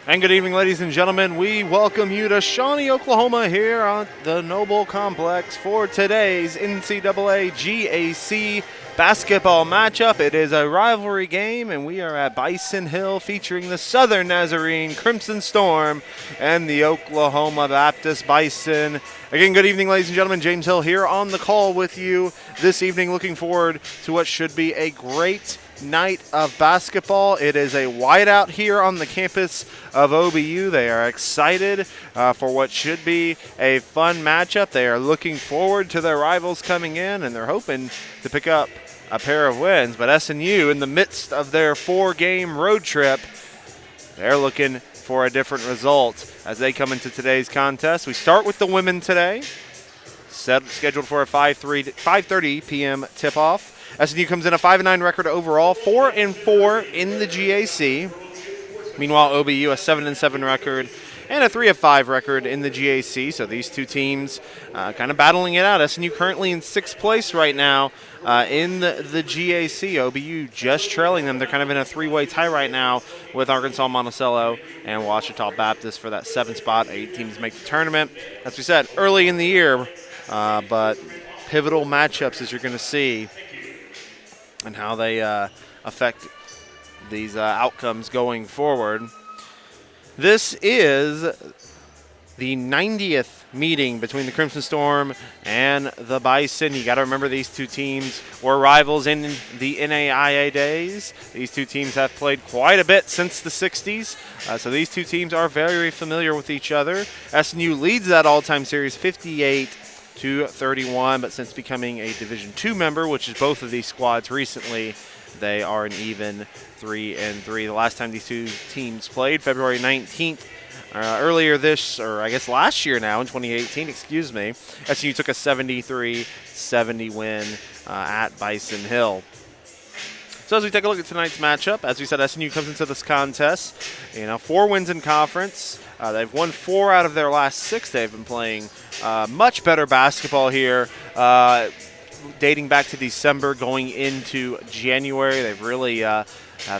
And good evening, ladies and gentlemen. We welcome you to Shawnee, Oklahoma here on the Noble Complex for today's NCAA GAC basketball matchup. It is a rivalry game, and we are at Bison Hill featuring the Southern Nazarene Crimson Storm and the Oklahoma Baptist Bison. Again, good evening, ladies and gentlemen. James Hill here on the call with you this evening. Looking forward to what should be a great night of basketball. It is a whiteout here on the campus of OBU. They are excited for what should be a fun matchup. They are looking forward to their rivals coming in, and they're hoping to pick up a pair of wins. But SNU, in the midst of their 4-game road trip, they're looking for a different result as they come into today's contest. We start with the women today, scheduled for a 5:30 p.m. tip-off. SNU comes in a 5-9 record overall, 4-4 in the GAC. Meanwhile, OBU a 7-7 record and a 3-5 record in the GAC. So these two teams kind of battling it out. SNU currently in 6th place right now in the GAC. OBU just trailing them. They're kind of in a 3-way tie right now with Arkansas Monticello and Ouachita Baptist for that 7th spot. 8 teams make the tournament. As we said, early in the year, but pivotal matchups as you're going to see and how they affect these outcomes going forward. This is the 90th meeting between the Crimson Storm and the Bison. You got to remember these two teams were rivals in the NAIA days. These two teams have played quite a bit since the 60s, so these two teams are very familiar with each other. SNU leads that all-time series 58-31, but since becoming a Division II member, which is both of these squads recently, they are an even 3-3. The last time these two teams played, February 19th, earlier this, or I guess last year now, in 2018, SNU took a 73-70 win at Bison Hill. So as we take a look at tonight's matchup, as we said, SNU comes into this contest, 4 wins in conference. They've won 4 out of their last 6. They've been playing much better basketball here, dating back to December, going into January. They've really have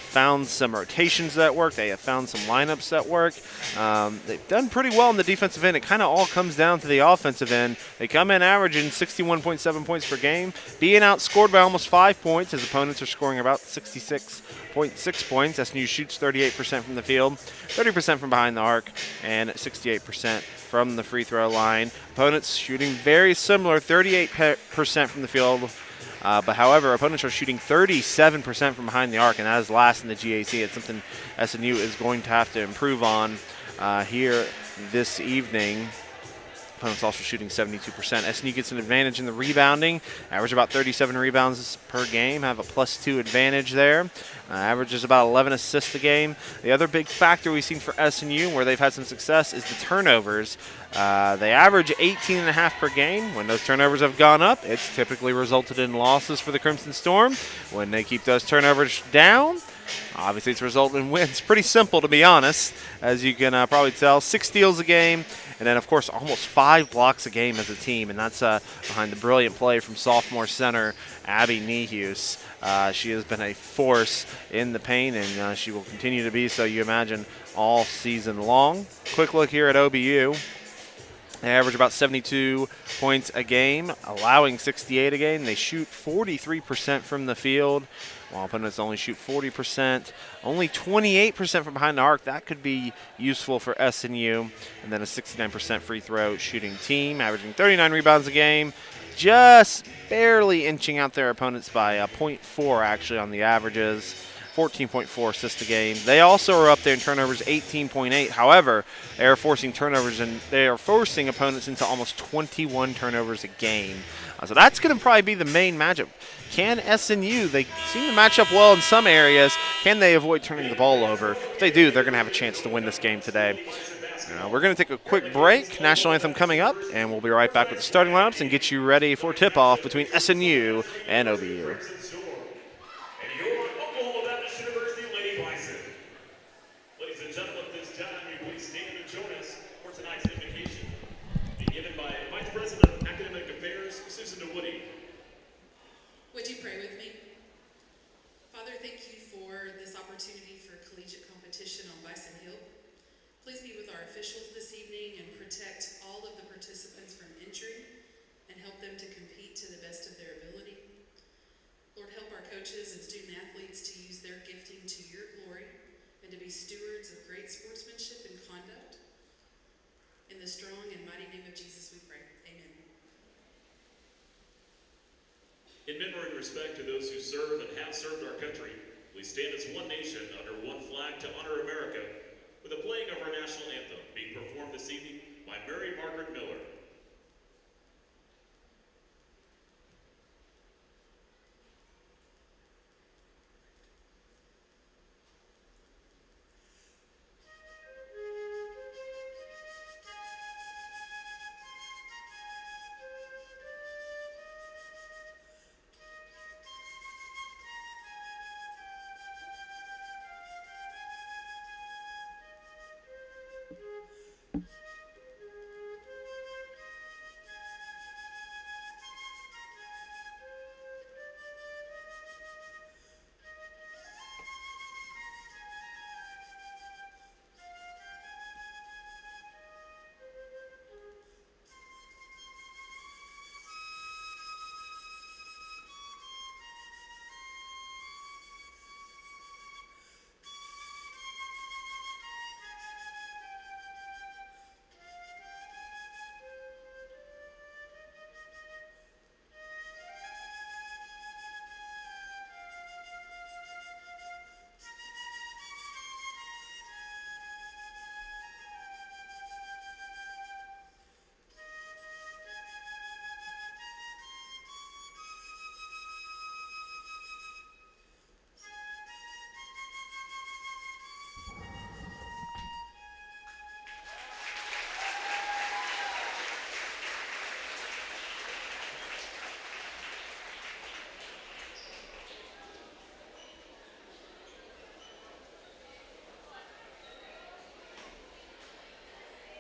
found some rotations that work. They have found some lineups that work. They've done pretty well in the defensive end. It kind of all comes down to the offensive end. They come in averaging 61.7 points per game, being outscored by almost 5 points. His opponents are scoring about 66.6 points. SNU shoots 38% from the field, 30% from behind the arc, and 68% from the free throw line. Opponents shooting very similar, 38% from the field. But however, opponents are shooting 37% from behind the arc, and that is last in the GAC. It's something SNU is going to have to improve on here this evening. Opponents also shooting 72%. SNU gets an advantage in the rebounding. Average about 37 rebounds per game. Have a +2 advantage there. Averages about 11 assists a game. The other big factor we've seen for SNU where they've had some success is the turnovers. They average 18.5 per game. When those turnovers have gone up, it's typically resulted in losses for the Crimson Storm. When they keep those turnovers down, obviously it's resulted in wins. Pretty simple, to be honest, as you can probably tell. 6 steals a game, and then, of course, almost 5 blocks a game as a team, and that's behind the brilliant play from sophomore center Abby Nehus. She has been a force in the paint, and she will continue to be so, you imagine, all season long. Quick look here at OBU. They average about 72 points a game, allowing 68 a game. They shoot 43% from the field, while opponents only shoot 40%. Only 28% from behind the arc. That could be useful for SNU. And then a 69% free throw shooting team, averaging 39 rebounds a game, just barely inching out their opponents by 0.4 actually on the averages. 14.4 assists a game. They also are up there in turnovers, 18.8. However, they are forcing turnovers, and they are forcing opponents into almost 21 turnovers a game. So that's going to probably be the main matchup. Can SNU, they seem to match up well in some areas, can they avoid turning the ball over? If they do, they're going to have a chance to win this game today. We're going to take a quick break. National anthem coming up, and we'll be right back with the starting lineups and get you ready for tip-off between SNU and OBU. Would you pray with me? Father, thank you for this opportunity for collegiate competition on Bison Hill. coaches and student athletes to use their gifting to your glory and to be stewards of great sportsmanship and conduct. In the strong and mighty name of Jesus we pray. Amen. In memory and respect to those who serve and have served our country, we stand as one nation under one flag to honor America with the playing of our national anthem being performed this evening by Mary Margaret Miller.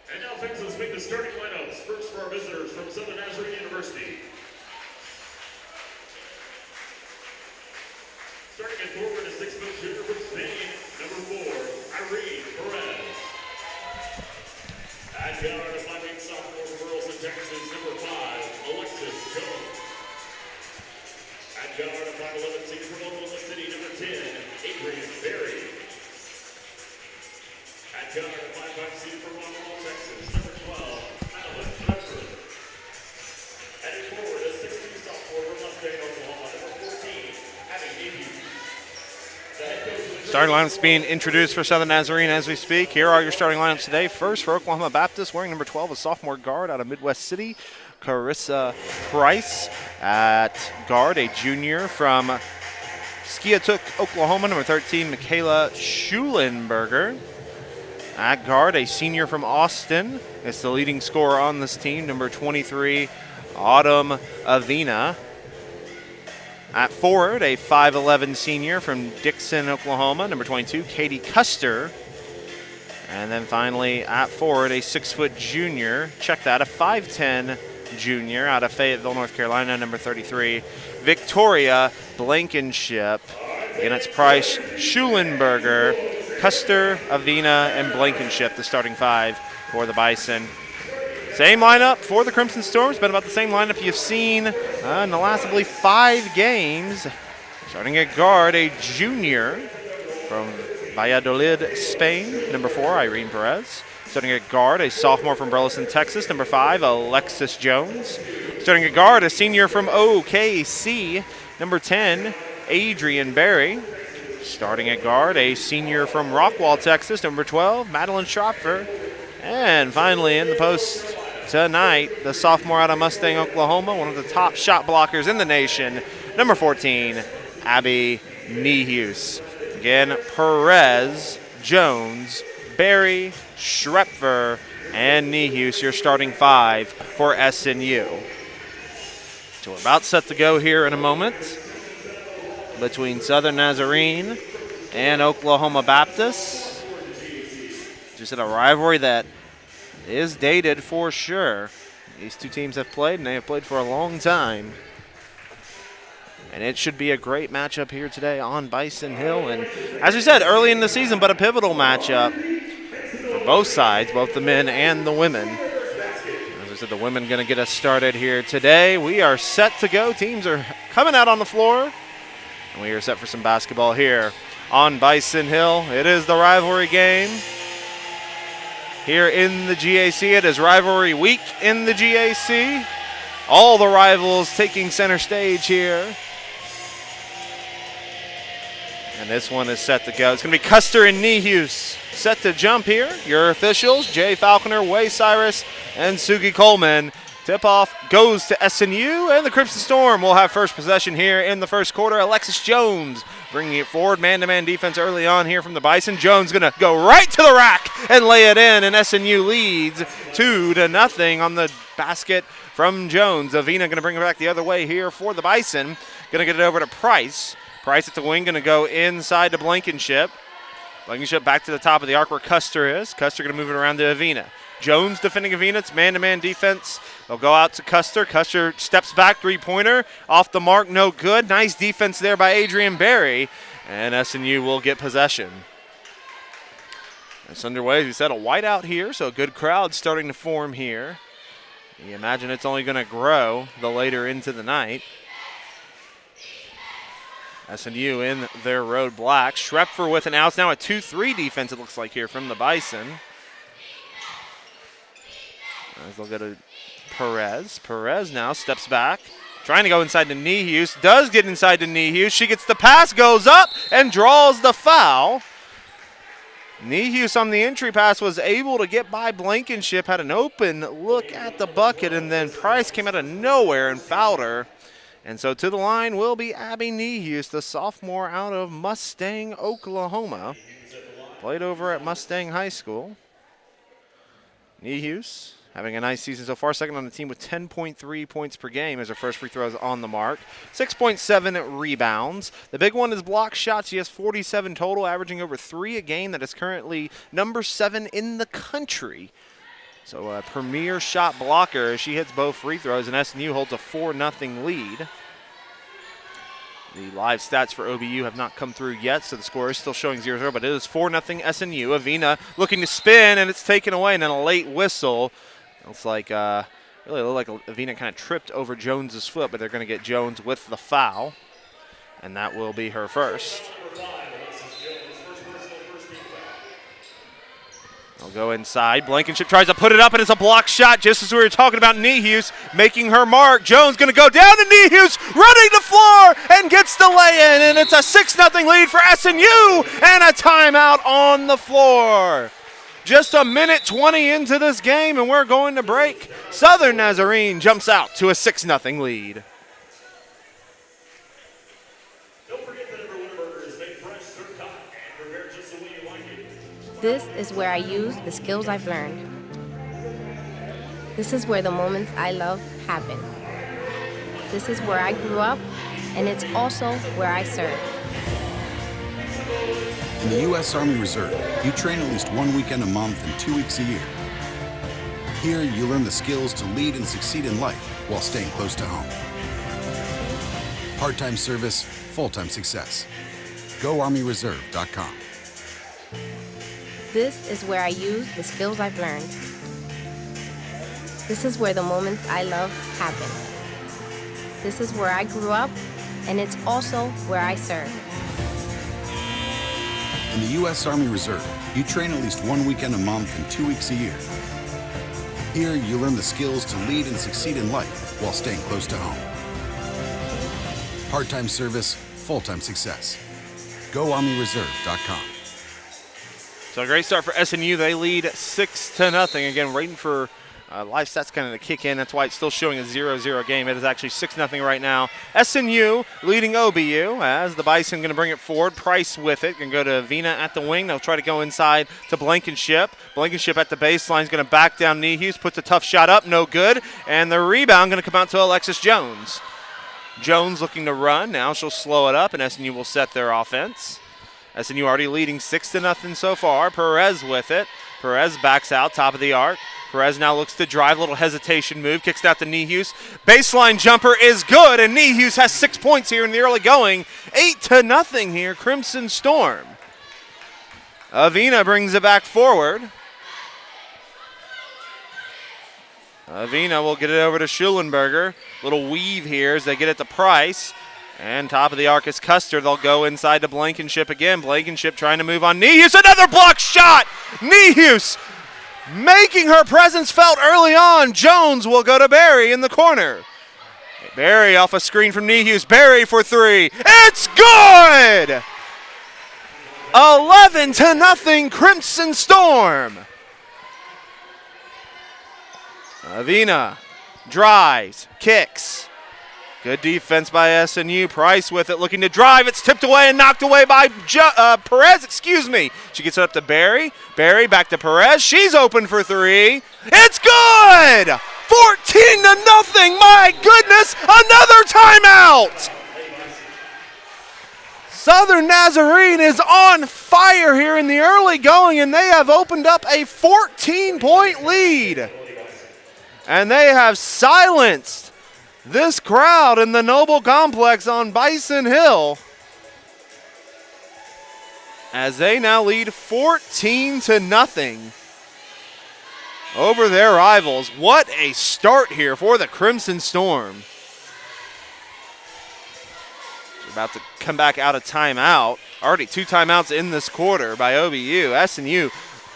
And now things let's make the starting lineups. First for our visitors from Southern Nazarene University. Starting at forward is 6-foot shooter from Spain, number 4, Irene Perez. At guard, a 5'8" sophomore from Burleson, Texas, number 5, Alexis Jones. At guard, a 5'11" senior from Oklahoma City, number 10, Adrian Berry. At guard, a 5'5" senior from Oklahoma, Texas, number 12, Madeline Hudson. Heading forward, a 6'2" sophomore from Mustang, Oklahoma, number 14, Abby Navy. Starting lineups being introduced for Southern Nazarene as we speak. Here are your starting lineups today. First for Oklahoma Baptist, wearing number 12, a sophomore guard out of Midwest City, Carissa Price. At guard, a junior from Skiatook, Oklahoma, number 13, Michaela Schulenberger. At guard, a senior from Austin. It's the leading scorer on this team, number 23, Autumn Avina. At forward, a 5'11" senior from Dixon, Oklahoma, number 22, Katie Custer. And then finally, at forward, a 6-foot junior, check that, a 5'10" junior out of Fayetteville, North Carolina, number 33, Victoria Blankenship. Again, it's Price, Schulenberger, Custer, Avina, and Blankenship, the starting 5 for the Bison. Same lineup for the Crimson Storms, been about the same lineup you've seen in the last, I believe, 5 games. Starting at guard, a junior from Valladolid, Spain, number 4, Irene Perez. Starting at guard, a sophomore from Burleson, Texas, number 5, Alexis Jones. Starting at guard, a senior from OKC, number 10, Adrian Berry. Starting at guard, a senior from Rockwall, Texas, number 12, Madeline Schropfer. And finally in the post tonight, the sophomore out of Mustang, Oklahoma, one of the top shot blockers in the nation, number 14, Abby Nehus. Again, Perez, Jones, Berry, Schrepfer, and Nehus, your starting 5 for SNU. So we're about set to go here in a moment between Southern Nazarene and Oklahoma Baptist. Just in a rivalry that is dated for sure. These two teams have played, and they have played for a long time. And it should be a great matchup here today on Bison Hill. And as we said, early in the season, but a pivotal matchup for both sides, both the men and the women. As I said, the women going to get us started here today. We are set to go. Teams are coming out on the floor. We are set for some basketball here on Bison Hill. It is the rivalry game here in the GAC. It is rivalry week in the GAC. All the rivals taking center stage here. And this one is set to go. It's going to be Custer and Nehus set to jump here. Your officials, Jay Falconer, Way Cyrus, and Sugi Coleman. Tip-off goes to SNU, and the Crimson Storm will have first possession here in the first quarter. Alexis Jones bringing it forward. Man-to-man defense early on here from the Bison. Jones going to go right to the rack and lay it in, and SNU leads 2-0 on the basket from Jones. Avina going to bring it back the other way here for the Bison. Going to get it over to Price. Price at the wing, going to go inside to Blankenship. Blankenship back to the top of the arc where Custer is. Custer going to move it around to Avina. Jones defending Avina. It's man-to-man defense. They'll go out to Custer. Custer steps back, three-pointer. Off the mark, no good. Nice defense there by Adrian Berry. And SNU will get possession. It's underway. As we said, a whiteout here, so a good crowd starting to form here. You imagine it's only going to grow the later into the night. SNU in their road black. Schrepfer with an out. It's now a 2-3 defense, it looks like, here from the Bison. As they'll go to Perez. Perez now steps back. Trying to go inside to Nehus. Does get inside to Nehus. She gets the pass, goes up, and draws the foul. Nehus on the entry pass was able to get by Blankenship. Had an open look at the bucket, and then Price came out of nowhere and fouled her. And so to the line will be Abby Nehus, the sophomore out of Mustang, Oklahoma. Played over at Mustang High School. Nehus having a nice season so far. Second on the team with 10.3 points per game as her first free throw is on the mark. 6.7 rebounds. The big one is block shots. She has 47 total, averaging over 3 a game. That is currently number 7 in the country. So a premier shot blocker as she hits both free throws, and SNU holds a 4-0 lead. The live stats for OBU have not come through yet, so the score is still showing 0-0, but it is 4-0 SNU. Avina looking to spin, and it's taken away, and then a late whistle. Looks like, really looked like Avina kind of tripped over Jones's foot, but they're going to get Jones with the foul, and that will be her first. They'll go inside. Blankenship tries to put it up, and it's a block shot just as we were talking about Nehus making her mark. Jones going to go down to Nehus, running the floor, and gets the lay-in, and it's a 6-0 lead for SNU, and a timeout on the floor. Just a minute 20 into this game, and we're going to break. Southern Nazarene jumps out to a 6-0 lead. This is where I use the skills I've learned. This is where the moments I love happen. This is where I grew up, and it's also where I serve. In the U.S. Army Reserve, you train at least 1 weekend a month and 2 weeks a year. Here, you learn the skills to lead and succeed in life while staying close to home. Part-time service, full-time success. GoArmyReserve.com. This is where I use the skills I've learned. This is where the moments I love happen. This is where I grew up, and it's also where I serve. In the U.S. Army Reserve, you train at least 1 weekend a month and 2 weeks a year. Here, you learn the skills to lead and succeed in life while staying close to home. Part-time service, full-time success. GoArmyReserve.com. So a great start for SNU. They lead 6-0. Again, waiting for live stats kind of to kick in. That's why it's still showing a 0-0 game. It is actually 6-0 right now. SNU leading OBU as the Bison going to bring it forward. Price with it. Going to go to Avina at the wing. They'll try to go inside to Blankenship. Blankenship at the baseline is going to back down Nehus. Puts a tough shot up. No good. And the rebound going to come out to Alexis Jones. Jones looking to run. Now she'll slow it up, and SNU will set their offense. SNU already leading 6-0 so far. Perez with it. Perez backs out, top of the arc. Perez now looks to drive, little hesitation move, kicks it out to Nehus. Baseline jumper is good, and Nehus has 6 points here in the early going. 8-0 here, Crimson Storm. Avina brings it back forward. Avina will get it over to Schulenberger. Little weave here as they get it to Price. And top of the arc is Custer. They'll go inside to Blankenship again. Blankenship trying to move on Nehus. Another block shot. Nehus making her presence felt early on. Jones will go to Barry in the corner. Barry off a screen from Nehus. Barry for three. It's good! 11-0 Crimson Storm. Avina drives, kicks. Good defense by SNU. Price with it, looking to drive. It's tipped away and knocked away by Perez. She gets it up to Barry. Barry back to Perez. She's open for three. It's good! 14-0. My goodness, another timeout. Southern Nazarene is on fire here in the early going, and they have opened up a 14-point lead. And they have silenced this crowd in the Noble Complex on Bison Hill as they now lead 14-0 over their rivals. What a start here for the Crimson Storm. They're about to come back out of timeout. Already 2 timeouts in this quarter by OBU. SNU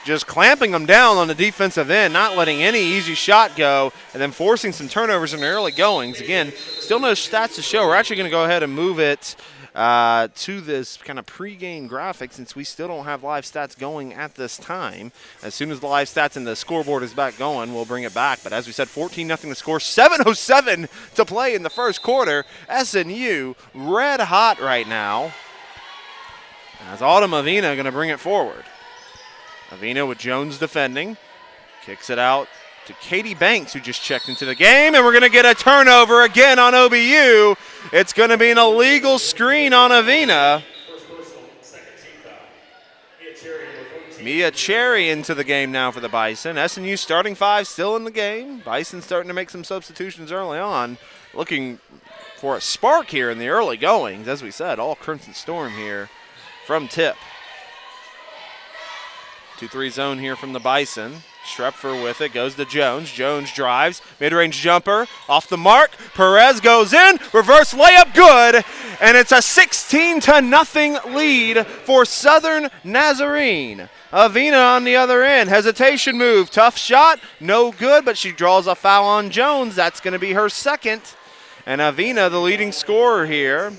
just clamping them down on the defensive end, not letting any easy shot go, and then forcing some turnovers in the early goings. Again, still no stats to show. We're actually going to go ahead and move it to this kind of pregame graphic since we still don't have live stats going at this time. As soon as the live stats and the scoreboard is back going, we'll bring it back. But as we said, 14-0 to score, 7:07 to play in the first quarter. SNU red hot right now. As Autumn Avina going to bring it forward. Avina with Jones defending. Kicks it out to Katie Banks, who just checked into the game, and we're going to get a turnover again on OBU. It's going to be an illegal screen on Avina. Mia Cherry into the game now for the Bison. SNU starting 5 still in the game. Bison starting to make some substitutions early on. Looking for a spark here in the early goings. As we said, all Crimson Storm here from tip. 2-3 zone here from the Bison. Schrepfer with it, goes to Jones. Jones drives, mid-range jumper, off the mark. Perez goes in, reverse layup, good. And it's a 16-0 lead for Southern Nazarene. Avina on the other end, hesitation move, tough shot, no good, but she draws a foul on Jones. That's going to be her second. And Avina, the leading scorer here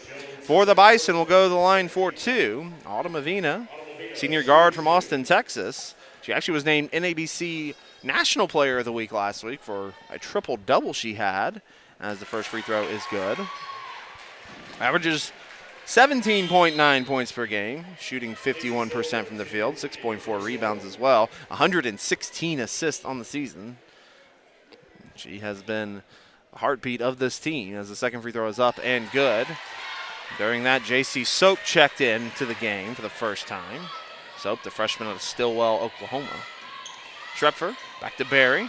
for the Bison, will go to the line for 2. Autumn Avina, senior guard from Austin, Texas. She actually was named NABC National Player of the Week last week for a triple-double she had, as the first free throw is good. Averages 17.9 points per game, shooting 51% from the field, 6.4 rebounds as well, 116 assists on the season. She has been the heartbeat of this team as the second free throw is up and good. During that, J.C. Soap checked in to the game for the first time. Soap, the freshman out of Stillwell, Oklahoma. Schrepfer, back to Barry.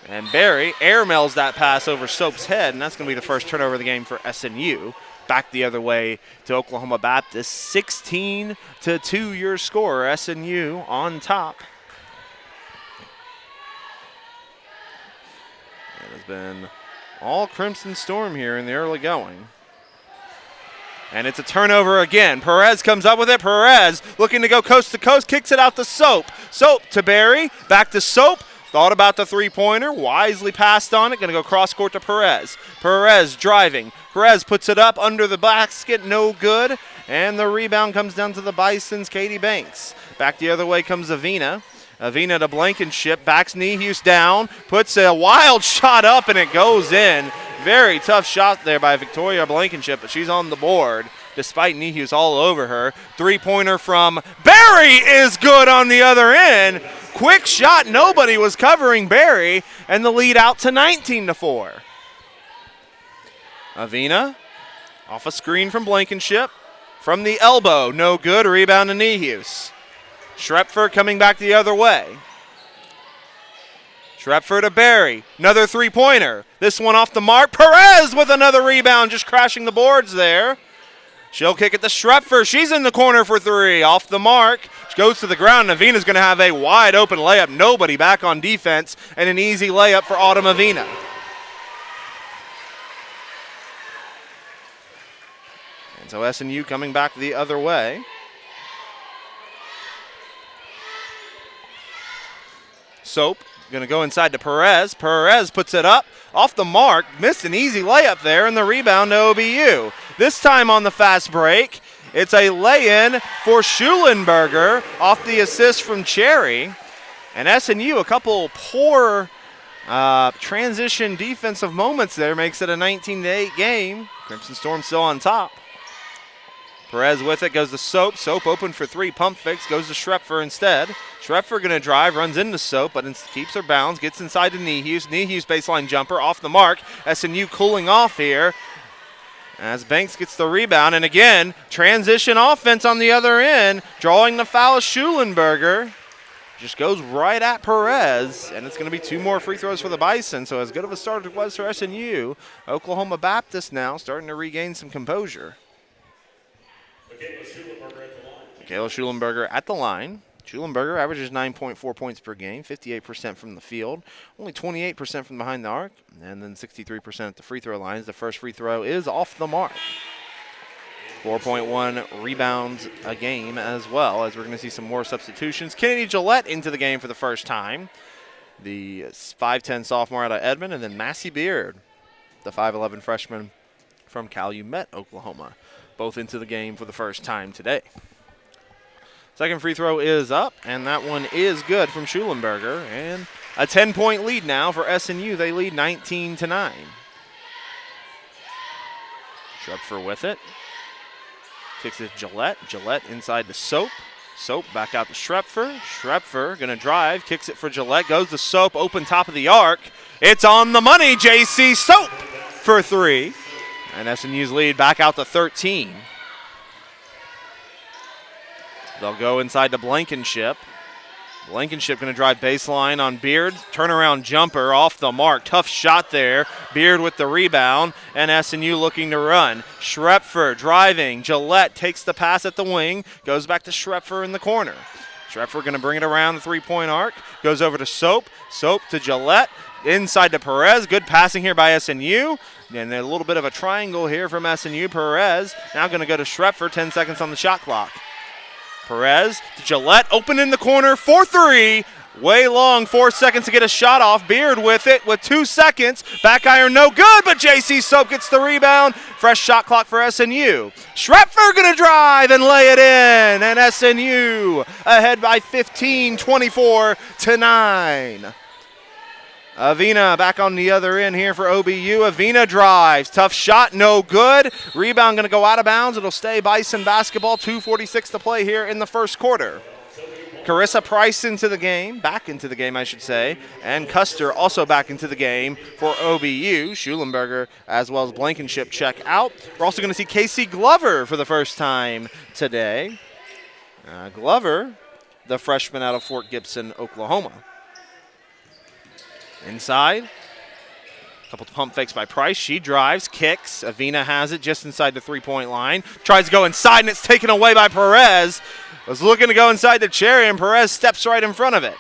And Barry airmails that pass over Soap's head, and that's going to be the first turnover of the game for SNU. Back the other way to Oklahoma Baptist. 16-2 your score. SNU on top. It has been all Crimson Storm here in the early going. And it's a turnover again. Perez comes up with it. Perez looking to go coast to coast, kicks it out to Soap. Soap to Barry, back to Soap. Thought about the three-pointer, wisely passed on it. Going to go cross-court to Perez. Perez driving. Perez puts it up under the basket, no good. And the rebound comes down to the Bison's Katie Banks. Back the other way comes Avina. Avina to Blankenship, backs Nehus down, puts a wild shot up, and it goes in. Very tough shot there by Victoria Blankenship, but she's on the board despite Nehus all over her. Three-pointer from Barry is good on the other end. Quick shot, nobody was covering Barry, and the lead out to 19-4. Avina off a screen from Blankenship. From the elbow, no good, rebound to Nehus. Schrepfer coming back the other way. Schrepfer to Barry. Another three-pointer. This one off the mark. Perez with another rebound, just crashing the boards there. She'll kick it to Schrepfer. She's in the corner for three. Off the mark. She goes to the ground. Avina's going to have a wide open layup. Nobody back on defense, and an easy layup for Autumn Avina. And so SNU coming back the other way. Soap going to go inside to Perez. Perez puts it up off the mark. Missed an easy layup there, and the rebound to OBU. This time on the fast break, it's a lay-in for Schulenberger off the assist from Cherry. And SNU, a couple poor transition defensive moments there, makes it a 19-8 game. Crimson Storm still on top. Perez with it, goes to Soap. Soap open for three, pump fakes, goes to Schrepfer instead. Schrepfer going to drive, runs into Soap, but keeps her bounds, gets inside to Nehus. Nehus baseline jumper off the mark. SNU cooling off here as Banks gets the rebound. And again, transition offense on the other end, drawing the foul of Schulenberger. Just goes right at Perez, and it's going to be two more free throws for the Bison. So as good of a start as it was for SNU, Oklahoma Baptist now starting to regain some composure. Michaela Schulenberger at the line. Schulenberger averages 9.4 points per game, 58% from the field, only 28% from behind the arc, and then 63% at the free throw lines. The first free throw is off the mark. 4.1 rebounds a game as well, as we're going to see some more substitutions. Kennedy Gillette into the game for the first time. The 5'10 sophomore out of Edmond, and then Massey Beard, the 5'11 freshman from Calumet, Oklahoma. Both into the game for the first time today. Second free throw is up, and that one is good from Schulenberger. And a 10-point lead now for SNU. They lead 19-9. Schrepfer with it. Kicks it to Gillette. Gillette inside to Soap. Soap back out to Schrepfer. Schrepfer going to drive, kicks it for Gillette, goes to Soap, open top of the arc. It's on the money, JC Soap for three. And SNU's lead back out to 13. They'll go inside to Blankenship. Blankenship going to drive baseline on Beard. Turnaround jumper off the mark. Tough shot there. Beard with the rebound. And SNU looking to run. Schrepfer driving. Gillette takes the pass at the wing. Goes back to Schrepfer in the corner. Schrepfer going to bring it around the three-point arc. Goes over to Soap. Soap to Gillette. Inside to Perez. Good passing here by SNU. And a little bit of a triangle here from SNU. Perez now going to go to Schrepfer. 10 seconds on the shot clock. Perez to Gillette, open in the corner for three. Way long, 4 seconds to get a shot off. Beard with it with 2 seconds. Back iron no good, but JC Soap gets the rebound. Fresh shot clock for SNU. Schrepfer going to drive and lay it in. And SNU ahead by 15, 24-9. Avina back on the other end here for OBU. Avina drives. Tough shot, no good. Rebound going to go out of bounds. It'll stay Bison basketball. 2:46 to play here in the first quarter. Carissa Price into the game. Back into the game, I should say. And Custer also back into the game for OBU. Schulenberger as well as Blankenship check out. We're also going to see Casey Glover for the first time today. Glover, the freshman out of Fort Gibson, Oklahoma. Inside, a couple pump fakes by Price. She drives, kicks. Avina has it just inside the three-point line. Tries to go inside, and it's taken away by Perez. Was looking to go inside the Cherry, and Perez steps right in front of it.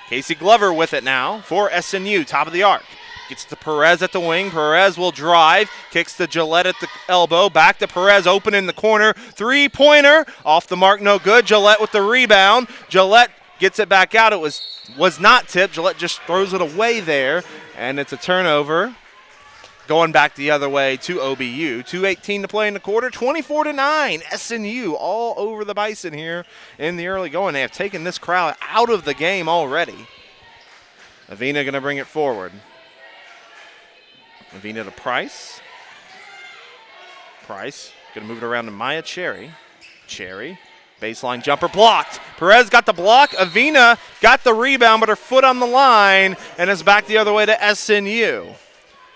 Casey Glover with it now for SNU, top of the arc. Gets to Perez at the wing. Perez will drive, kicks to Gillette at the elbow. Back to Perez, open in the corner. Three-pointer, off the mark, no good. Gillette with the rebound. Gillette gets it back out. It was not tipped. Gillette just throws it away there, and it's a turnover. Going back the other way to OBU. 2:18 to play in the quarter. 24-9. SNU all over the Bison here in the early going. They have taken this crowd out of the game already. Avina going to bring it forward. Avina to Price. Price going to move it around to Maya Cherry. Cherry. Baseline jumper blocked. Perez got the block. Avina got the rebound, but her foot on the line, and is back the other way to SNU.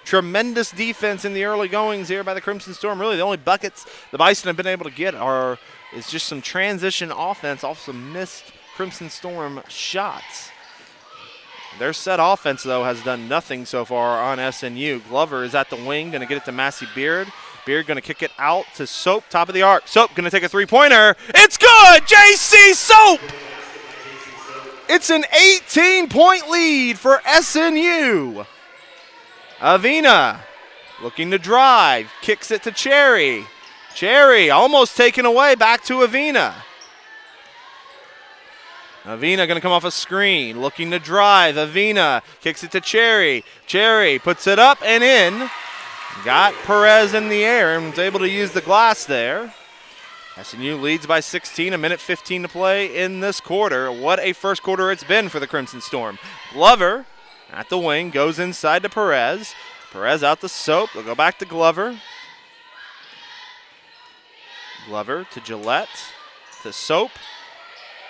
Tremendous defense in the early goings here by the Crimson Storm. Really, the only buckets the Bison have been able to get is just some transition offense off some missed Crimson Storm shots. Their set offense, though, has done nothing so far on SNU. Glover is at the wing, going to get it to Massey Beard. Beard going to kick it out to Soap, top of the arc. Soap going to take a three-pointer. It's good! JC Soap! It's an 18-point lead for SNU. Avina looking to drive. Kicks it to Cherry. Cherry almost taken away, back to Avina. Avina going to come off a screen, looking to drive. Avina kicks it to Cherry. Cherry puts it up and in. Got Perez in the air and was able to use the glass there. SNU leads by 16, 1:15 to play in this quarter. What a first quarter it's been for the Crimson Storm. Glover at the wing, goes inside to Perez. Perez out to Soap. They'll go back to Glover. Glover to Gillette, to Soap.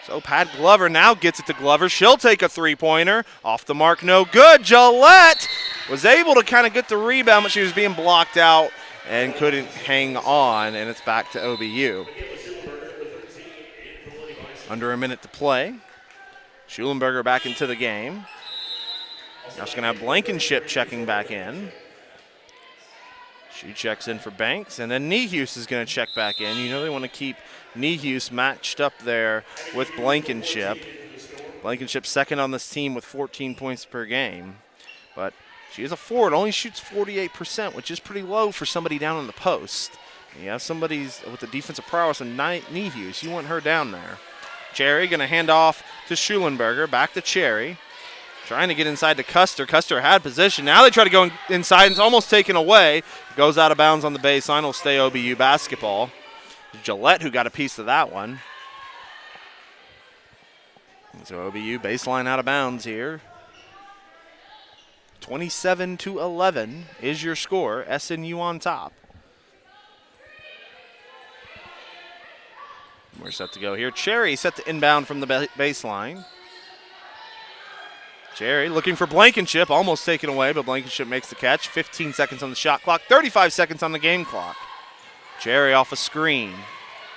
Soap had Glover, now gets it to Glover. She'll take a three-pointer. Off the mark, no good. Gillette was able to kind of get the rebound, but she was being blocked out and couldn't hang on, and it's back to OBU. Under a minute to play. Schulenberger back into the game. Now she's going to have Blankenship checking back in. She checks in for Banks, and then Niehus is going to check back in. You know they want to keep Niehus matched up there with Blankenship. Blankenship's second on this team with 14 points per game. But she is a forward, only shoots 48%, which is pretty low for somebody down on the post. You have somebody with the defensive prowess and Niehus. You want her down there. Cherry going to hand off to Schulenberger, back to Cherry. Trying to get inside to Custer. Custer had position. Now they try to go inside. It's almost taken away. Goes out of bounds on the baseline. Will stay OBU basketball. Gillette who got a piece of that one. So OBU baseline out of bounds here. 27-11 is your score. SNU on top. We're set to go here. Cherry set to inbound from the baseline. Cherry looking for Blankenship, almost taken away, but Blankenship makes the catch. 15 seconds on the shot clock, 35 seconds on the game clock. Cherry off a screen,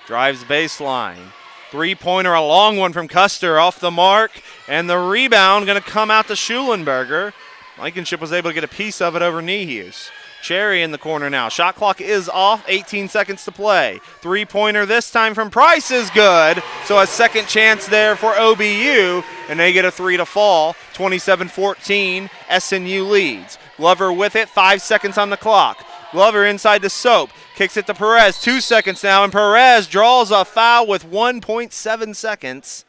drives baseline. Three-pointer, a long one from Custer off the mark, and the rebound going to come out to Schulenberger. Blankenship was able to get a piece of it over Niehus. Cherry in the corner now. Shot clock is off, 18 seconds to play. Three-pointer this time from Price is good. So a second chance there for OBU, and they get a three to fall. 27-14, SNU leads. Glover with it, 5 seconds on the clock. Glover inside to Soap, kicks it to Perez, 2 seconds now, and Perez draws a foul with 1.7 seconds.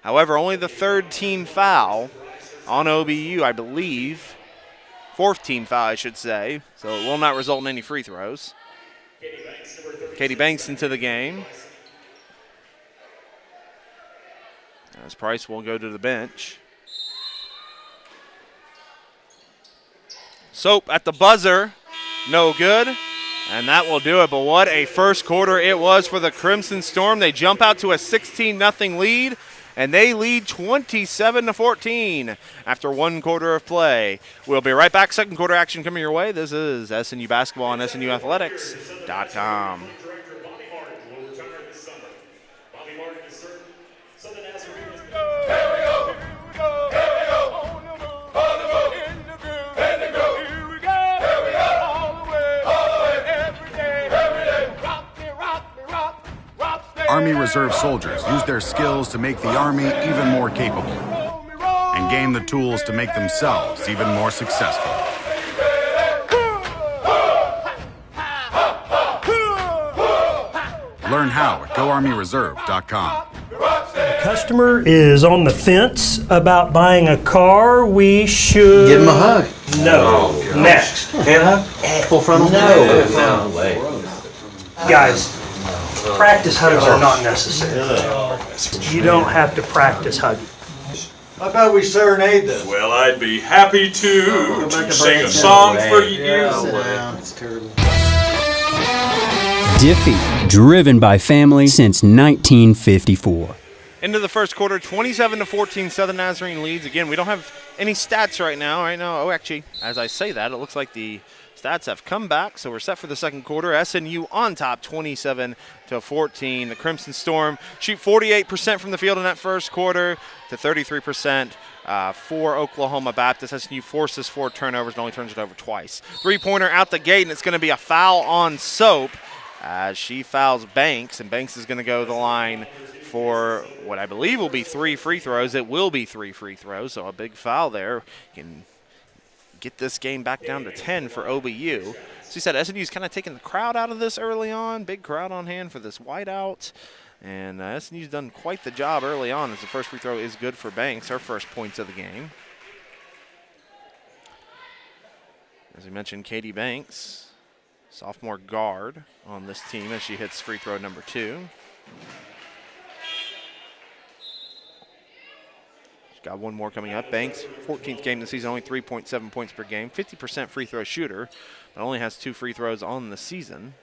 However, only the third team foul on OBU, I believe. Fourth team foul, I should say, so it will not result in any free throws. Katie Banks into the game. As Price will go to the bench. Soap at the buzzer, no good, and that will do it. But what a first quarter it was for the Crimson Storm. They jump out to a 16-0 lead. And they lead 27-14 after one quarter of play. We'll be right back. Second quarter action coming your way. This is SNU Basketball on SNUathletics.com. Army Reserve soldiers use their skills to make the Army even more capable and gain the tools to make themselves even more successful. Learn how at GoArmyReserve.com. A customer is on the fence about buying a car. We should give him a hug. No. Next. Hannah? Full frontal? No way. Guys, practice hugs are not necessary. You don't have to practice hugging. How about we serenade them? Well, I'd be happy to sing a song for you. That's terrible. Diffie, driven by family since 1954. Into the first quarter, 27-14, Southern Nazarene leads. Again, we don't have any stats right now. Oh, actually, as I say that, it looks like the stats have come back, so we're set for the second quarter. SNU on top, 27-14. The Crimson Storm shoot 48% from the field in that first quarter to 33% for Oklahoma Baptist. SNU forces 4 turnovers and only turns it over twice. Three-pointer out the gate, and it's going to be a foul on Soap as she fouls Banks, and Banks is going to go to the line for what I believe will be 3 free throws. It will be 3 free throws, so a big foul there. Can get this game back down to 10 for OBU. As we said, SNU's kind of taking the crowd out of this early on. Big crowd on hand for this whiteout. And SNU's done quite the job early on as the first free throw is good for Banks, her first points of the game. As we mentioned, Katie Banks, sophomore guard on this team as she hits free throw number 2. She's got one more coming up. Banks, 14th game this season, only 3.7 points per game, 50% free throw shooter, but only has 2 free throws on the season.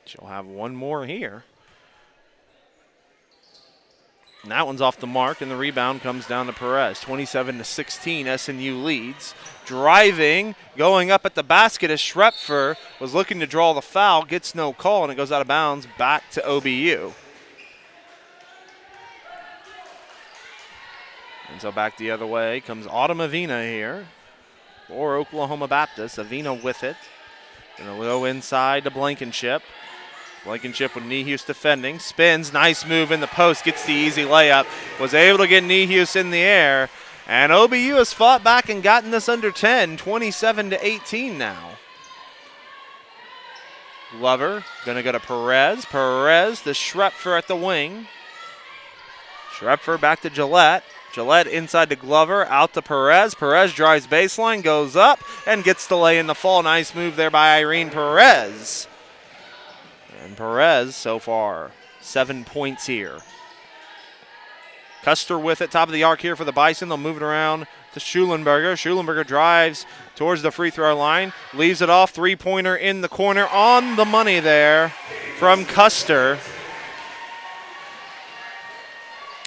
She'll have one more here. And that one's off the mark, and the rebound comes down to Perez. 27-16, SNU leads. Driving, going up at the basket as Schrepfer was looking to draw the foul, gets no call, and it goes out of bounds back to OBU. And so back the other way comes Autumn Avina here for Oklahoma Baptist. Avina with it. Gonna go inside to Blankenship. Blankenship with Niehaus defending. Spins, nice move in the post, gets the easy layup. Was able to get Niehaus in the air. And OBU has fought back and gotten this under 10, 27-18 now. Glover gonna go to Perez. Perez to Schrepfer at the wing. Schrepfer back to Gillette. Gillette inside to Glover, out to Perez. Perez drives baseline, goes up, and gets the lay in the fall. Nice move there by Irene Perez. And Perez, so far, 7 points here. Custer with it, top of the arc here for the Bison. They'll move it around to Schulenberger. Schulenberger drives towards the free throw line, leaves it off, three-pointer in the corner, on the money there from Custer.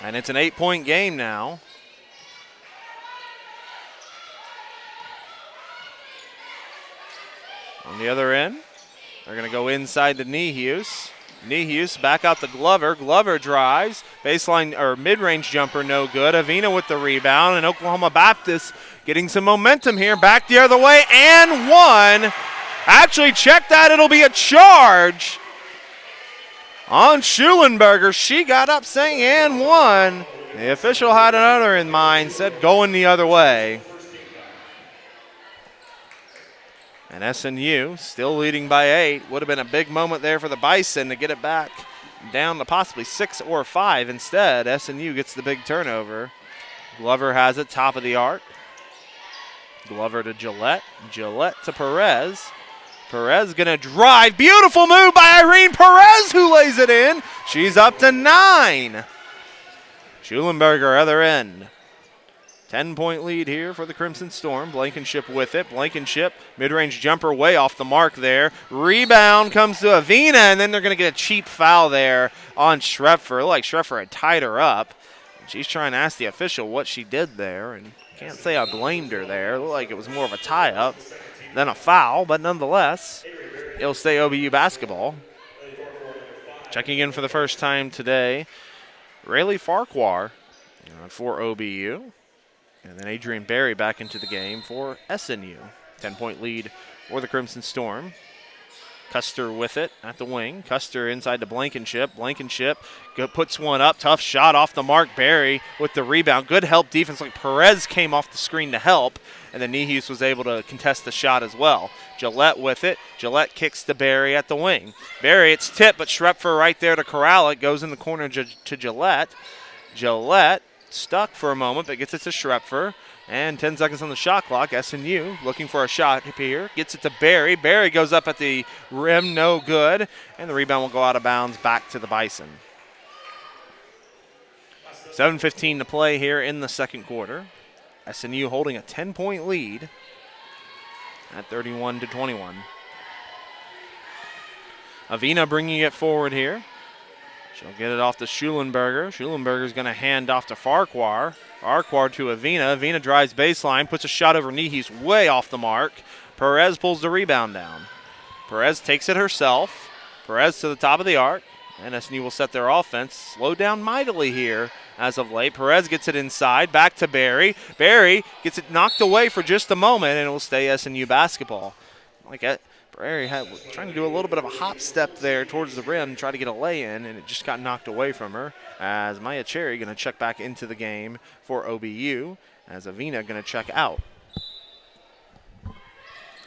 And it's an 8-point game now. On the other end, they're going to go inside to Niehaus. Niehaus back out to Glover. Glover drives. Baseline or mid-range jumper no good. Avina with the rebound, and Oklahoma Baptist getting some momentum here. Back the other way, and one. Actually, check that. It'll be a charge on Schulenberger. She got up saying and one. The official had another in mind, said going the other way. And SNU still leading by 8. Would have been a big moment there for the Bison to get it back down to possibly 6 or 5. Instead, SNU gets the big turnover. Glover has it, top of the arc. Glover to Gillette. Gillette to Perez. Perez gonna drive. Beautiful move by Irene Perez, who lays it in. She's up to 9. Schulenberger, other end. 10-point lead here for the Crimson Storm. Blankenship with it. Blankenship, mid-range jumper way off the mark there. Rebound comes to Avina, and then they're going to get a cheap foul there on Schrepfer. Like Schrepfer had tied her up. She's trying to ask the official what she did there, and can't say I blamed her there. It looked like it was more of a tie-up than a foul, but nonetheless, it'll stay OBU basketball. Checking in for the first time today, Rayleigh Farquhar for OBU. And then Adrian Berry back into the game for SNU. 10-point lead for the Crimson Storm. Custer with it at the wing. Custer inside to Blankenship. Blankenship puts one up. Tough shot off the mark. Berry with the rebound. Good help defense. Like Perez came off the screen to help. And then Niehaus was able to contest the shot as well. Gillette with it. Gillette kicks to Berry at the wing. Berry, it's tipped, but Schrepfer right there to corral it. Goes in the corner to Gillette. Gillette stuck for a moment, but gets it to Schrepfer. And 10 seconds on the shot clock. SNU looking for a shot here. Gets it to Berry. Berry goes up at the rim, no good. And the rebound will go out of bounds back to the Bison. 7:15 to play here in the second quarter. SNU holding a 10-point lead at 31-21. Avina bringing it forward here. She'll get it off to Schulenberger. Schulenberger's going to hand off to Farquhar. Farquhar to Avina. Avina drives baseline, puts a shot over Niehaus way off the mark. Perez pulls the rebound down. Perez takes it herself. Perez to the top of the arc. And SNU will set their offense. Slowed down mightily here as of late. Perez gets it inside, back to Berry. Berry gets it knocked away for just a moment, and it will stay SNU basketball. Berry trying to do a little bit of a hop step there towards the rim, try to get a lay-in, and it just got knocked away from her. As Maya Cherry going to check back into the game for OBU, as Avina going to check out.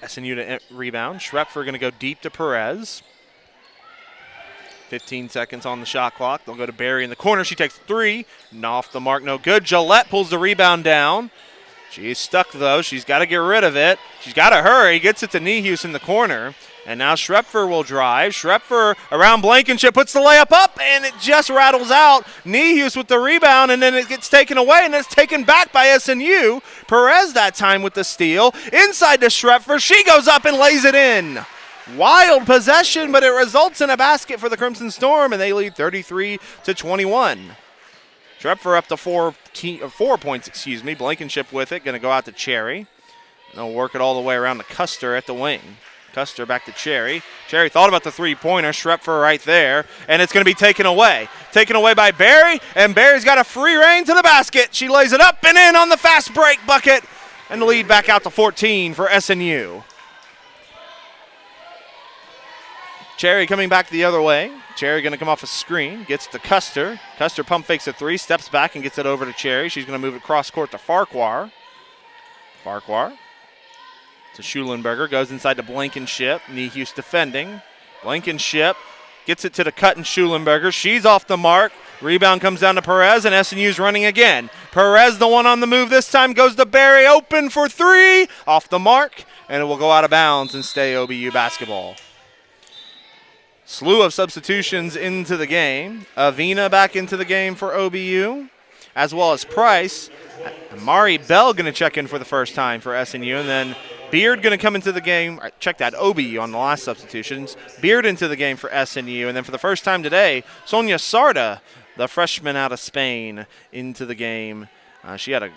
SNU to rebound. Schrepfer going to go deep to Perez. 15 seconds on the shot clock. They'll go to Barry in the corner. She takes 3. And off the mark, no good. Gillette pulls the rebound down. She's stuck, though. She's got to get rid of it. She's got to hurry. Gets it to Niehus in the corner. And now Schrepfer will drive. Schrepfer around Blankenship, puts the layup up, and it just rattles out. Niehus with the rebound, and then it gets taken away, and then it's taken back by SNU. Perez that time with the steal. Inside to Schrepfer. She goes up and lays it in. Wild possession, but it results in a basket for the Crimson Storm, and they lead 33-21. Schrepfer up to 4 points, Blankenship with it, going to go out to Cherry. They'll work it all the way around to Custer at the wing. Custer back to Cherry. Cherry thought about the three-pointer. Schrepfer right there, and it's going to be taken away. Taken away by Barry, and Barry's got a free reign to the basket. She lays it up and in on the fast break bucket, and the lead back out to 14 for SNU. Cherry coming back the other way. Cherry going to come off a screen, gets to Custer. Custer pump fakes a 3, steps back and gets it over to Cherry. She's going to move it cross court to Farquhar. Farquhar to Schulenberger, goes inside to Blankenship. Niehus defending. Blankenship gets it to the cut and Schulenberger. She's off the mark. Rebound comes down to Perez, and SNU's running again. Perez, the one on the move this time, goes to Barry, open for 3. Off the mark, and it will go out of bounds and stay OBU basketball. Slew of substitutions into the game. Avina back into the game for OBU, as well as Price. Mari Bell going to check in for the first time for SNU, and then Beard going to come into the game. Check that, OBU on the last substitutions. Beard into the game for SNU, and then for the first time today, Sonia Sarda, the freshman out of Spain, into the game. She had a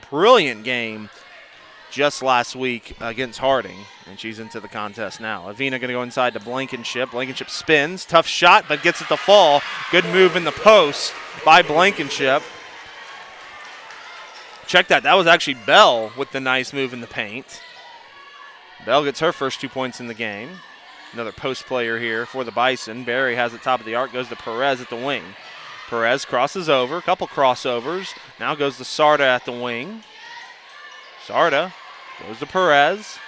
brilliant game just last week against Harding, and she's into the contest now. Avina going to go inside to Blankenship. Blankenship spins. Tough shot, but gets it to fall. Good move in the post by Blankenship. Check that. That was actually Bell with the nice move in the paint. Bell gets her first 2 points in the game. Another post player here for the Bison. Barry has it top of the arc, goes to Perez at the wing. Perez crosses over, a couple crossovers. Now goes to Sarda at the wing. Sarda goes to Perez.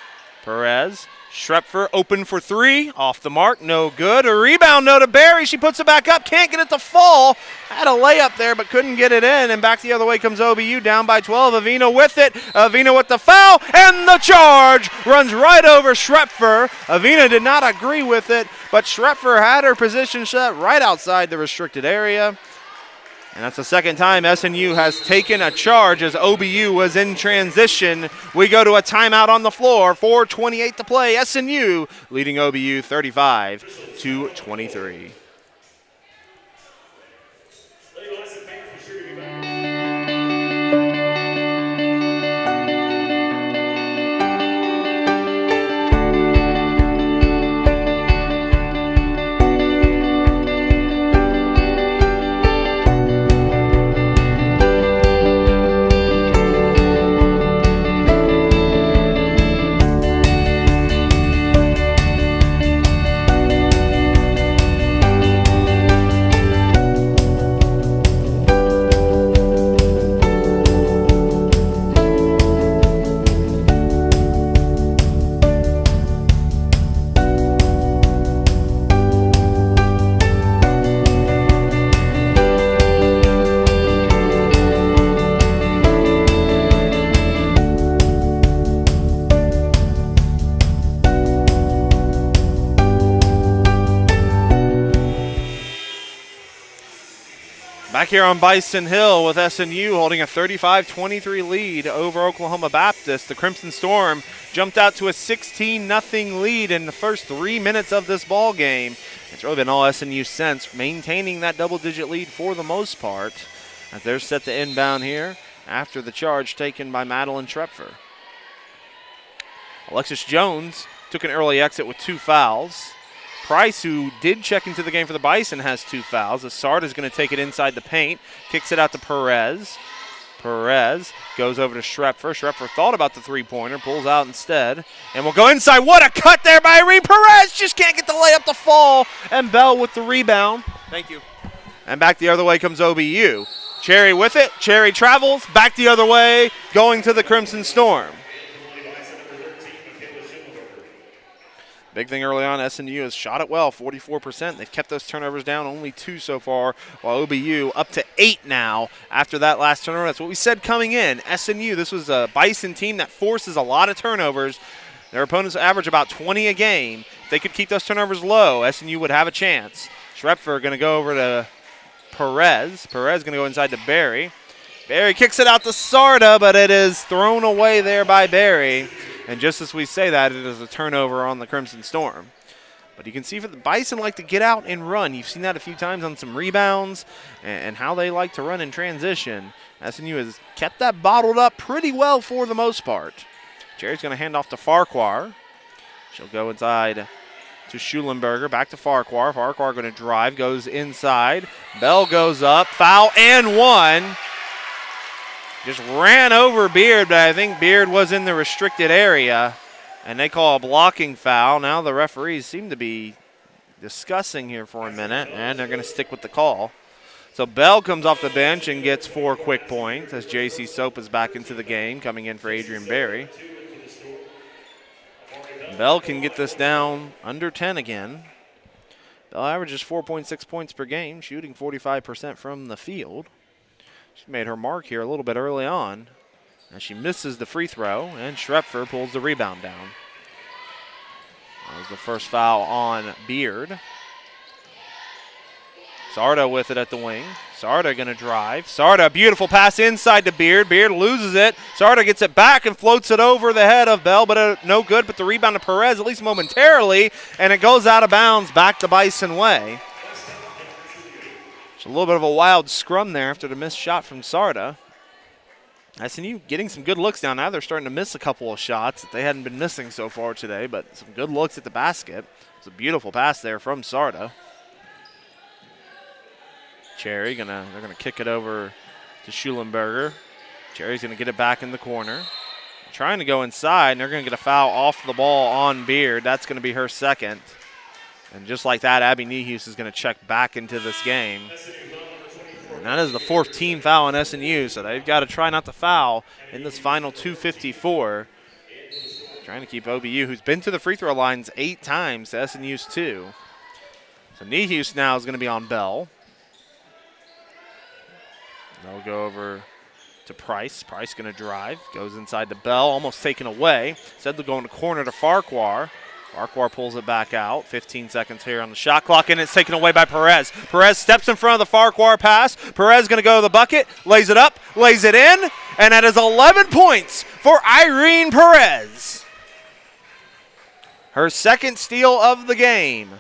Perez, Schrepfer open for 3. Off the mark, no good. A rebound, no to Barry. She puts it back up, can't get it to fall. Had a layup there, but couldn't get it in. And back the other way comes OBU, down by 12. Avina with it. Avina with the foul, and the charge runs right over Schrepfer. Avina did not agree with it, but Schrepfer had her position set right outside the restricted area. And that's the second time SNU has taken a charge as OBU was in transition. We go to a timeout on the floor. 4:28 to play. SNU leading OBU 35-23. Back here on Bison Hill with SNU holding a 35-23 lead over Oklahoma Baptist. The Crimson Storm jumped out to a 16-0 lead in the first 3 minutes of this ball game. It's really been all SNU since, maintaining that double-digit lead for the most part, as they're set to inbound here after the charge taken by Madeline Schrepfer. Alexis Jones took an early exit with 2 fouls. Price, who did check into the game for the Bison, has 2 fouls. Assard is going to take it inside the paint, kicks it out to Perez. Perez goes over to Schrepfer. Schrepfer thought about the three-pointer, pulls out instead, and will go inside. What a cut there by Reed Perez! Just can't get the layup to fall, and Bell with the rebound. Thank you. And back the other way comes OBU. Cherry with it. Cherry travels back the other way, going to the Crimson Storm. Big thing early on, SNU has shot it well, 44%. They've kept those turnovers down, only 2 so far, while OBU up to 8 now after that last turnover. That's what we said coming in. SNU, this was a Bison team that forces a lot of turnovers. Their opponents average about 20 a game. If they could keep those turnovers low, SNU would have a chance. Schrepfer going to go over to Perez. Perez going to go inside to Barry. Barry kicks it out to Sarda, but it is thrown away there by Barry. And just as we say that, it is a turnover on the Crimson Storm. But you can see for the Bison like to get out and run. You've seen that a few times on some rebounds and how they like to run in transition. SNU has kept that bottled up pretty well for the most part. Jerry's going to hand off to Farquhar. She'll go inside to Schulenberger. Back to Farquhar. Farquhar going to drive, goes inside. Bell goes up. Foul and 1. Just ran over Beard, but I think Beard was in the restricted area, and they call a blocking foul. Now the referees seem to be discussing here for a minute, and they're going to stick with the call. So Bell comes off the bench and gets 4 quick points as J.C. Soap is back into the game, coming in for Adrian Berry. Bell can get this down under 10 again. Bell averages 4.6 points per game, shooting 45% from the field. She made her mark here a little bit early on as she misses the free throw, and Schrepfer pulls the rebound down. That was the first foul on Beard. Sarda with it at the wing. Sarda going to drive. Sarda, beautiful pass inside to Beard. Beard loses it. Sarda gets it back and floats it over the head of Bell, but no good. But the rebound to Perez, at least momentarily, and it goes out of bounds back to Bison way. A little bit of a wild scrum there after the missed shot from Sarda. SNU getting some good looks down now. They're starting to miss a couple of shots that they hadn't been missing so far today, but some good looks at the basket. It's a beautiful pass there from Sarda. Cherry they're gonna kick it over to Schulenberger. Cherry's gonna get it back in the corner. Trying to go inside, and they're gonna get a foul off the ball on Beard. That's gonna be her second. And just like that, Abby Niehus is going to check back into this game. And that is the 4th team foul on SNU, so they've got to try not to foul in this final 2:54. Trying to keep OBU, who's been to the free throw lines 8 times, to SNU's 2. So Niehus now is going to be on Bell. They'll go over to Price. Price going to drive, goes inside to Bell, almost taken away. Instead they'll go in the corner to Farquhar. Farquhar pulls it back out. 15 seconds here on the shot clock, and it's taken away by Perez. Perez steps in front of the Farquhar pass. Perez going to go to the bucket, lays it up, lays it in, and that is 11 points for Irene Perez. Her second steal of the game.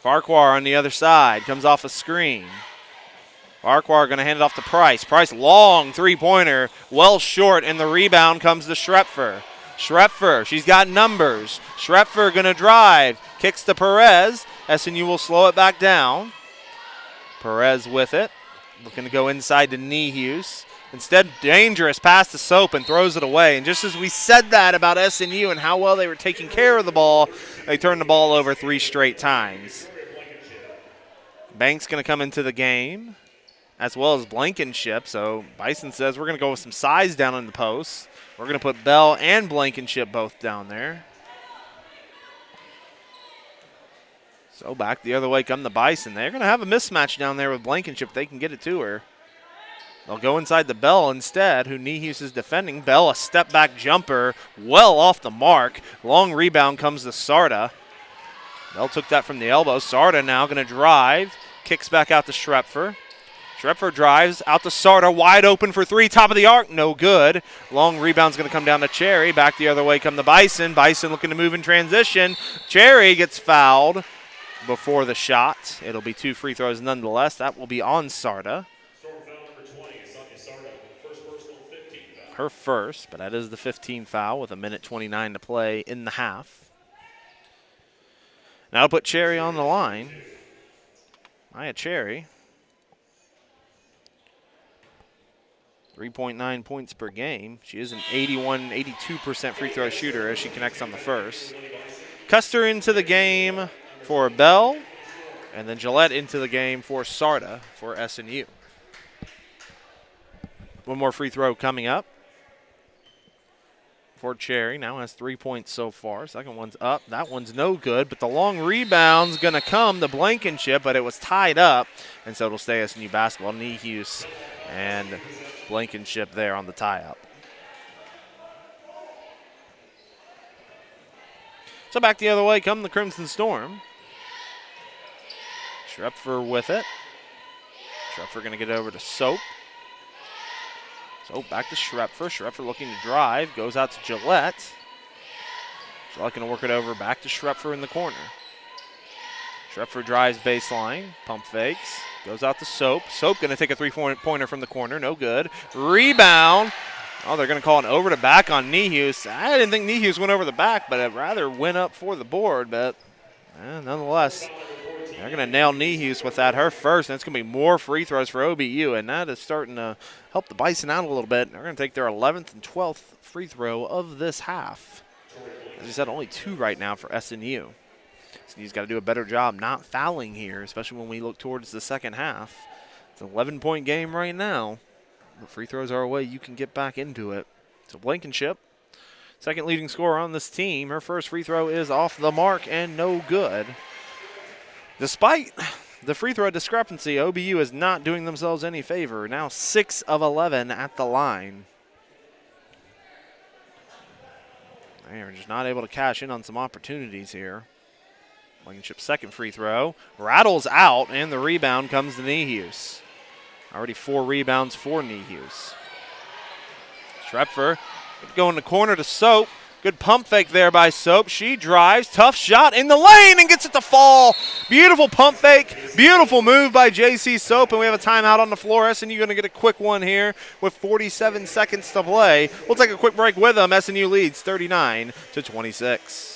Farquhar on the other side, comes off a screen. Farquhar going to hand it off to Price. Price, long three-pointer, well short, and the rebound comes to Schrepfer. Schrepfer, she's got numbers. Schrepfer going to drive, kicks to Perez. SNU will slow it back down. Perez with it, looking to go inside to Niehus. Instead, dangerous pass to Soap and throws it away. And just as we said that about SNU and how well they were taking care of the ball, they turned the ball over 3 straight times. Banks going to come into the game, as well as Blankenship. So Bison says we're going to go with some size down in the post. We're going to put Bell and Blankenship both down there. So back the other way come the Bison. They're going to have a mismatch down there with Blankenship. They can get it to her. They'll go inside the Bell instead, who Niehus is defending. Bell, a step-back jumper, well off the mark. Long rebound comes to Sarda. Bell took that from the elbow. Sarda now going to drive. Kicks back out to Schrepfer. Schrepfer drives out to Sarda, wide open for 3, top of the arc, no good. Long rebound's going to come down to Cherry. Back the other way come the Bison. Bison looking to move in transition. Cherry gets fouled before the shot. It'll be 2 free throws nonetheless. That will be on Sarda. Her first, but that is the 15th foul with 1:29 to play in the half. Now I'll put Cherry on the line. Maya Cherry. 3.9 points per game. She is an 82% free throw shooter as she connects on the first. Custer into the game for Bell, and then Gillette into the game for Sarda for SNU. One more free throw coming up. for Cherry. Now has 3 points so far. Second one's up. That one's no good, but the long rebound's going to come to Blankenship, but it was tied up, and so it'll stay SNU basketball. Nehus and Blankenship there on the tie-up. So back the other way come the Crimson Storm. Schrepfer with it. Schrepfer going to get it over to Soap. So back to Schrepfer. Schrepfer looking to drive. Goes out to Gillette. Gillette going to work it over back to Schrepfer in the corner. Schrepfer drives baseline. Pump fakes. Goes out to Soap. Soap going to take a three-pointer from the corner. No good. Rebound. Oh, they're going to call an over to back on Nehus. I didn't think Nehus went over the back, but it rather went up for the board. But nonetheless, they're going to nail Nehus with that, her first, and it's going to be more free throws for OBU, and that is starting to help the Bison out a little bit. They're going to take their 11th and 12th free throw of this half. As I said, only 2 right now for SNU. SNU's got to do a better job not fouling here, especially when we look towards the second half. It's an 11-point game right now. The free throws are a way you can get back into it. So Blankenship, second leading scorer on this team. Her first free throw is off the mark and no good. Despite the free throw discrepancy, OBU is not doing themselves any favor. Now 6 of 11 at the line. They are just not able to cash in on some opportunities here. Blankenship's second free throw rattles out, and the rebound comes to Nehus. Already 4 rebounds for Nehus. Schrepfer going the corner to Soap. Good pump fake there by Soap. She drives. Tough shot in the lane and gets it to fall. Beautiful pump fake. Beautiful move by JC Soap. And we have a timeout on the floor. SNU going to get a quick one here with 47 seconds to play. We'll take a quick break with them. SNU leads 39-26.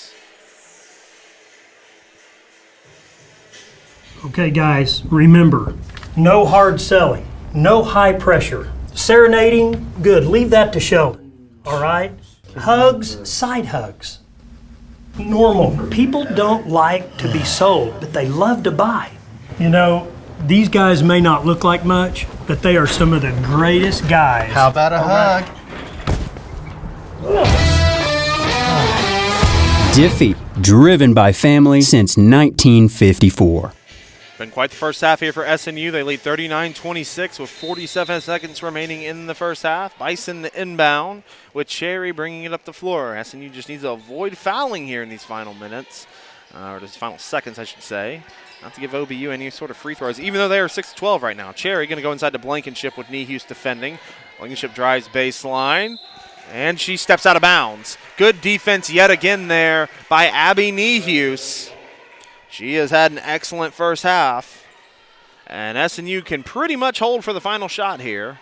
Okay, guys, remember, no hard selling, no high pressure. Serenading, good. Leave that to Sheldon, all right? Hugs, side hugs. Normal. People don't like to be sold, but they love to buy. You know, these guys may not look like much, but they are some of the greatest guys. How about a hug? Diffie, driven by family since 1954. Been quite the first half here for SNU. They lead 39-26 with 47 seconds remaining in the first half. Bison the inbound with Cherry bringing it up the floor. SNU just needs to avoid fouling here in these final minutes, or these final seconds, I should say. Not to give OBU any sort of free throws, even though they are 6-12 right now. Cherry going to go inside to Blankenship with Nehus defending. Blankenship drives baseline, and she steps out of bounds. Good defense yet again there by Abby Nehus. She has had an excellent first half, and SNU can pretty much hold for the final shot here.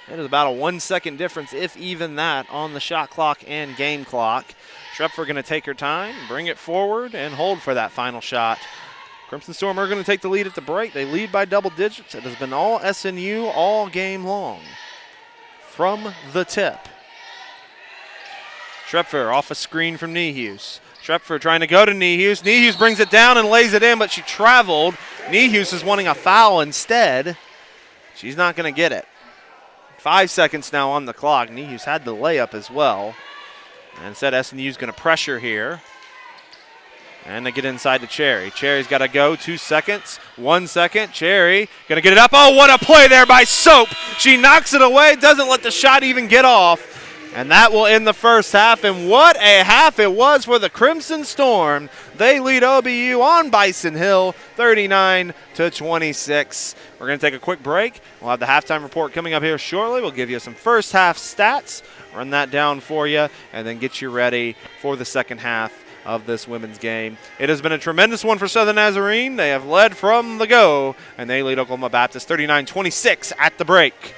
It is about a 1 second difference, if even that, on the shot clock and game clock. Schrepfer going to take her time, bring it forward, and hold for that final shot. Crimson Storm are going to take the lead at the break. They lead by double digits. It has been all SNU all game long. From the tip. Schrepfer off a screen from Nehus. Schrepfer trying to go to Nehus. Nehus brings it down and lays it in, but she traveled. Nehus is wanting a foul instead. She's not going to get it. 5 seconds now on the clock. Nehus had the layup as well. And instead, SNU is going to pressure here. And they get inside to Cherry. Cherry's got to go. 2 seconds. 1 second. Cherry going to get it up. Oh, what a play there by Soap. She knocks it away. Doesn't let the shot even get off. And that will end the first half, and what a half it was for the Crimson Storm. They lead OBU on Bison Hill, 39-26. We're going to take a quick break. We'll have the halftime report coming up here shortly. We'll give you some first half stats, run that down for you, and then get you ready for the second half of this women's game. It has been a tremendous one for Southern Nazarene. They have led from the go, and they lead Oklahoma Baptist 39-26 at the break.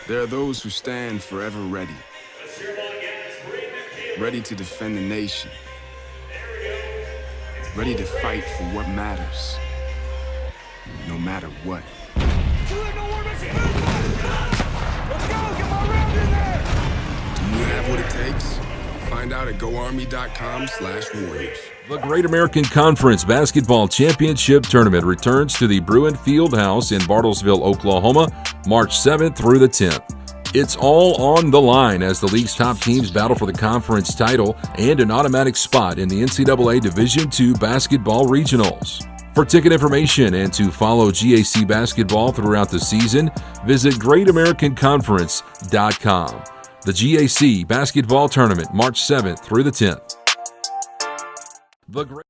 There are those who stand forever ready, ready to defend the nation, ready to fight for what matters, no matter what. Do you have what it takes? Find out at goarmy.com/warriors. The Great American Conference Basketball Championship Tournament returns to the Bruin Field House in Bartlesville, Oklahoma, March 7th through the 10th. It's all on the line as the league's top teams battle for the conference title and an automatic spot in the NCAA Division II Basketball Regionals. For ticket information and to follow GAC basketball throughout the season, visit GreatAmericanConference.com. The GAC Basketball Tournament, March 7th through the 10th. The Great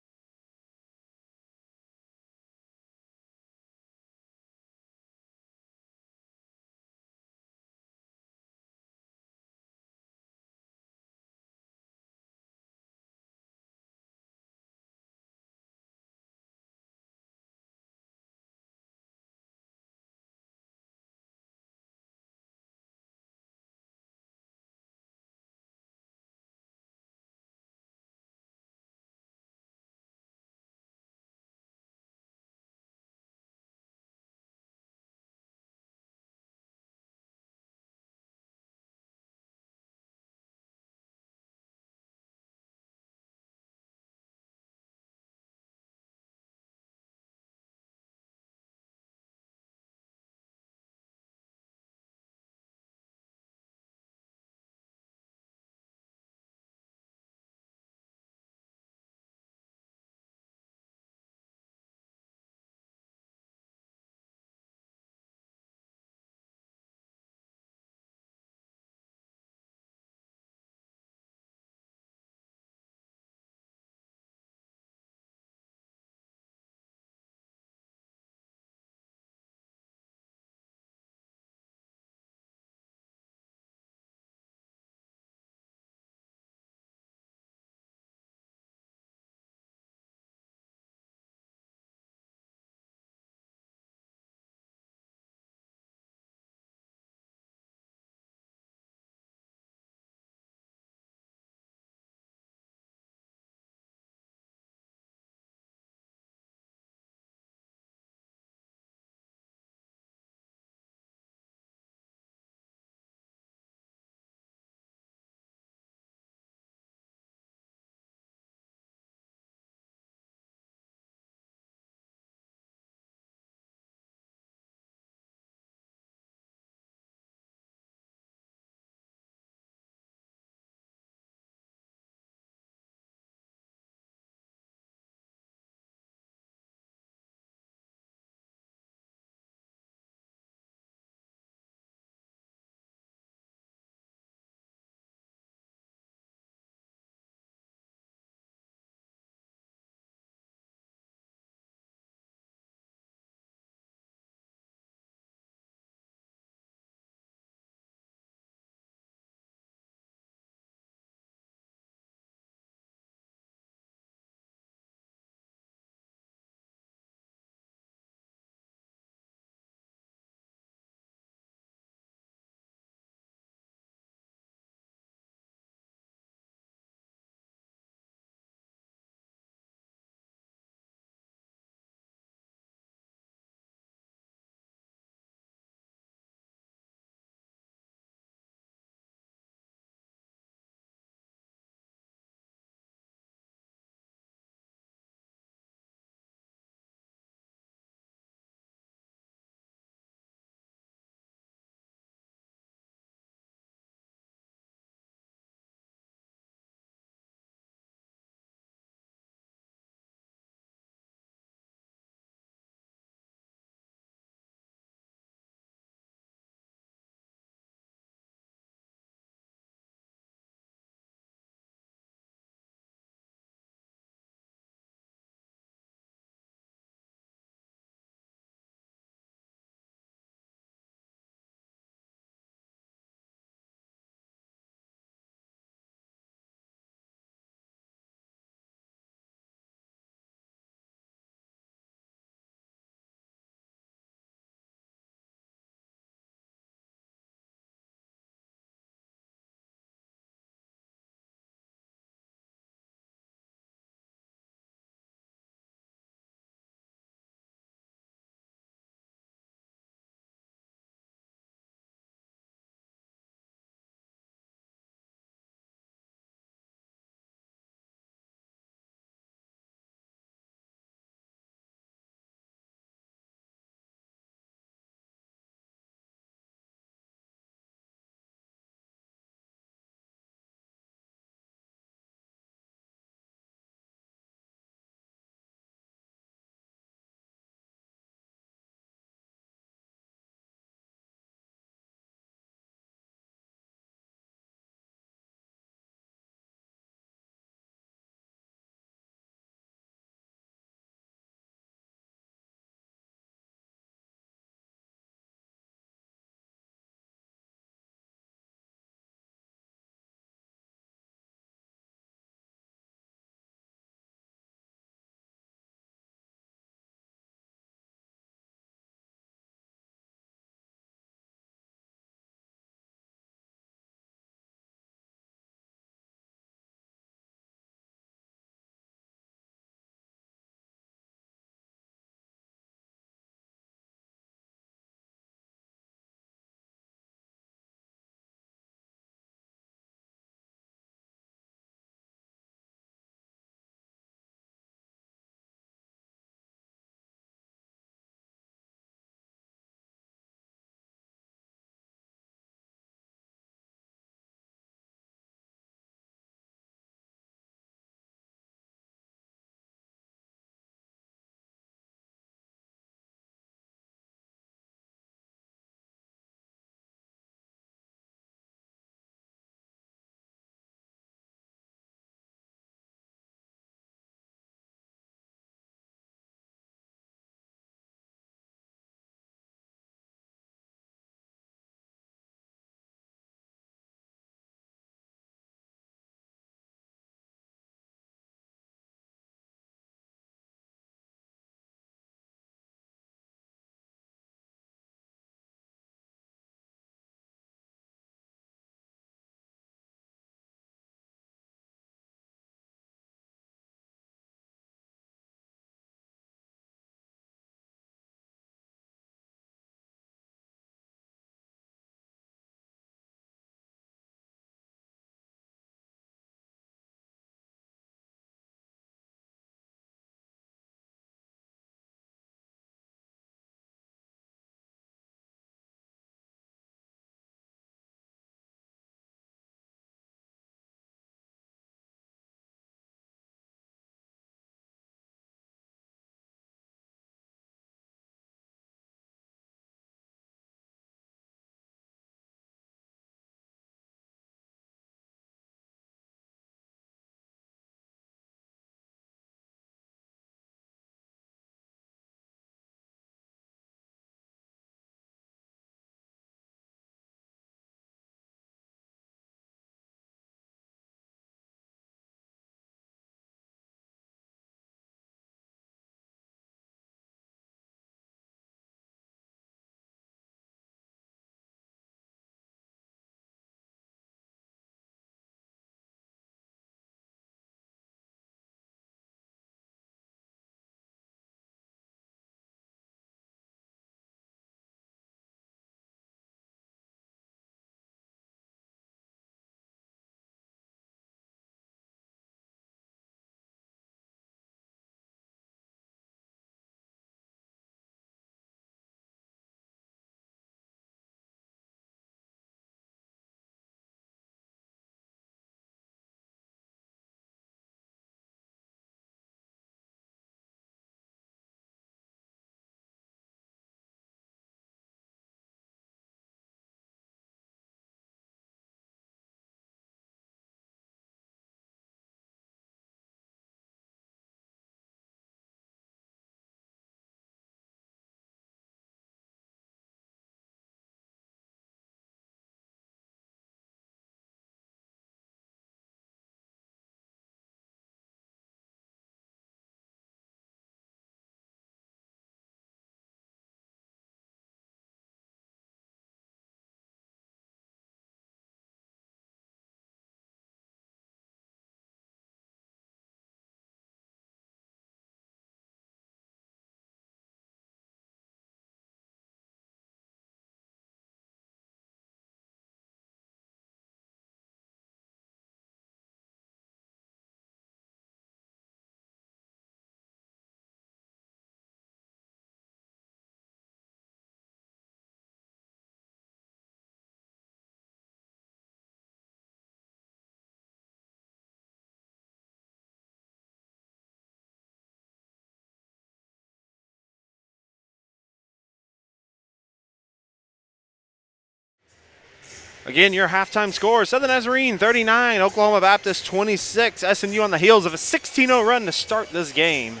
Again, your halftime score, Southern Nazarene 39, Oklahoma Baptist 26. SNU on the heels of a 16-0 run to start this game.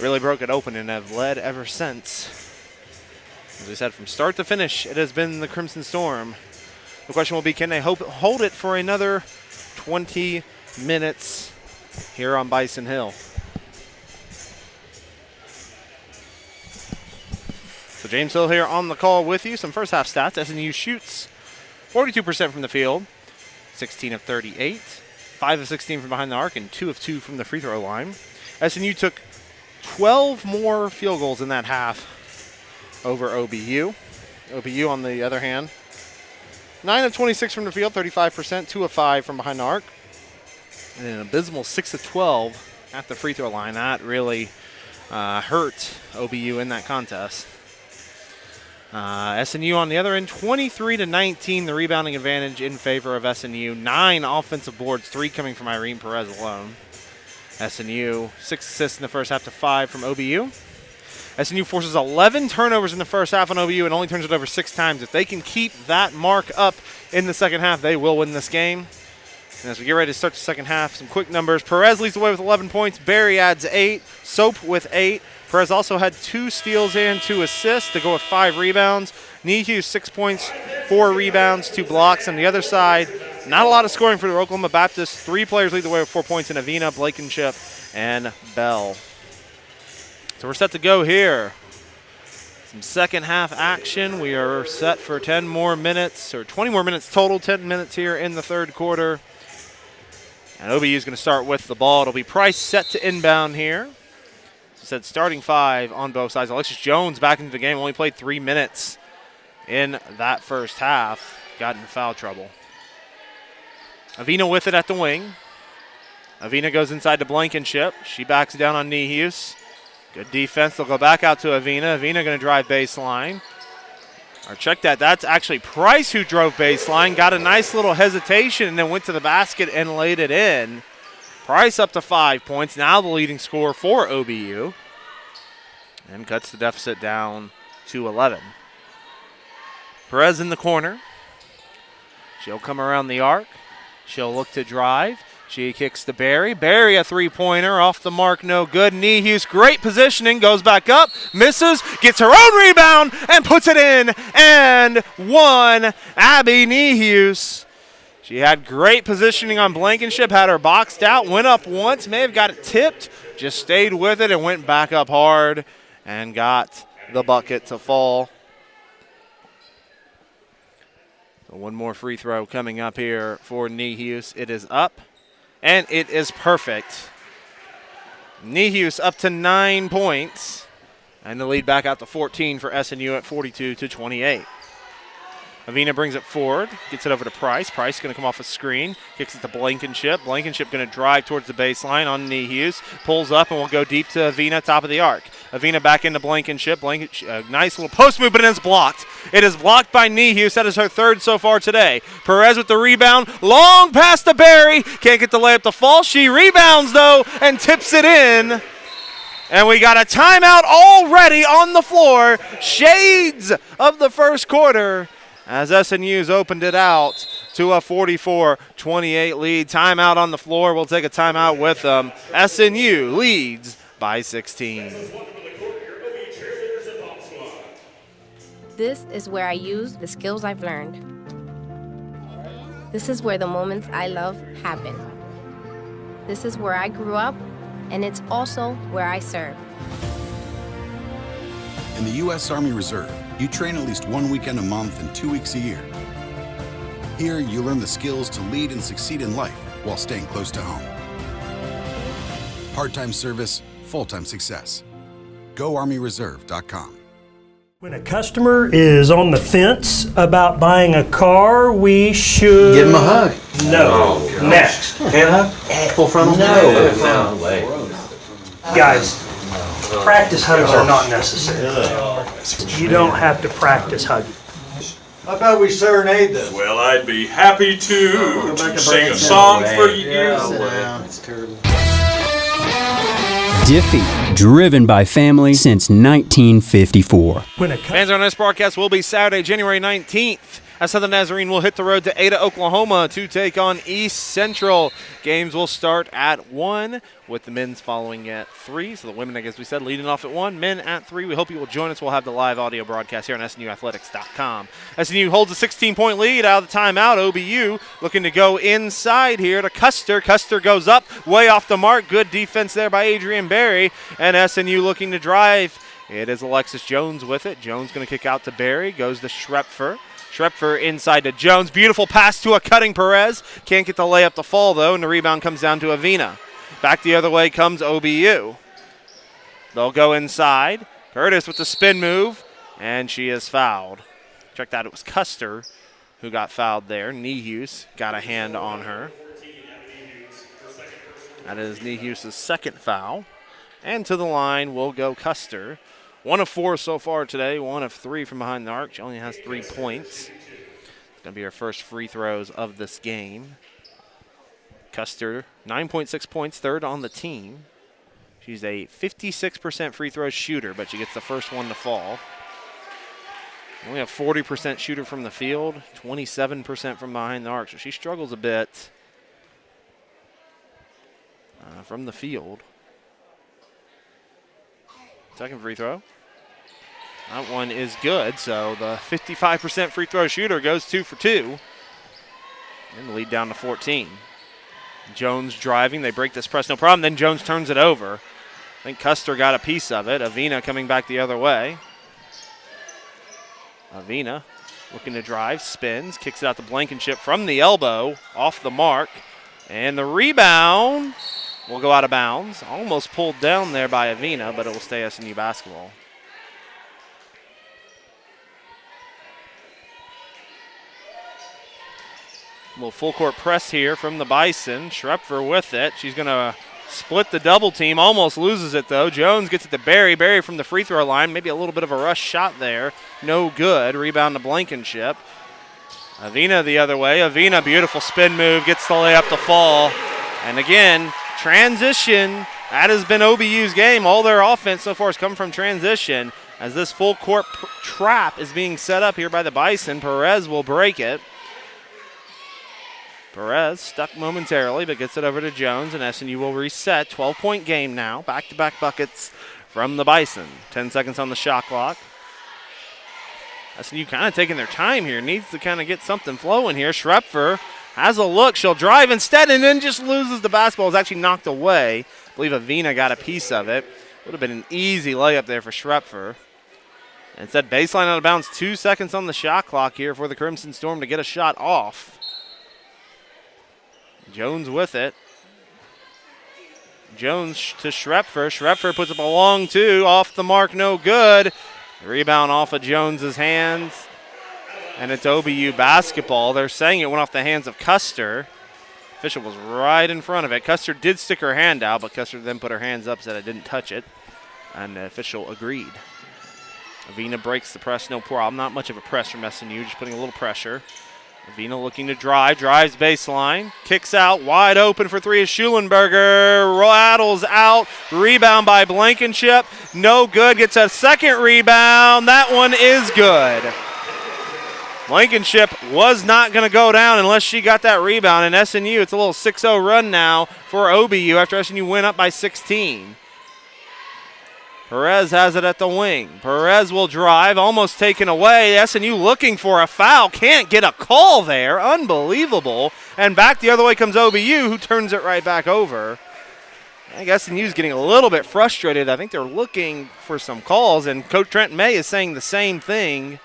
Really broke it open and have led ever since. As we said, from start to finish, it has been the Crimson Storm. The question will be, can they hold it for another 20 minutes here on Bison Hill? So James Hill here on the call with you. Some first half stats. SNU shoots 42% from the field, 16 of 38, 5 of 16 from behind the arc, and 2 of 2 from the free throw line. SNU took 12 more field goals in that half over OBU. OBU, on the other hand, 9 of 26 from the field, 35%, 2 of 5 from behind the arc, and an abysmal 6 of 12 at the free throw line. That really hurt OBU in that contest. SNU on the other end, 23-19, the rebounding advantage in favor of SNU. 9 offensive boards, 3 coming from Irene Perez alone. SNU 6 assists in the first half to 5 from OBU. SNU forces 11 turnovers in the first half on OBU and only turns it over 6 times. If they can keep that mark up in the second half, they will win this game. And as we get ready to start the second half, some quick numbers. Perez leads the way with 11 points. Barry adds 8. Soap with 8. Perez also had 2 steals and 2 assists to go with 5 rebounds. Nehue 6 points, 4 rebounds, 2 blocks. On the other side, not a lot of scoring for the Oklahoma Baptist. 3 players lead the way with 4 points in Avina, Blankenship, and Bell. So we're set to go here. Some second half action. We are set for 10 more minutes, or 20 more minutes total, 10 minutes here in the third quarter. And OBU is going to start with the ball. It'll be Price set to inbound here. Said starting 5 on both sides. Alexis Jones back into the game. Only played 3 minutes in that first half. Got into foul trouble. Avina with it at the wing. Avina goes inside to Blankenship. She backs down on Nehuse. Good defense. They'll go back out to Avina. Avina going to drive baseline. Or check that. That's actually Price who drove baseline. Got a nice little hesitation and then went to the basket and laid it in. Price up to 5 points, now the leading scorer for OBU, and cuts the deficit down to 11. Perez in the corner. She'll come around the arc. She'll look to drive. She kicks to Barry. Barry, a three-pointer, off the mark, no good. Nehuse, great positioning, goes back up, misses, gets her own rebound, and puts it in, and one. Abby Nehuse. She had great positioning on Blankenship, had her boxed out, went up once, may have got it tipped, just stayed with it and went back up hard and got the bucket to fall. So one more free throw coming up here for Nehuse. It is up, and it is perfect. Nehuse up to 9 points, and the lead back out to 14 for SNU at 42-28. Avina brings it forward, gets it over to Price. Price going to come off a screen, kicks it to Blankenship. Blankenship going to drive towards the baseline on Nehuse, pulls up and will go deep to Avina, top of the arc. Avina back into Blankenship. Blankenship, nice little post move, but it is blocked. It is blocked by Nehuse. That is her 3rd so far today. Perez with the rebound, long pass to Barry. Can't get the layup to fall. She rebounds though and tips it in. And we got a timeout already on the floor. Shades of the first quarter, as SNU's opened it out to a 44-28 lead. Timeout on the floor. We'll take a timeout with them. SNU leads by 16. This is where I use the skills I've learned. This is where the moments I love happen. This is where I grew up, and it's also where I serve. In the U.S. Army Reserve, you train at least 1 weekend a month and 2 weeks a year. Here, you learn the skills to lead and succeed in life while staying close to home. Part-time service, full-time success. GoArmyReserve.com. When a customer is on the fence about buying a car, we should... Give him a hug. No. Next. Hand hug? Full frontal? No way. Guys, practice hugs are not necessary. You don't have to practice hugging. How about we serenade them? Well, I'd be happy to sing a song for you. That's terrible. Diffie, driven by family since 1954. Fans on this broadcast will be Saturday, January 19th as Southern Nazarene will hit the road to Ada, Oklahoma to take on East Central. Games will start at 1 with the men's following at 3. So the women, I guess we said, leading off at 1, men at 3. We hope you will join us. We'll have the live audio broadcast here on SNUathletics.com. SNU holds a 16-point lead out of the timeout. OBU looking to go inside here to Custer. Custer goes up, way off the mark. Good defense there by Adrian Berry. And SNU looking to drive. It is Alexis Jones with it. Jones going to kick out to Berry. Goes to Schrepfer. Schrepfer inside to Jones. Beautiful pass to a cutting Perez. Can't get the layup to fall, though, and the rebound comes down to Avina. Back the other way comes OBU. They'll go inside. Curtis with the spin move, and she is fouled. Check that. It was Custer who got fouled there. Nehus got a hand on her. That is Nehus' second foul. And to the line will go Custer. 1 of 4 so far today, 1 of 3 from behind the arc. She only has 3 points. It's going to be her first free throws of this game. Custer, 9.6 points, third on the team. She's a 56% free throw shooter, but she gets the first one to fall. Only a 40% shooter from the field, 27% from behind the arc, so she struggles a bit from the field. Second free throw. That one is good, so the 55% free throw shooter goes 2 for 2. And the lead down to 14. Jones driving. They break this press, no problem. Then Jones turns it over. I think Custer got a piece of it. Avina coming back the other way. Avina looking to drive, spins, kicks it out to Blankenship from the elbow, off the mark. And the rebound will go out of bounds. Almost pulled down there by Avina, but it will stay SNU basketball. A little full court press here from the Bison. Schrepfer with it. She's going to split the double team. Almost loses it, though. Jones gets it to Berry. Berry from the free throw line. Maybe a little bit of a rush shot there. No good. Rebound to Blankenship. Avina the other way. Avina, beautiful spin move. Gets the layup to fall. And again, transition. That has been OBU's game. All their offense so far has come from transition. As this full court trap is being set up here by the Bison, Perez will break it. Perez stuck momentarily, but gets it over to Jones, and SNU will reset. 12-point game now. Back-to-back buckets from the Bison. 10 seconds on the shot clock. SNU kind of taking their time here. Needs to kind of get something flowing here. Schrepfer has a look. She'll drive instead and then just loses the basketball. It's actually knocked away. I believe Avina got a piece of it. Would have been an easy layup there for Schrepfer. Instead, baseline out of bounds. 2 seconds on the shot clock here for the Crimson Storm to get a shot off. Jones with it. Jones to Schrepfer. Schrepfer puts up a long 2. Off the mark, no good. Rebound off of Jones's hands. And it's OBU basketball. They're saying it went off the hands of Custer. Official was right in front of it. Custer did stick her hand out, but Custer then put her hands up, said I didn't touch it. And the official agreed. Avina breaks the press, no problem. Not much of a press from SNU, just putting a little pressure. Avina looking to drive, drives baseline, kicks out, wide open for 3 is Schulenberger, rattles out, rebound by Blankenship, no good, gets a second rebound, that one is good. Blankenship was not going to go down unless she got that rebound, and SNU, it's a little 6-0 run now for OBU after SNU went up by 16. Perez has it at the wing. Perez will drive, almost taken away. SNU looking for a foul. Can't get a call there. Unbelievable. And back the other way comes OBU, who turns it right back over. I guess SNU's getting a little bit frustrated. I think they're looking for some calls, and Coach Trent May is saying the same thing.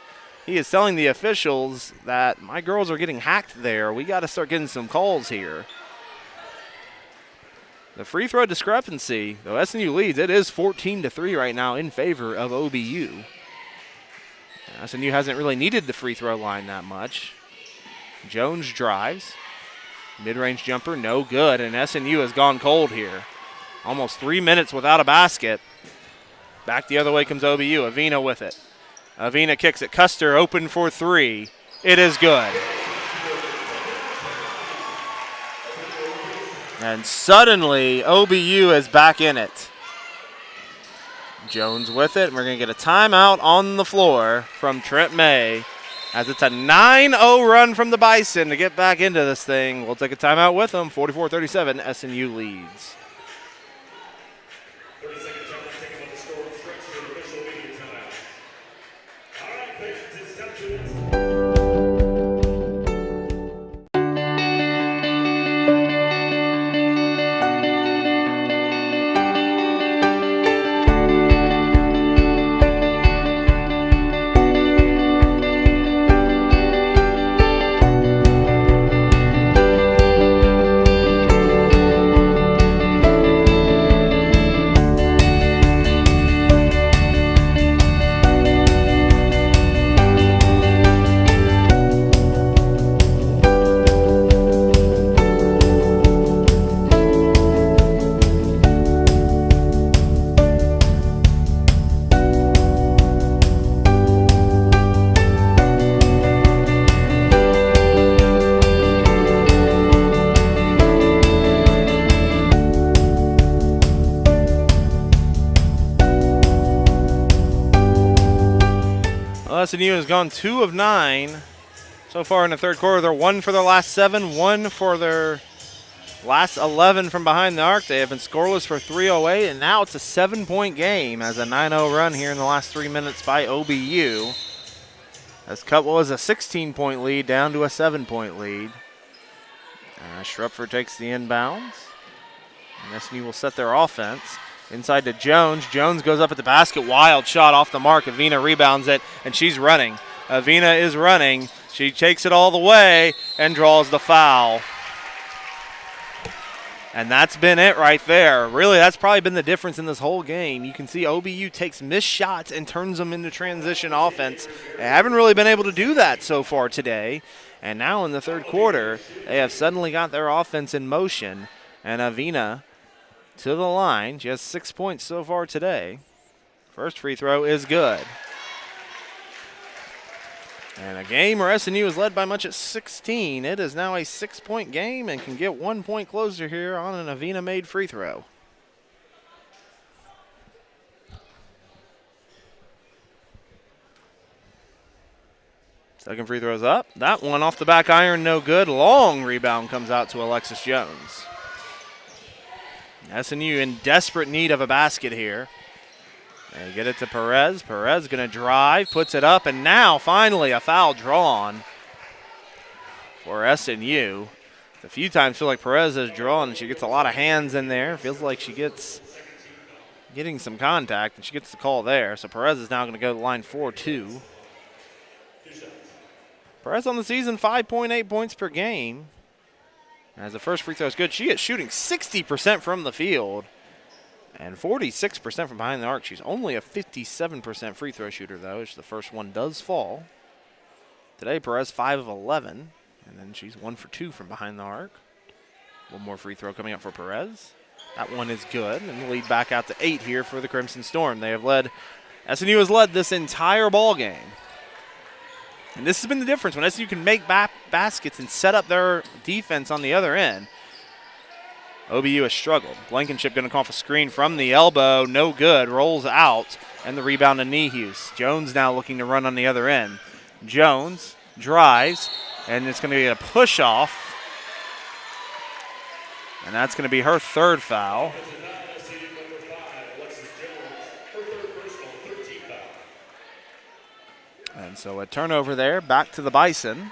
He is telling the officials that my girls are getting hacked there. We got to start getting some calls here. The free throw discrepancy, though SNU leads, it is 14-3 right now in favor of OBU. SNU hasn't really needed the free throw line that much. Jones drives. Mid-range jumper, no good, and SNU has gone cold here. Almost 3 minutes without a basket. Back the other way comes OBU. Avina with it. Avina kicks it. Custer open for 3. It is good. And suddenly, OBU is back in it. Jones with it. We're going to get a timeout on the floor from Trent May as it's a 9-0 run from the Bison to get back into this thing. We'll take a timeout with them. 44-37, SNU leads. 30-second timeout taken on the score. Stretch to the official media timeout. All right, fans, it's time to SNU has gone 2 of 9 so far in the third quarter. They're 1 for their last 7, 1 for their last 11 from behind the arc. They have been scoreless for 3:08, and now it's a 7-point game as a 9-0 run here in the last 3 minutes by OBU. Has cut what was a 16-point lead down to a 7-point lead. Schrepfer takes the inbounds, and SNU will set their offense. Inside to Jones. Jones goes up at the basket. Wild shot off the mark. Avina rebounds it, and she's running. Avina is running. She takes it all the way and draws the foul. And that's been it right there. Really, that's probably been the difference in this whole game. You can see OBU takes missed shots and turns them into transition offense. They haven't really been able to do that so far today. And now in the third quarter, they have suddenly got their offense in motion. And Avina to the line. She has 6 points so far today. First free throw is good. And a game where SNU is led by much at 16. It is now a 6-point game and can get 1 point closer here on an Avina-made free throw. Second free throw's up. That one off the back iron, no good. Long rebound comes out to Alexis Jones. SNU in desperate need of a basket here. They get it to Perez. Perez going to drive, puts it up, and now finally a foul drawn for SNU. A few times feel like Perez has drawn, and she gets a lot of hands in there. Feels like she getting some contact, and she gets the call there. So Perez is now going to go to line 4-2. Perez on the season, 5.8 points per game. As the first free throw is good, she is shooting 60% from the field and 46% from behind the arc. She's only a 57% free throw shooter, though, as the first one does fall. Today, Perez 5 of 11, and then she's 1 for 2 from behind the arc. One more free throw coming up for Perez. That one is good, and the lead back out to 8 here for the Crimson Storm. SNU has led this entire ball game. And this has been the difference. When SNU can make baskets and set up their defense on the other end, OBU has struggled. Blankenship going to call off a screen from the elbow. No good. Rolls out. And the rebound to Nehus. Jones now looking to run on the other end. Jones drives. And it's going to be a push off. And that's going to be her third foul. And so a turnover there, back to the Bison.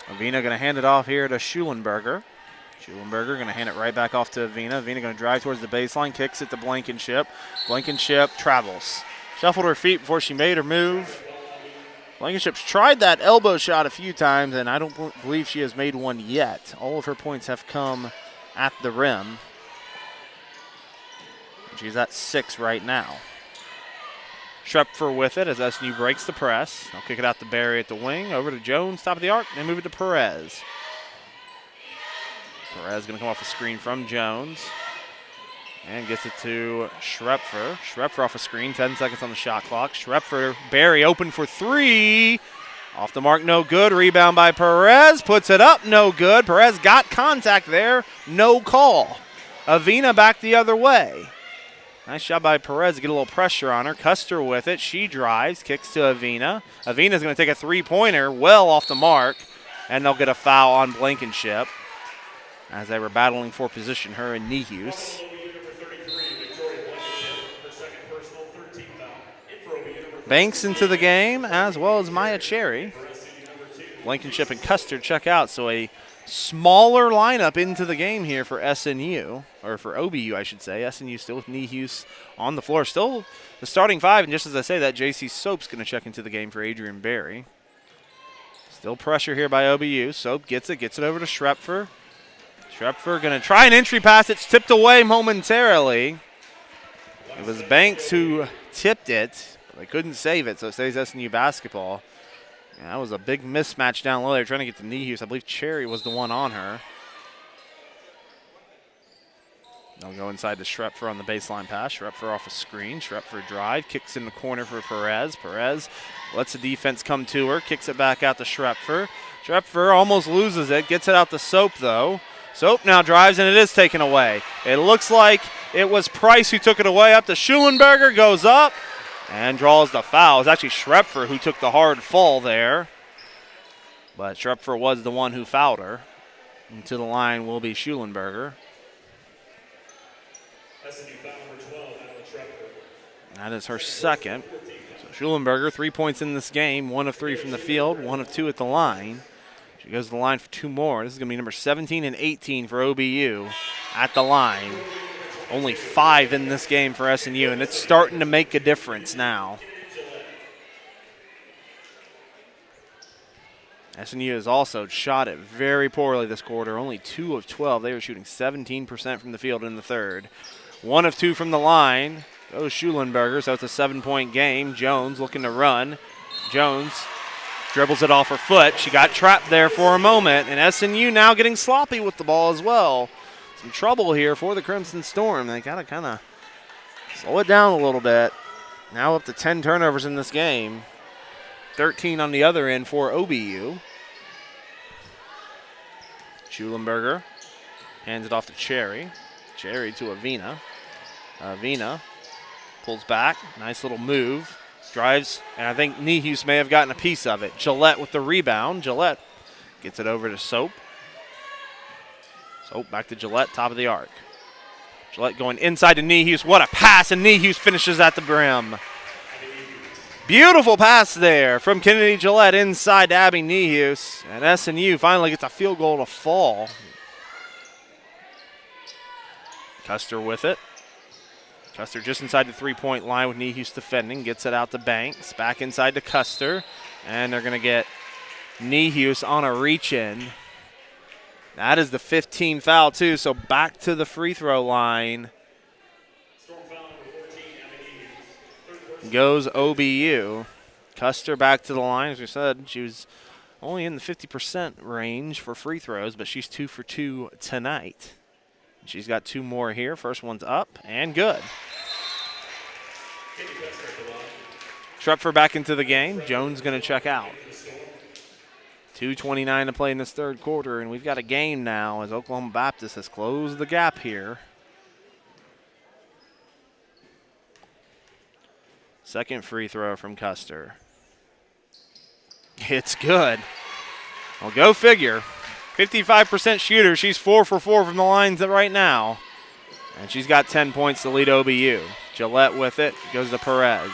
Avina going to hand it off here to Schulenberger. Schulenberger going to hand it right back off to Avina. Avina going to drive towards the baseline, kicks it to Blankenship. Blankenship travels. Shuffled her feet before she made her move. Blankenship's tried that elbow shot a few times, and I don't believe she has made one yet. All of her points have come at the rim. She's at 6 right now. Schrepfer with it as SNU breaks the press. I'll kick it out to Barry at the wing. Over to Jones, top of the arc, and move it to Perez. Perez going to come off a screen from Jones. And gets it to Schrepfer. Schrepfer off a screen, 10 seconds on the shot clock. Schrepfer, Barry open for 3. Off the mark, no good. Rebound by Perez. Puts it up, no good. Perez got contact there, no call. Avina back the other way. Nice job by Perez to get a little pressure on her. Custer with it. She drives, kicks to Avina. Avina's going to take a three-pointer well off the mark, and they'll get a foul on Blankenship as they were battling for position, her and Nehus. Banks into the game, as well as Maya Cherry. Blankenship and Custer check out, so a smaller lineup into the game here for SNU, or for OBU, I should say. SNU still with Nehus on the floor. Still the starting five, and just as I say that, J.C. Soap's going to check into the game for Adrian Berry. Still pressure here by OBU. Soap gets it over to Schrepfer. Schrepfer going to try an entry pass. It's tipped away momentarily. It was Banks who tipped it. They couldn't save it, so it stays SNU basketball. Yeah, that was a big mismatch down low. They're trying to get to Nehus. I believe Cherry was the one on her. They'll go inside to Schrepfer on the baseline pass. Schrepfer off a screen. Schrepfer drive, kicks in the corner for Perez. Perez lets the defense come to her, kicks it back out to Schrepfer. Schrepfer almost loses it, gets it out to Soap though. Soap now drives, and it is taken away. It looks like it was Price who took it away. Up to Schulenberger, goes up and draws the foul. It's actually Schrepfer who took the hard fall there. But Schrepfer was the one who fouled her. And to the line will be Schulenberger. That is her second. So Schulenberger, 3 points in this game, 1 of 3 from the field, 1 of 2 at the line. She goes to the line for 2 more. This is going to be number 17 and 18 for OBU at the line. Only 5 in this game for SNU, and it's starting to make a difference now. SNU has also shot it very poorly this quarter, only 2 of 12. They were shooting 17% from the field in the third. 1 of 2 from the line. Goes Schulenberger, so it's a 7-point game. Jones looking to run. Jones dribbles it off her foot. She got trapped there for a moment, and SNU now getting sloppy with the ball as well. Some trouble here for the Crimson Storm. They got to kind of slow it down a little bit. Now up to 10 turnovers in this game. 13 on the other end for OBU. Schulenberger hands it off to Cherry. Cherry to Avina. Avina pulls back. Nice little move. Drives, and I think Nehus may have gotten a piece of it. Gillette with the rebound. Gillette gets it over to Soap. Soap back to Gillette, top of the arc. Gillette going inside to Nehus. What a pass, and Nehus finishes at the brim. Beautiful pass there from Kennedy Gillette inside to Abby Nehus. And SNU finally gets a field goal to fall. Custer with it. Custer just inside the three-point line with Nehus defending. Gets it out to Banks. Back inside to Custer. And they're going to get Nehus on a reach-in. That is the 15th foul, too, so back to the free throw line goes OBU. Custer back to the line. As we said, she was only in the 50% range for free throws, but she's 2 for 2 tonight. She's got 2 more here. First one's up and good. Schrepfer back into the game. Jones going to check out. 2:29 to play in this third quarter, and we've got a game now as Oklahoma Baptist has closed the gap here. Second free throw from Custer. It's good. Well, go figure. 55% shooter. She's 4 for 4 from the lines right now. And she's got 10 points to lead OBU. Gillette with it. Goes to Perez.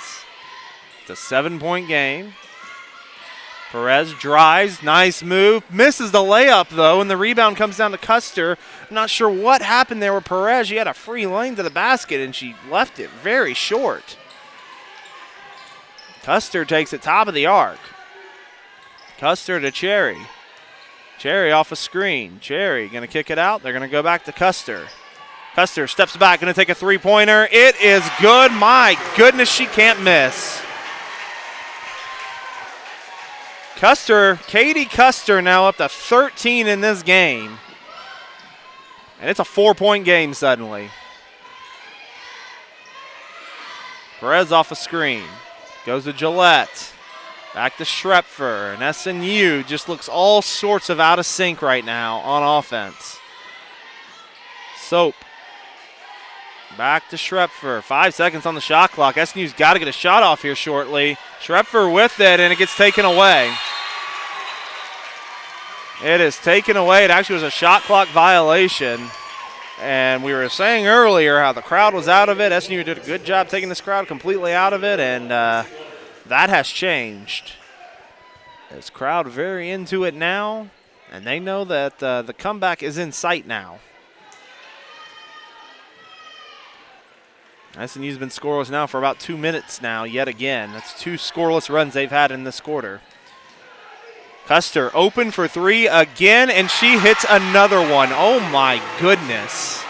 It's a 7-point game. Perez drives, nice move, misses the layup though, and the rebound comes down to Custer. I'm not sure what happened there with Perez. She had a free lane to the basket and she left it very short. Custer takes it top of the arc. Custer to Cherry. Cherry off a screen. Cherry going to kick it out. They're going to go back to Custer. Custer steps back, going to take a three-pointer. It is good. My goodness, she can't miss. Custer, Katie Custer now up to 13 in this game. And it's a 4-point game suddenly. Perez off a screen. Goes to Gillette. Back to Schrepfer. And SNU just looks all sorts of out of sync right now on offense. Soap Back to Schrepfer. 5 seconds on the shot clock. SNU's got to get a shot off here shortly. Schrepfer with it, and it gets taken away. It is taken away. It actually was a shot clock violation. And we were saying earlier how the crowd was out of it. SNU did a good job taking this crowd completely out of it, and that has changed. This crowd very into it now, and they know that the comeback is in sight now. SNU's been scoreless now for about 2 minutes now, yet again. That's 2 scoreless runs they've had in this quarter. Custer open for 3 again, and she hits another one. Oh my goodness.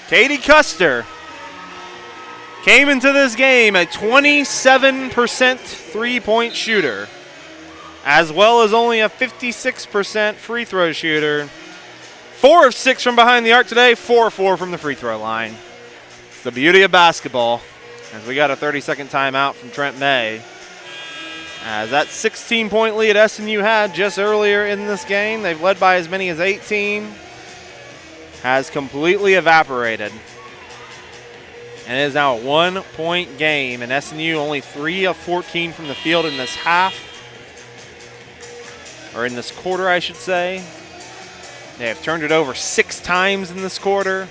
Katie Custer came into this game a 27% three-point shooter, as well as only a 56% free throw shooter. 4 of 6 from behind the arc today, 4 of 4 from the free throw line. It's the beauty of basketball, as we got a 30-second timeout from Trent May. As that 16-point lead SNU had just earlier in this game, they've led by as many as 18, has completely evaporated. And it is now a 1-point game, and SNU only 3 of 14 from the field in this half. Or in this quarter, I should say. They have turned it over 6 times in this quarter.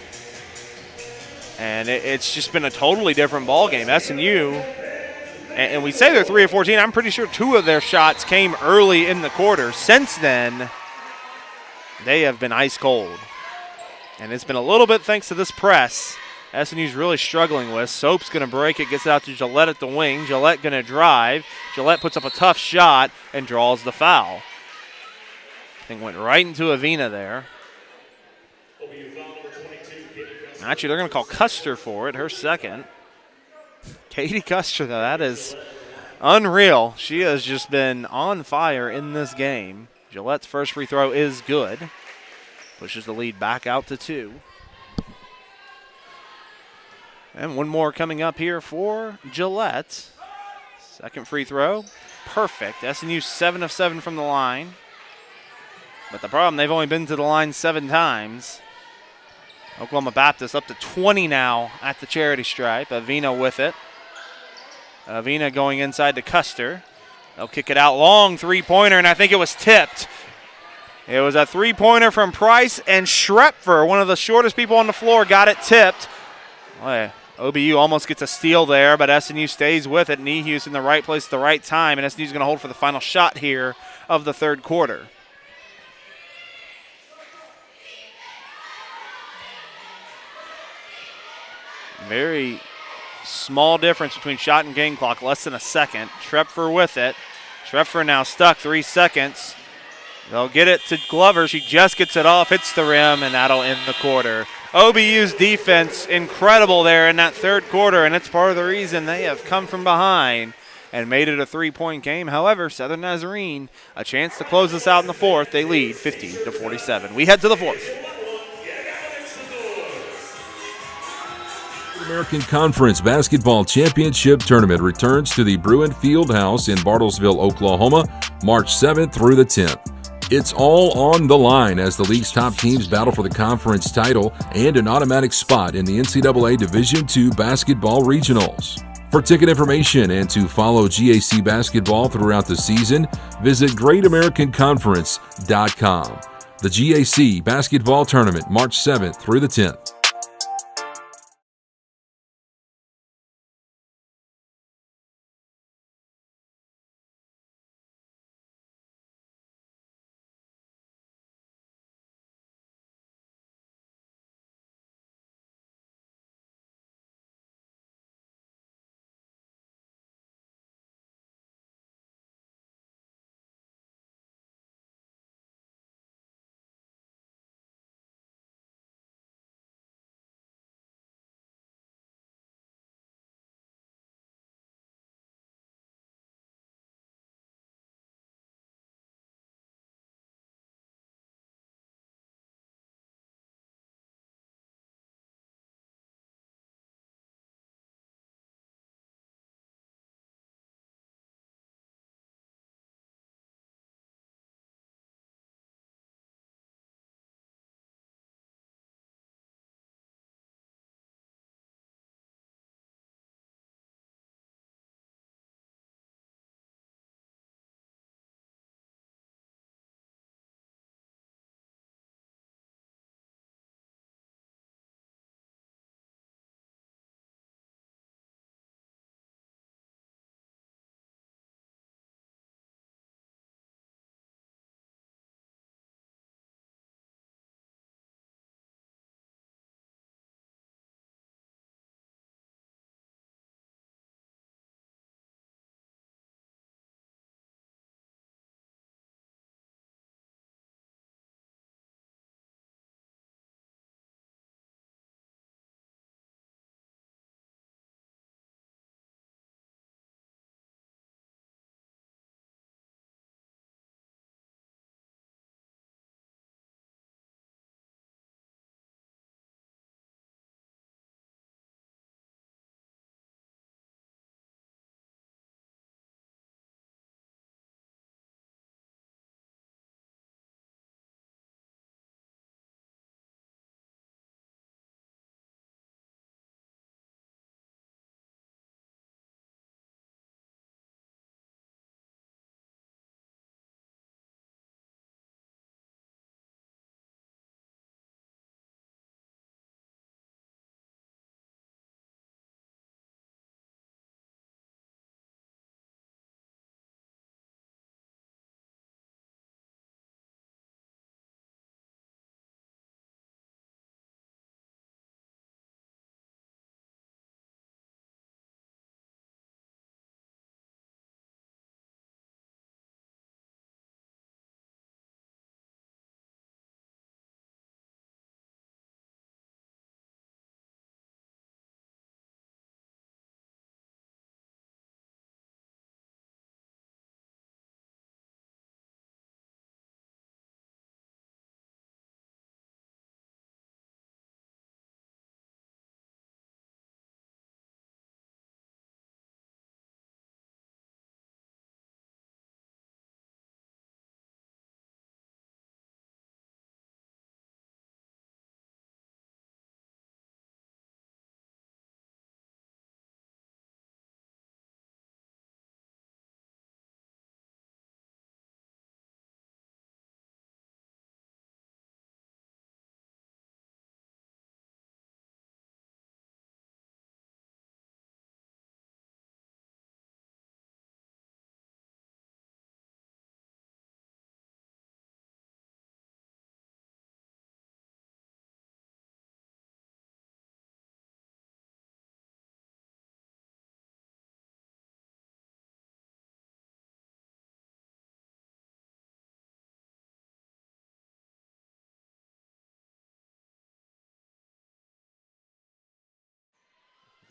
And it's just been a totally different ball game. SNU, and we say they're 3 of 14. I'm pretty sure 2 of their shots came early in the quarter. Since then, they have been ice cold. And it's been a little bit thanks to this press SNU's really struggling with. Soap's going to break it, gets it out to Gillette at the wing. Gillette going to drive. Gillette puts up a tough shot and draws the foul. Thing went right into Avina there. Actually, they're going to call Custer for it, her second. Katie Custer, though, that is unreal. She has just been on fire in this game. Gillette's first free throw is good. Pushes the lead back out to 2. And one more coming up here for Gillette. Second free throw, perfect. SNU 7 of 7 from the line. But the problem, they've only been to the line 7 times. Oklahoma Baptist up to 20 now at the charity stripe. Avina with it. Avina going inside to Custer. They'll kick it out long, three-pointer, and I think it was tipped. It was a three-pointer from Price, and Schrepfer, one of the shortest people on the floor, got it tipped. Boy, OBU almost gets a steal there, but SNU stays with it. Nehus in the right place at the right time, and SNU's going to hold for the final shot here of the third quarter. Very small difference between shot and game clock, less than a second. Schrepfer with it. Schrepfer now stuck, 3 seconds. They'll get it to Glover. She just gets it off, hits the rim, and that'll end the quarter. OBU's defense, incredible there in that third quarter, and it's part of the reason they have come from behind and made it a 3-point game. However, Southern Nazarene, a chance to close this out in the fourth. They lead 50-47. We head to the fourth. American Conference Basketball Championship Tournament returns to the Bruin Field House in Bartlesville, Oklahoma, March 7th through the 10th. It's all on the line as the league's top teams battle for the conference title and an automatic spot in the NCAA Division II Basketball Regionals. For ticket information and to follow GAC basketball throughout the season, visit GreatAmericanConference.com. The GAC Basketball Tournament, March 7th through the 10th.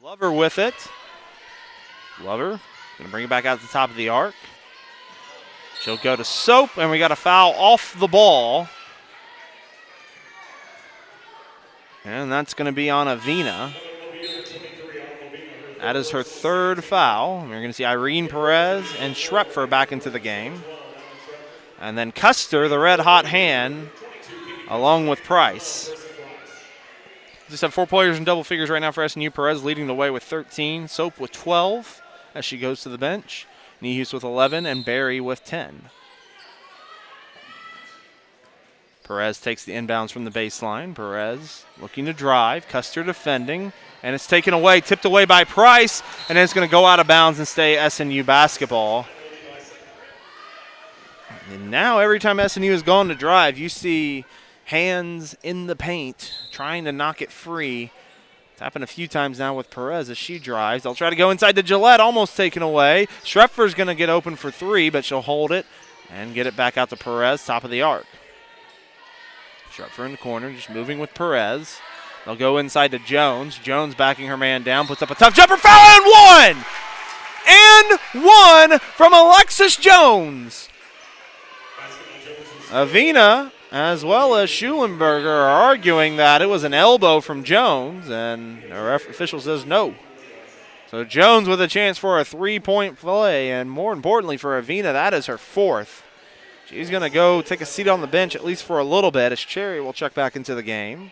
Glover with it. Glover going to bring it back out to the top of the arc. She'll go to Soap, and we got a foul off the ball. And that's going to be on Avina. That is her third foul. We're going to see Irene Perez and Schrepfer back into the game. And then Custer, the red-hot hand, along with Price. Just have 4 players in double figures right now for SNU. Perez leading the way with 13. Soap with 12 as she goes to the bench. Nehus with 11 and Barry with 10. Perez takes the inbounds from the baseline. Perez looking to drive. Custer defending. And it's taken away, tipped away by Price. And it's going to go out of bounds and stay SNU basketball. And now every time SNU has gone to drive, you see hands in the paint trying to knock it free. It's happened a few times now with Perez as she drives. They'll try to go inside to Gillette, almost taken away. Schrepfer's going to get open for 3, but she'll hold it and get it back out to Perez, top of the arc. Schrepfer in the corner, just moving with Perez. They'll go inside to Jones. Jones backing her man down, puts up a tough jumper, foul, and one! And one from Alexis Jones. Avina, as well as Schulenberger, are arguing that it was an elbow from Jones, and the official says no. So Jones with a chance for a 3-point play, and more importantly for Avina, that is her 4th. She's going to go take a seat on the bench, at least for a little bit, as Cherry will check back into the game.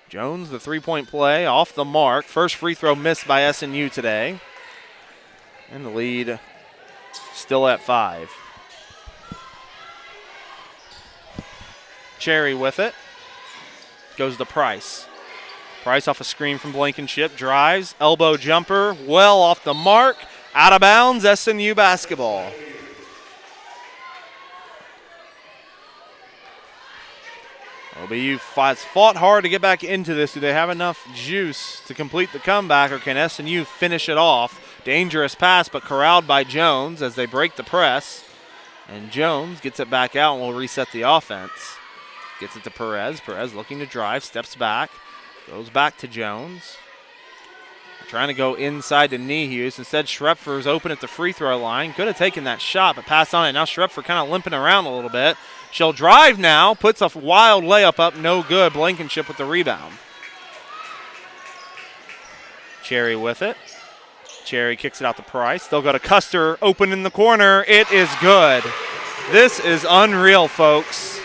Jones, the 3-point play, off the mark. First free throw missed by SNU today. And the lead still at 5. Cherry with it. Goes to Price. Price off a screen from Blankenship. Drives. Elbow jumper. Well off the mark. Out of bounds. SNU basketball. OBU has fought hard to get back into this. Do they have enough juice to complete the comeback, or can SNU finish it off? Dangerous pass, but corralled by Jones as they break the press. And Jones gets it back out and will reset the offense. Gets it to Perez. Perez looking to drive, steps back, goes back to Jones. Trying to go inside to Nehus. Instead, Schrepfer's open at the free throw line. Could have taken that shot, but passed on it. Now Schrepfer kind of limping around a little bit. She'll drive now, puts a wild layup up, no good. Blankenship with the rebound. Cherry with it. Cherry kicks it out to Price. They'll go to Custer, open in the corner. It is good. This is unreal, folks.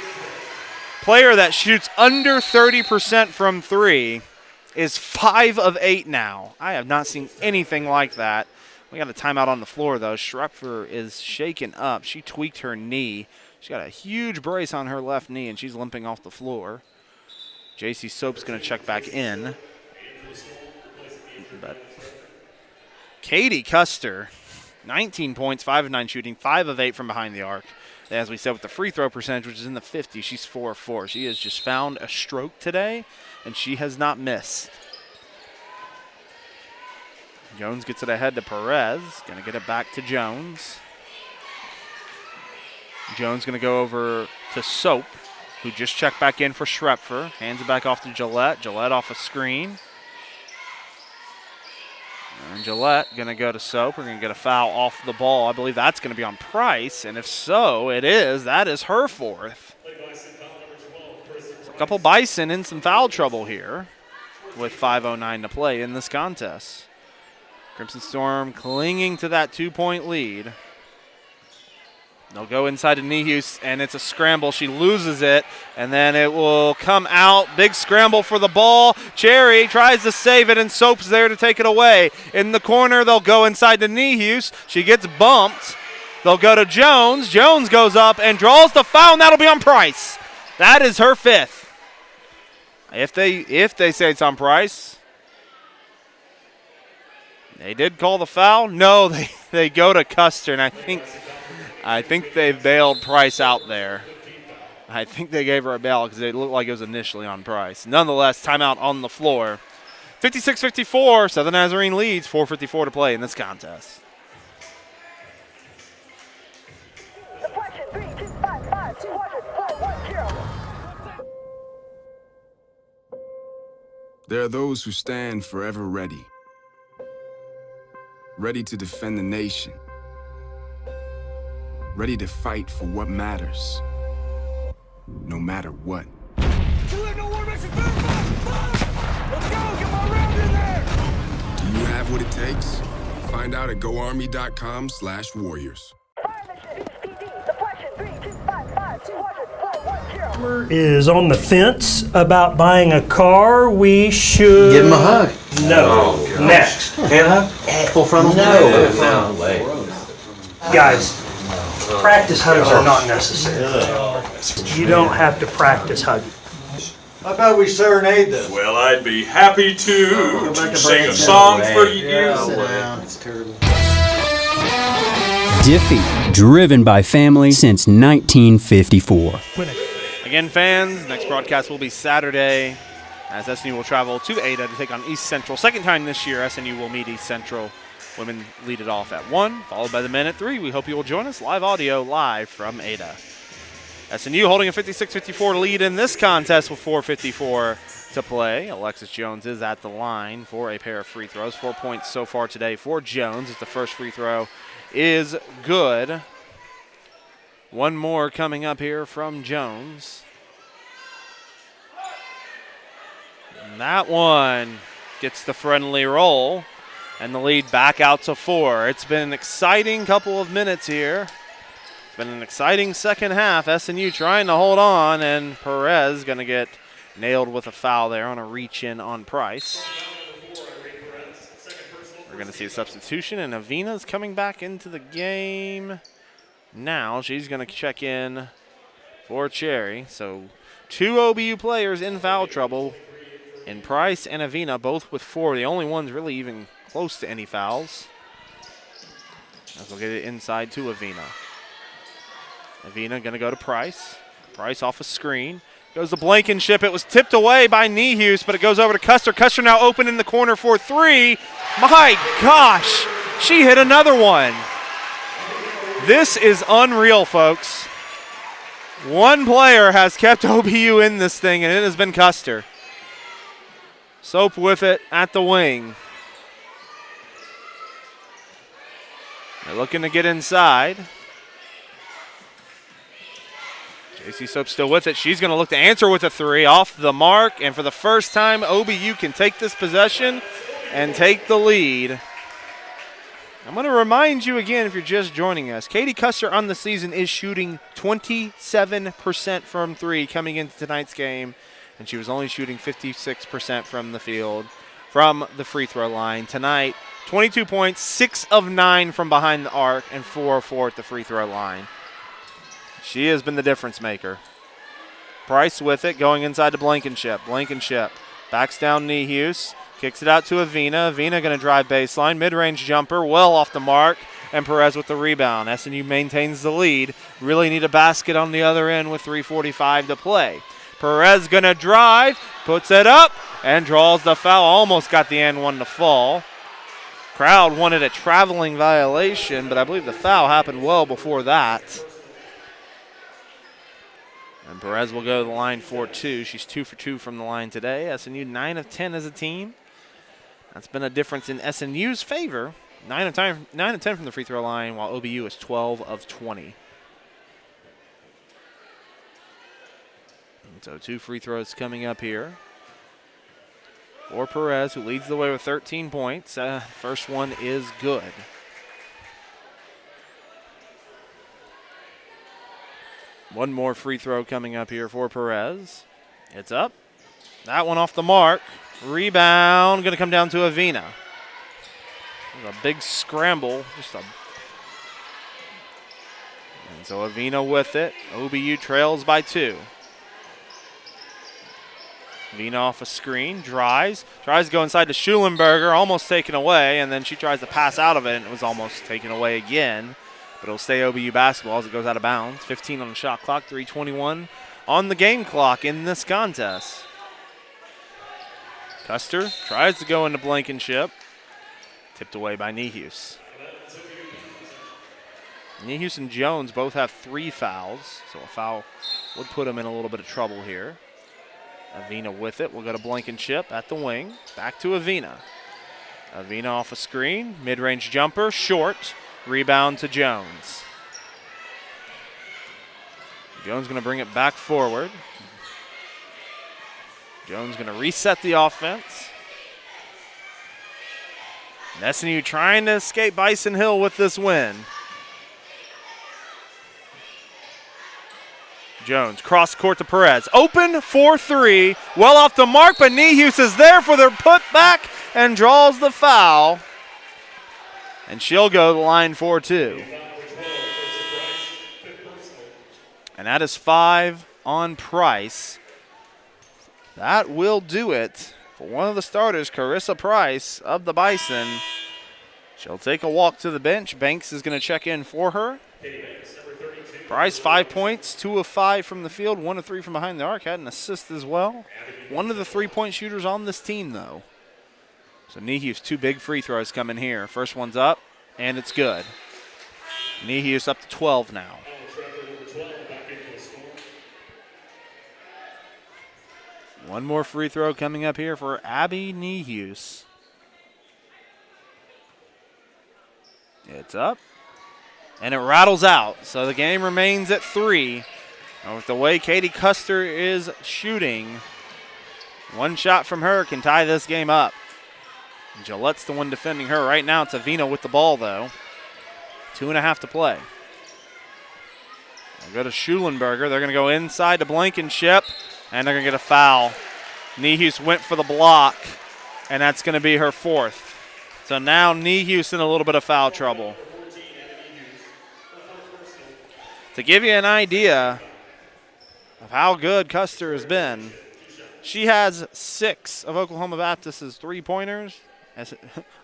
Player that shoots under 30% from 3 is 5 of 8 now. I have not seen anything like that. We got a timeout on the floor, though. Schrepfer is shaken up. She tweaked her knee. She's got a huge brace on her left knee, and she's limping off the floor. J.C. Soap's going to check back in. But Katie Custer, 19 points, 5 of 9 shooting, 5 of 8 from behind the arc. As we said, with the free throw percentage, which is in the 50s, she's 4 of 4. She has just found a stroke today, and she has not missed. Jones gets it ahead to Perez. Going to get it back to Jones. Jones going to go over to Soap, who just checked back in for Schrepfer. Hands it back off to Gillette. Gillette off a screen. And Gillette going to go to Soap. We're going to get a foul off the ball. I believe that's going to be on Price, and if so, it is. That is her 4th. So a couple Bison in some foul trouble here with 5:09 to play in this contest. Crimson Storm clinging to that 2-point lead. They'll go inside to Nehus, and it's a scramble. She loses it, and then it will come out. Big scramble for the ball. Cherry tries to save it, and Soap's there to take it away. In the corner, they'll go inside to Nehus. She gets bumped. They'll go to Jones. Jones goes up and draws the foul, and that'll be on Price. That is her 5th. If they say it's on Price, they did call the foul. No, they go to Custer, and I think they bailed Price out there. I think they gave her a bail because it looked like it was initially on Price. Nonetheless, timeout on the floor. 56-54, Southern Nazarene leads, 4:54 to play in this contest. There are those who stand forever ready. Ready to defend the nation. Ready to fight for what matters. No matter what. Let's go! Get my round in there! Do you have what it takes? Find out at goarmy.com/warriors. Is on the fence about buying a car. We should Give him a hug. No. Next. Hand hug? Full frontal? No way. Guys, practice hugs are not necessary. You don't have to practice hugging. How about we serenade them? Well, I'd be happy to sing a song for you. It's terrible. Diffie, driven by family since 1954. Again, fans, next broadcast will be Saturday as SNU will travel to Ada to take on East Central. Second time this year, SNU will meet East Central. Women lead it off at 1, followed by the men at 3. We hope you will join us. Live audio, live from Ada. SNU holding a 56-54 lead in this contest with 4:54 to play. Alexis Jones is at the line for a pair of free throws. 4 points so far today for Jones as the first free throw is good. One more coming up here from Jones. And that one gets the friendly roll, and the lead back out to 4. It's been an exciting couple of minutes here. It's been an exciting second half. SNU trying to hold on, and Perez going to get nailed with a foul there on a reach-in on Price. We're going to see a substitution, and Avina's coming back into the game. Now she's going to check in for Cherry. So 2 OBU players in foul trouble, and Price and Avina both with 4. The only ones really even close to any fouls. As we'll get it inside to Avina. Avina going to go to Price. Price off a screen. Goes to Blankenship. It was tipped away by Nehus, but it goes over to Custer. Custer now open in the corner for 3. My gosh, she hit another one. This is unreal, folks. One player has kept OBU in this thing, and it has been Custer. Soap with it at the wing. They're looking to get inside. JC Soap still with it. She's going to look to answer with a 3 off the mark, and for the first time, OBU can take this possession and take the lead. I'm going to remind you again, if you're just joining us, Katie Custer on the season is shooting 27% from 3 coming into tonight's game, and she was only shooting 56% from the field, from the free throw line. Tonight, 22 points, 6 of 9 from behind the arc, and 4 of 4 at the free throw line. She has been the difference maker. Price with it, going inside to Blankenship. Blankenship backs down Nehus. Kicks it out to Avina. Avina going to drive baseline. Mid-range jumper, well off the mark. And Perez with the rebound. SNU maintains the lead. Really need a basket on the other end with 3:45 to play. Perez going to drive, puts it up, and draws the foul. Almost got the and one to fall. Crowd wanted a traveling violation, but I believe the foul happened well before that. And Perez will go to the line for 2. She's 2 for 2 from the line today. SNU 9 of 10 as a team. That's been a difference in SNU's favor. 9 of 10 from the free throw line, while OBU is 12 of 20. And so 2 free throws coming up here for Perez, who leads the way with 13 points. First one is good. One more free throw coming up here for Perez. It's up. That one off the mark. Rebound going to come down to Avina. A big scramble. And so Avina with it. OBU trails by 2. Avina off a screen. Tries to go inside to Schulenberger. Almost taken away. And then she tries to pass out of it, and it was almost taken away again. But it'll stay OBU basketball as it goes out of bounds. 15 on the shot clock, 3:21 on the game clock in this contest. Custer tries to go into Blankenship. Tipped away by Nehus. Nehus and Jones both have 3 fouls, so a foul would put them in a little bit of trouble here. Avina with it. We'll go to Blankenship at the wing. Back to Avina. Avina off a screen. Mid-range jumper, short. Rebound to Jones. Jones going to bring it back forward. Jones going to reset the offense. And SNU trying to escape Bison Hill with this win. Jones, cross court to Perez. Open for three. Well off the mark, but Nehus is there for their putback and draws the foul. And she'll go to the line for two. And that is 5 on Price. That will do it for one of the starters, Carissa Price of the Bison. She'll take a walk to the bench. Banks is going to check in for her. Price, 5 points, 2 of 5 from the field, 1 of 3 from behind the arc, had an assist as well. One of the 3-point shooters on this team, though. So Nehus, 2 big free throws coming here. First one's up, and it's good. Nehus up to 12 now. One more free throw coming up here for Abby Nehus. It's up. And it rattles out, so the game remains at 3. And with the way Katie Custer is shooting, one shot from her can tie this game up. And Gillette's the one defending her. Right now it's Avina with the ball, though. 2.5 to play. They'll go to Schulenberger. They're going to go inside to Blankenship, and they're going to get a foul. Nehus went for the block, and that's going to be her 4th. So now Nehus in a little bit of foul trouble. To give you an idea of how good Custer has been, she has 6 of Oklahoma Baptist's 3-pointers.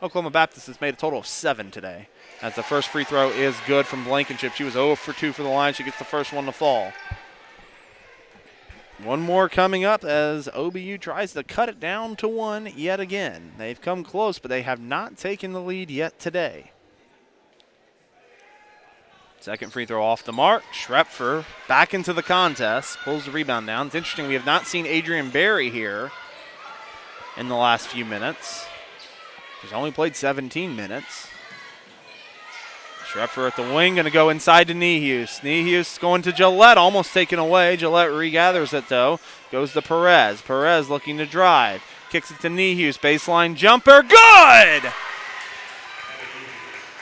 Oklahoma Baptist has made a total of 7 today, as the first free throw is good from Blankenship. She was 0 for 2 for the line. She gets the first one to fall. One more coming up as OBU tries to cut it down to 1 yet again. They've come close, but they have not taken the lead yet today. Second free throw off the mark. Schrepfer back into the contest. Pulls the rebound down. It's interesting, we have not seen Adrian Berry here in the last few minutes. He's only played 17 minutes. Schrepfer at the wing, going to go inside to Nehus. Nehus going to Gillette, almost taken away. Gillette regathers it, though. Goes to Perez. Perez looking to drive. Kicks it to Nehus. Baseline jumper. Good!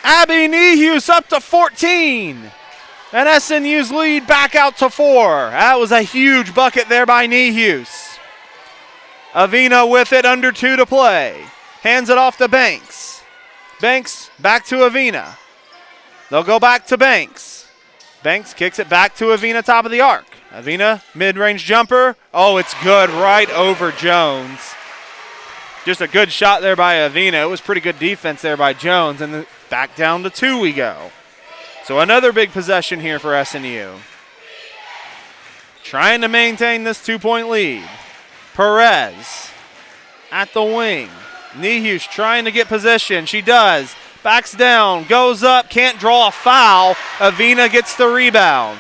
Abby Nehus up to 14. And SNU's lead back out to 4. That was a huge bucket there by Nehus. Avina with it, under 2 to play. Hands it off to Banks. Banks back to Avina. They'll go back to Banks. Banks kicks it back to Avina, top of the arc. Avina, mid-range jumper. Oh, it's good, right over Jones. Just a good shot there by Avina. It was pretty good defense there by Jones, and back down to 2 we go. So another big possession here for SNU. Trying to maintain this 2-point lead. Perez at the wing. Nehus trying to get position. She does. Backs down, goes up, can't draw a foul. Avina gets the rebound.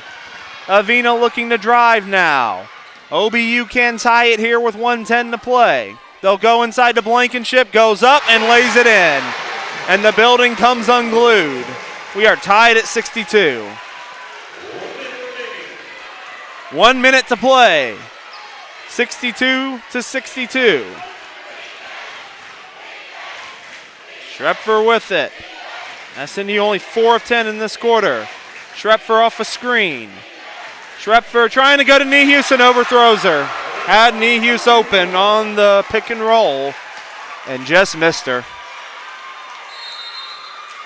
Avina looking to drive now. OBU can tie it here with 1:10 to play. They'll go inside to Blankenship, goes up and lays it in. And the building comes unglued. We are tied at 62. 1 minute to play. 62 to 62. Schrepfer with it. SNU only 4 of 10 in this quarter. Schrepfer off a screen. Schrepfer trying to go to Nehus and overthrows her. Had Nehus open on the pick and roll and just missed her.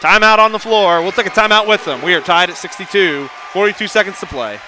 Timeout on the floor. We'll take a timeout with them. We are tied at 62. 42 seconds to play.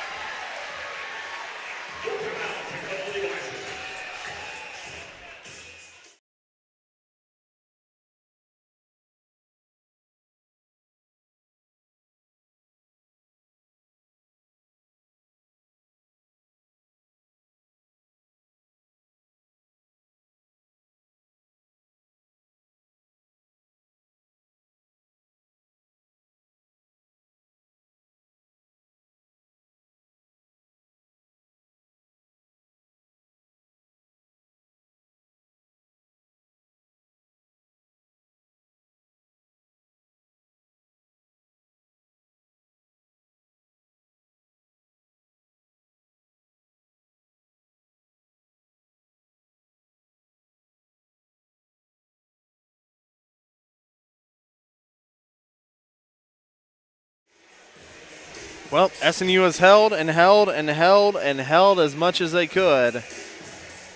Well, SNU has held and held and held and held as much as they could.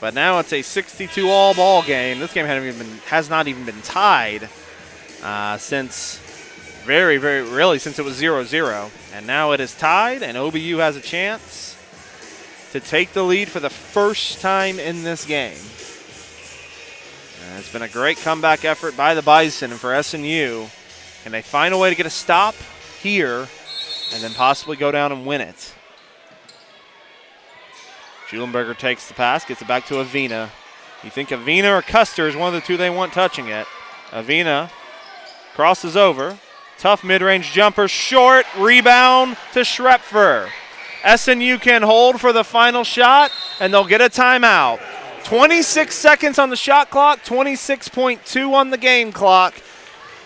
But now it's a 62-all ball game. This game has not even been tied since since it was 0-0. And now it is tied, and OBU has a chance to take the lead for the first time in this game. And it's been a great comeback effort by the Bison, and for SNU, can they find a way to get a stop here and then possibly go down and win it? Schulenberger takes the pass, gets it back to Avina. You think Avina or Custer is one of the two they want touching it. Avina crosses over. Tough mid-range jumper, short, rebound to Schrepfer. SNU can hold for the final shot, and they'll get a timeout. 26 seconds on the shot clock, 26.2 on the game clock.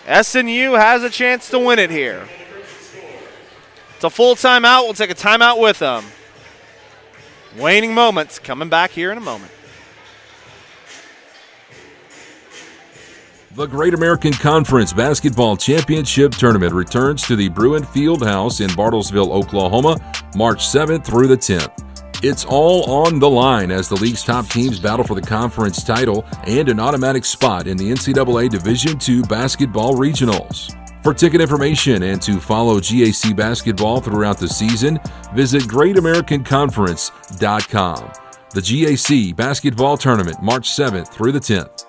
SNU has a chance to win it here. It's a full timeout. We'll take a timeout with them. Waning moments coming back here in a moment. The Great American Conference Basketball Championship Tournament returns to the Bruin Fieldhouse in Bartlesville, Oklahoma, March 7th through the 10th. It's all on the line as the league's top teams battle for the conference title and an automatic spot in the NCAA Division II Basketball Regionals. For ticket information and to follow GAC basketball throughout the season, visit GreatAmericanConference.com. The GAC Basketball Tournament, March 7th through the 10th.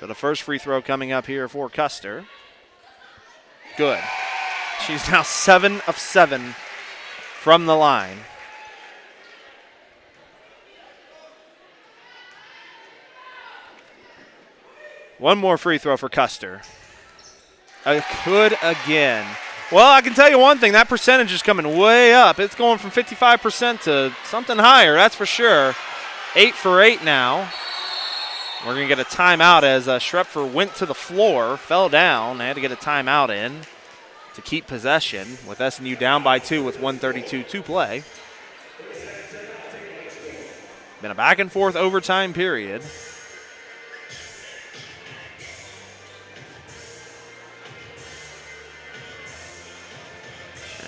So the first free throw coming up here for Custer. Good. She's now 7 of 7 from the line. One more free throw for Custer. Good again. Well, I can tell you one thing. That percentage is coming way up. It's going from 55% to something higher, that's for sure. 8 for 8 now. We're going to get a timeout as Schrepfer went to the floor, fell down. They had to get a timeout in to keep possession with SNU down by 2 with 1:32 to play. Been a back and forth overtime period.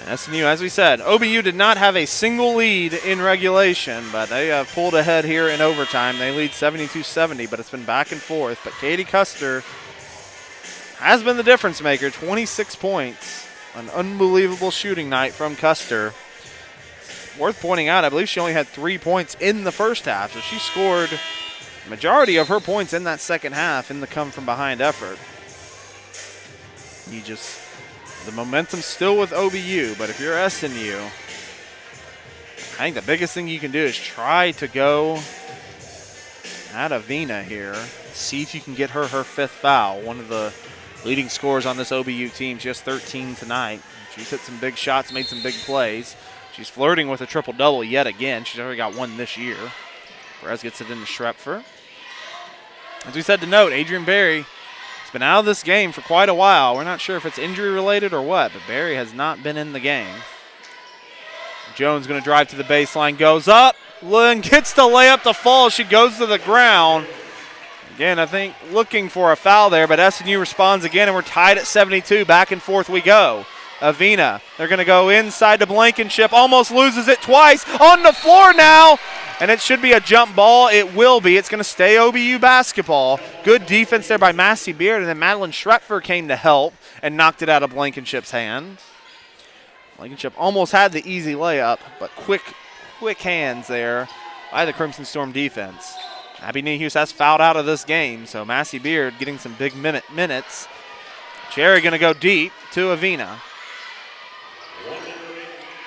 And SNU, as we said, OBU did not have a single lead in regulation, but they have pulled ahead here in overtime. They lead 72-70, but it's been back and forth. But Katie Custer has been the difference maker, 26 points. An unbelievable shooting night from Custer. Worth pointing out, I believe she only had 3 points in the first half, so she scored the majority of her points in that second half in the come-from-behind effort. The momentum's still with OBU, but if you're SNU, I think the biggest thing you can do is try to go at Avina here, see if you can get her 5th foul. One of the leading scorers on this OBU team. She has 13 tonight. She's hit some big shots, made some big plays. She's flirting with a triple-double yet again. She's already got one this year. Perez gets it into Schrepfer. As we said to note, Adrian Berry has been out of this game for quite a while. We're not sure if it's injury-related or what, but Berry has not been in the game. Jones going to drive to the baseline, goes up, Lynn gets the layup to fall. She goes to the ground. Again, I think looking for a foul there, but SNU responds again, and we're tied at 72. Back and forth we go. Avina, they're going to go inside to Blankenship, almost loses it twice, on the floor now, and it should be a jump ball. It will be. It's going to stay OBU basketball. Good defense there by Massey Beard, and then Madeline Schrepfer came to help and knocked it out of Blankenship's hand. Blankenship almost had the easy layup, but quick hands there by the Crimson Storm defense. Abby Nehus has fouled out of this game, so Massey Beard getting some big minutes. Cherry going to go deep to Avina.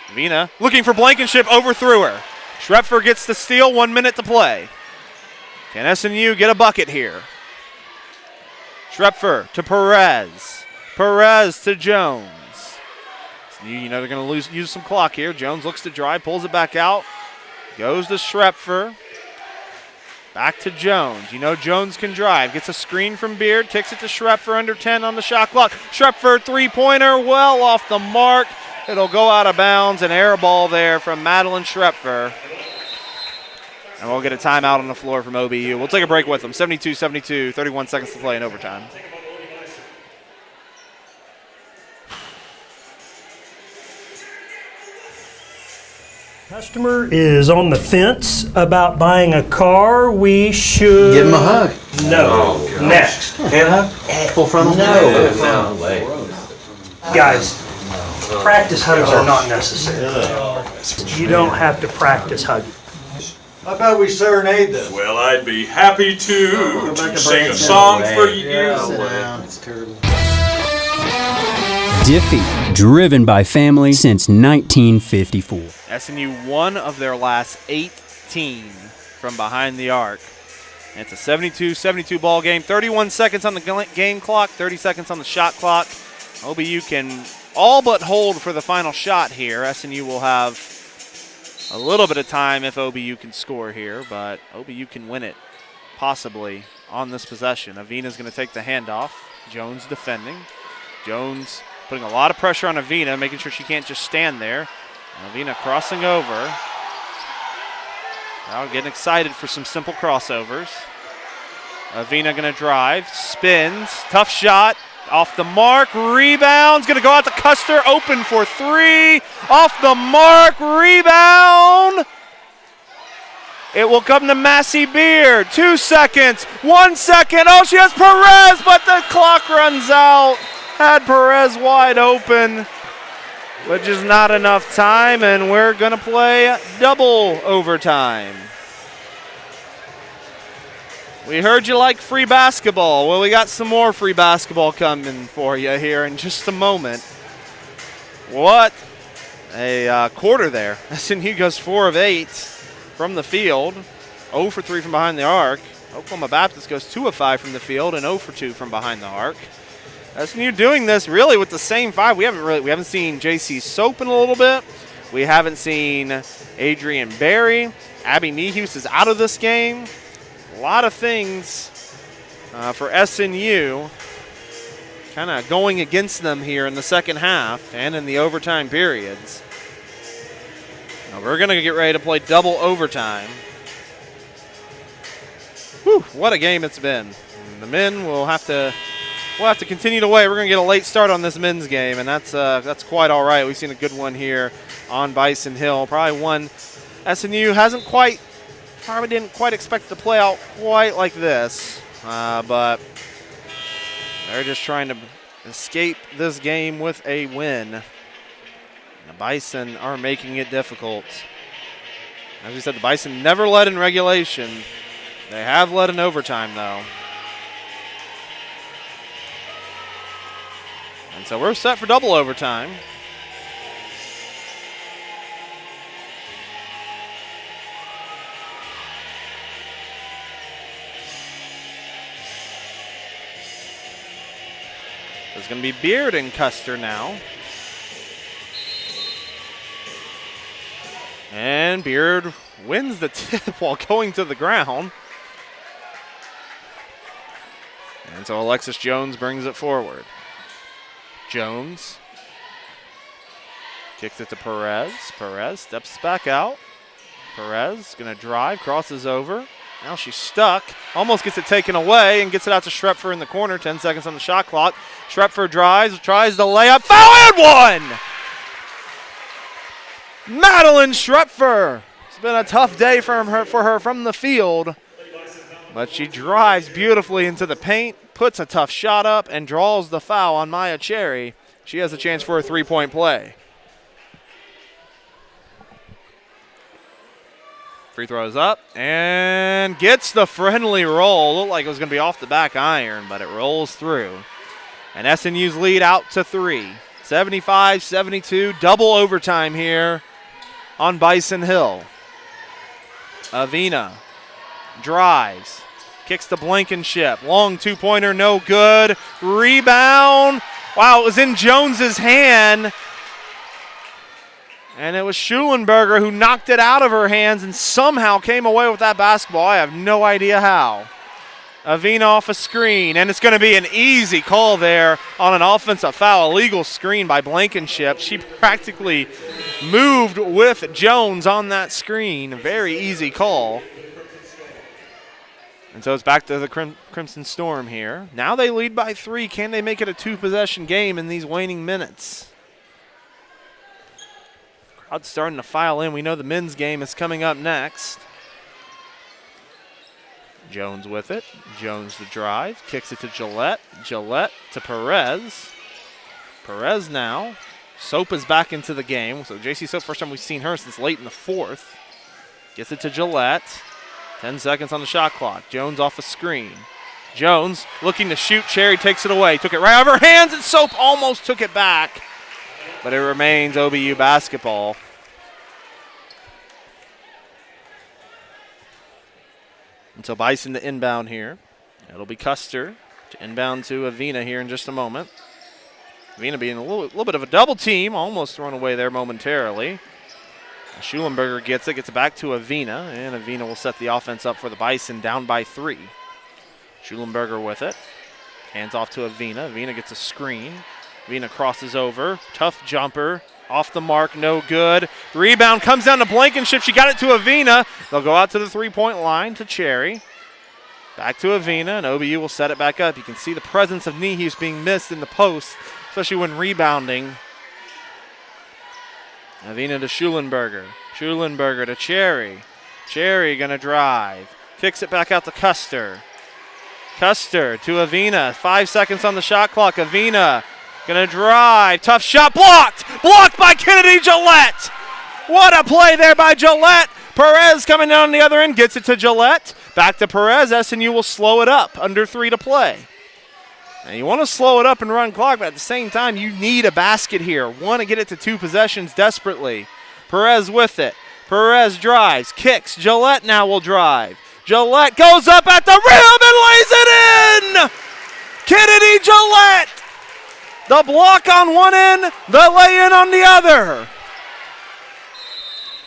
Avina looking for Blankenship, overthrew her. Schrepfer gets the steal, 1 minute to play. Can SNU get a bucket here? Schrepfer to Perez. Perez to Jones. SNU, they're going to use some clock here. Jones looks to drive, pulls it back out. Goes to Schrepfer. Back to Jones. Jones can drive. Gets a screen from Beard. Kicks it to Schrepfer under 10 on the shot clock. Schrepfer three-pointer well off the mark. It'll go out of bounds. An air ball there from Madeline Schrepfer. And we'll get a timeout on the floor from OBU. We'll take a break with them. 72-72, 31 seconds to play in overtime. Customer is on the fence about buying a car. We should give him a hug. No. Next. Hand hug? Full frontal? No. Guys, practice hugs are not necessary. You don't have to practice hugging. How about we serenade them? Well, I'd be happy to sing a song for you. Sit down. It's terrible. Diffie, driven by family since 1954. SNU won of their last 18 from behind the arc. And it's a 72-72 ball game. 31 seconds on the game clock, 30 seconds on the shot clock. OBU can all but hold for the final shot here. SNU will have a little bit of time if OBU can score here, but OBU can win it possibly on this possession. Avina's going to take the handoff. Jones defending. Jones putting a lot of pressure on Avina, making sure she can't just stand there. Avina crossing over. Now getting excited for some simple crossovers. Avina going to drive, spins, tough shot, off the mark, rebounds, going to go out to Custer, open for three, off the mark, rebound. It will come to Massey Beard, 2 seconds, 1 second, oh, she has Perez, but the clock runs out. Had Perez wide open, but just not enough time, and we're going to play double overtime. We heard you like free basketball. Well, we got some more free basketball coming for you here in just a moment. What a quarter there. SNU goes 4 of 8 from the field, 0 for 3 from behind the arc. Oklahoma Baptist goes 2 of 5 from the field and 0 for 2 from behind the arc. SNU doing this really with the same 5. We haven't seen J.C. Soap in a little bit. We haven't seen Adrian Berry. Abby Nehus is out of this game. A lot of things for SNU kind of going against them here in the second half and in the overtime periods. Now we're going to get ready to play double overtime. Whew, what a game it's been. And the men will have to continue to wait. We're going to get a late start on this men's game, and that's quite all right. We've seen a good one here on Bison Hill. Probably one SNU probably didn't quite expect it to play out quite like this, but they're just trying to escape this game with a win. The Bison are making it difficult. As we said, the Bison never led in regulation. They have led in overtime, though. And so we're set for double overtime. It's going to be Beard and Custer now. And Beard wins the tip while going to the ground. And so Alexis Jones brings it forward. Jones kicks it to Perez. Perez steps back out. Perez going to drive, crosses over. Now she's stuck, almost gets it taken away and gets it out to Schrepfer in the corner. 10 seconds on the shot clock. Schrepfer drives, tries the layup, foul and one! Madeline Schrepfer. It's been a tough day for her from the field, but she drives beautifully into the paint, puts a tough shot up, and draws the foul on Maya Cherry. She has a chance for a three-point play. Free throws up and gets the friendly roll. Looked like it was going to be off the back iron, but it rolls through. And SNU's lead out to 3. 75-72, double overtime here on Bison Hill. Avina drives, kicks to Blankenship. Long two-pointer, no good. Rebound. Wow, it was in Jones's hand. And it was Schulenberger who knocked it out of her hands and somehow came away with that basketball. I have no idea how. Avina off a screen, and it's going to be an easy call there on an offensive foul. Illegal screen by Blankenship. She practically moved with Jones on that screen. Very easy call. And so it's back to the Crimson Storm here. Now they lead by 3. Can they make it a 2-possession game in these waning minutes? Crowd's starting to file in. We know the men's game is coming up next. Jones with it. Jones the drive. Kicks it to Gillette. Gillette to Perez. Perez now. Soap is back into the game. So J.C. Soap, first time we've seen her since late in the 4th. Gets it to Gillette. 10 seconds on the shot clock. Jones off a screen. Jones looking to shoot. Cherry takes it away. Took it right out of her hands, and Soap almost took it back. But it remains OBU basketball. And so Bison to inbound here. It'll be Custer to inbound to Avina here in just a moment. Avina being a little bit of a double team, almost thrown away there momentarily. Schulenberger gets it back to Avina, and Avina will set the offense up for the Bison down by 3. Schulenberger with it. Hands off to Avina. Avina gets a screen. Avina crosses over. Tough jumper. Off the mark, no good. Rebound comes down to Blankenship. She got it to Avina. They'll go out to the three-point line to Cherry. Back to Avina, and OBU will set it back up. You can see the presence of Nehus being missed in the post, especially when rebounding. Avina to Schulenberger. Schulenberger to Cherry. Cherry gonna drive. Kicks it back out to Custer. Custer to Avina. 5 seconds on the shot clock. Avina gonna drive. Tough shot. Blocked. Blocked by Kennedy Gillette. What a play there by Gillette. Perez coming down on the other end. Gets it to Gillette. Back to Perez. SNU will slow it up. Under 3 to play. Now you want to slow it up and run clock, but at the same time, you need a basket here. Want to get it to 2 possessions desperately. Perez with it. Perez drives, kicks. Gillette now will drive. Gillette goes up at the rim and lays it in! Kennedy Gillette! The block on one end, the lay-in on the other.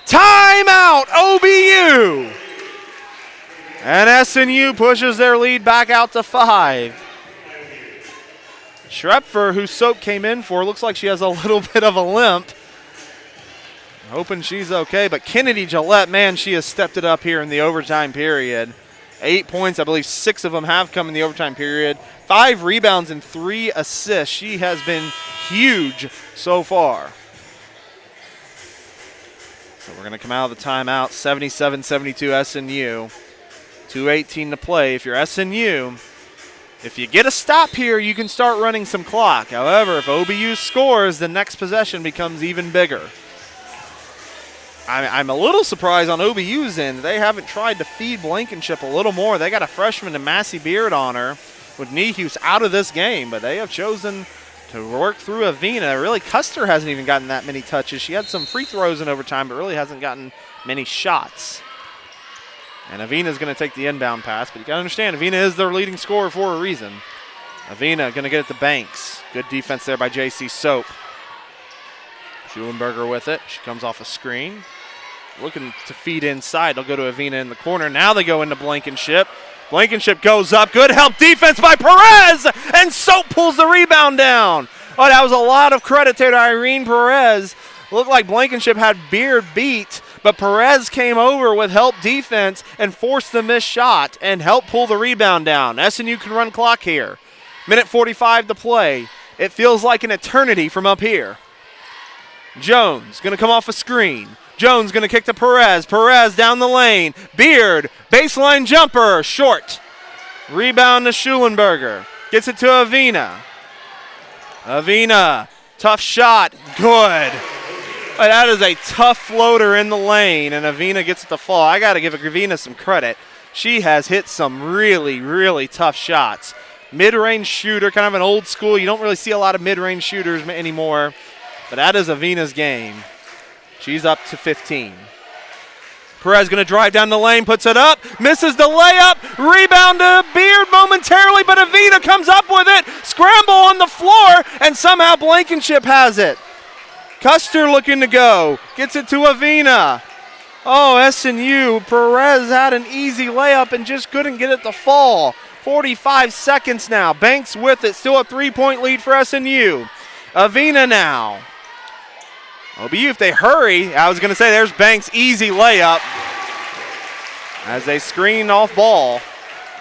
Timeout, OBU! And SNU pushes their lead back out to 5. Schrepfer, who Soap came in for, looks like she has a little bit of a limp. Hoping she's okay, but Kennedy Gillette, man, she has stepped it up here in the overtime period. 8 points, I believe 6 of them have come in the overtime period. 5 rebounds and 3 assists. She has been huge so far. So we're going to come out of the timeout, 77-72 SNU. 2:18 to play. If you're SNU, if you get a stop here, you can start running some clock. However, if OBU scores, the next possession becomes even bigger. I'm a little surprised on OBU's end. They haven't tried to feed Blankenship a little more. They got a freshman and Massey Beard on her with Nehus out of this game, but they have chosen to work through Avina. Really, Custer hasn't even gotten that many touches. She had some free throws in overtime, but really hasn't gotten many shots. And Avina's going to take the inbound pass, but you got to understand, Avina is their leading scorer for a reason. Avina going to get it to Banks. Good defense there by J.C. Soap. Schulenberger with it. She comes off a screen. Looking to feed inside. They'll go to Avina in the corner. Now they go into Blankenship. Blankenship goes up. Good help defense by Perez. And Soap pulls the rebound down. Oh, that was a lot of credit to Irene Perez. Looked like Blankenship had Beard beat, but Perez came over with help defense and forced the missed shot and helped pull the rebound down. SNU can run clock here. Minute 45 to play. It feels like an eternity from up here. Jones going to come off a screen. Jones going to kick to Perez. Perez down the lane. Beard, baseline jumper, short. Rebound to Schulenberger. Gets it to Avina. Avina, tough shot, good. But that is a tough floater in the lane, and Avina gets it to fall. I got to give Avina some credit. She has hit some really, really tough shots. Mid-range shooter, kind of an old school. You don't really see a lot of mid-range shooters anymore, but that is Avina's game. She's up to 15. Perez going to drive down the lane, puts it up, misses the layup, rebound to Beard momentarily, but Avina comes up with it, scramble on the floor, and somehow Blankenship has it. Custer looking to go, gets it to Avina. Oh, SNU, Perez had an easy layup and just couldn't get it to fall. 45 seconds now, Banks with it, still a 3-point lead for SNU. Avina now. OBU, if they hurry, I was going to say there's Banks' easy layup as they screen off ball,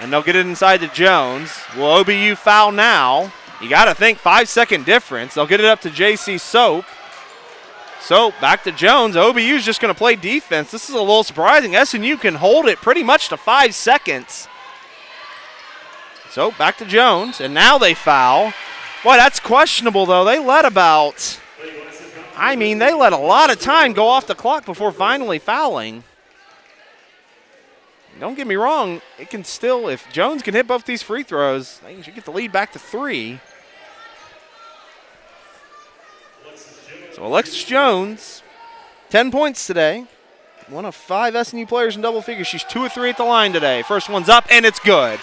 and they'll get it inside to Jones. Will OBU foul now? You got to think 5-second difference. They'll get it up to J.C. Soap. Soap back to Jones. OBU's just going to play defense. This is a little surprising. SNU can hold it pretty much to 5 seconds. Soap back to Jones, and now they foul. Boy, that's questionable, though. They let a lot of time go off the clock before finally fouling. Don't get me wrong, it can still, if Jones can hit both these free throws, they should get the lead back to 3. So Alexis Jones, 10 points today. One of 5 SNU players in double figures. She's 2 of 3 at the line today. First one's up, and it's good.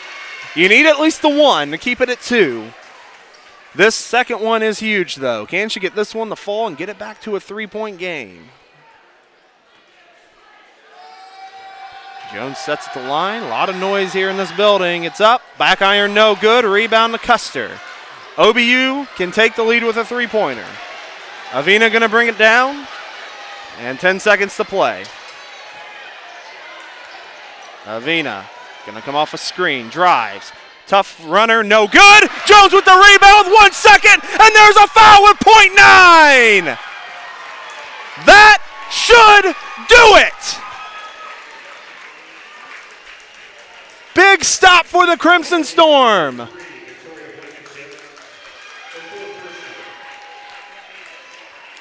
You need at least the 1 to keep it at 2. This second one is huge, though. Can she get this one to fall and get it back to a 3-point game? Jones sets at the line. A lot of noise here in this building. It's up. Back iron, no good. Rebound to Custer. OBU can take the lead with a 3-pointer. Avina going to bring it down. And 10 seconds to play. Avina going to come off a screen. Drives. Tough runner, no good. Jones with the rebound with 1 second, and there's a foul with .9. That should do it. Big stop for the Crimson Storm.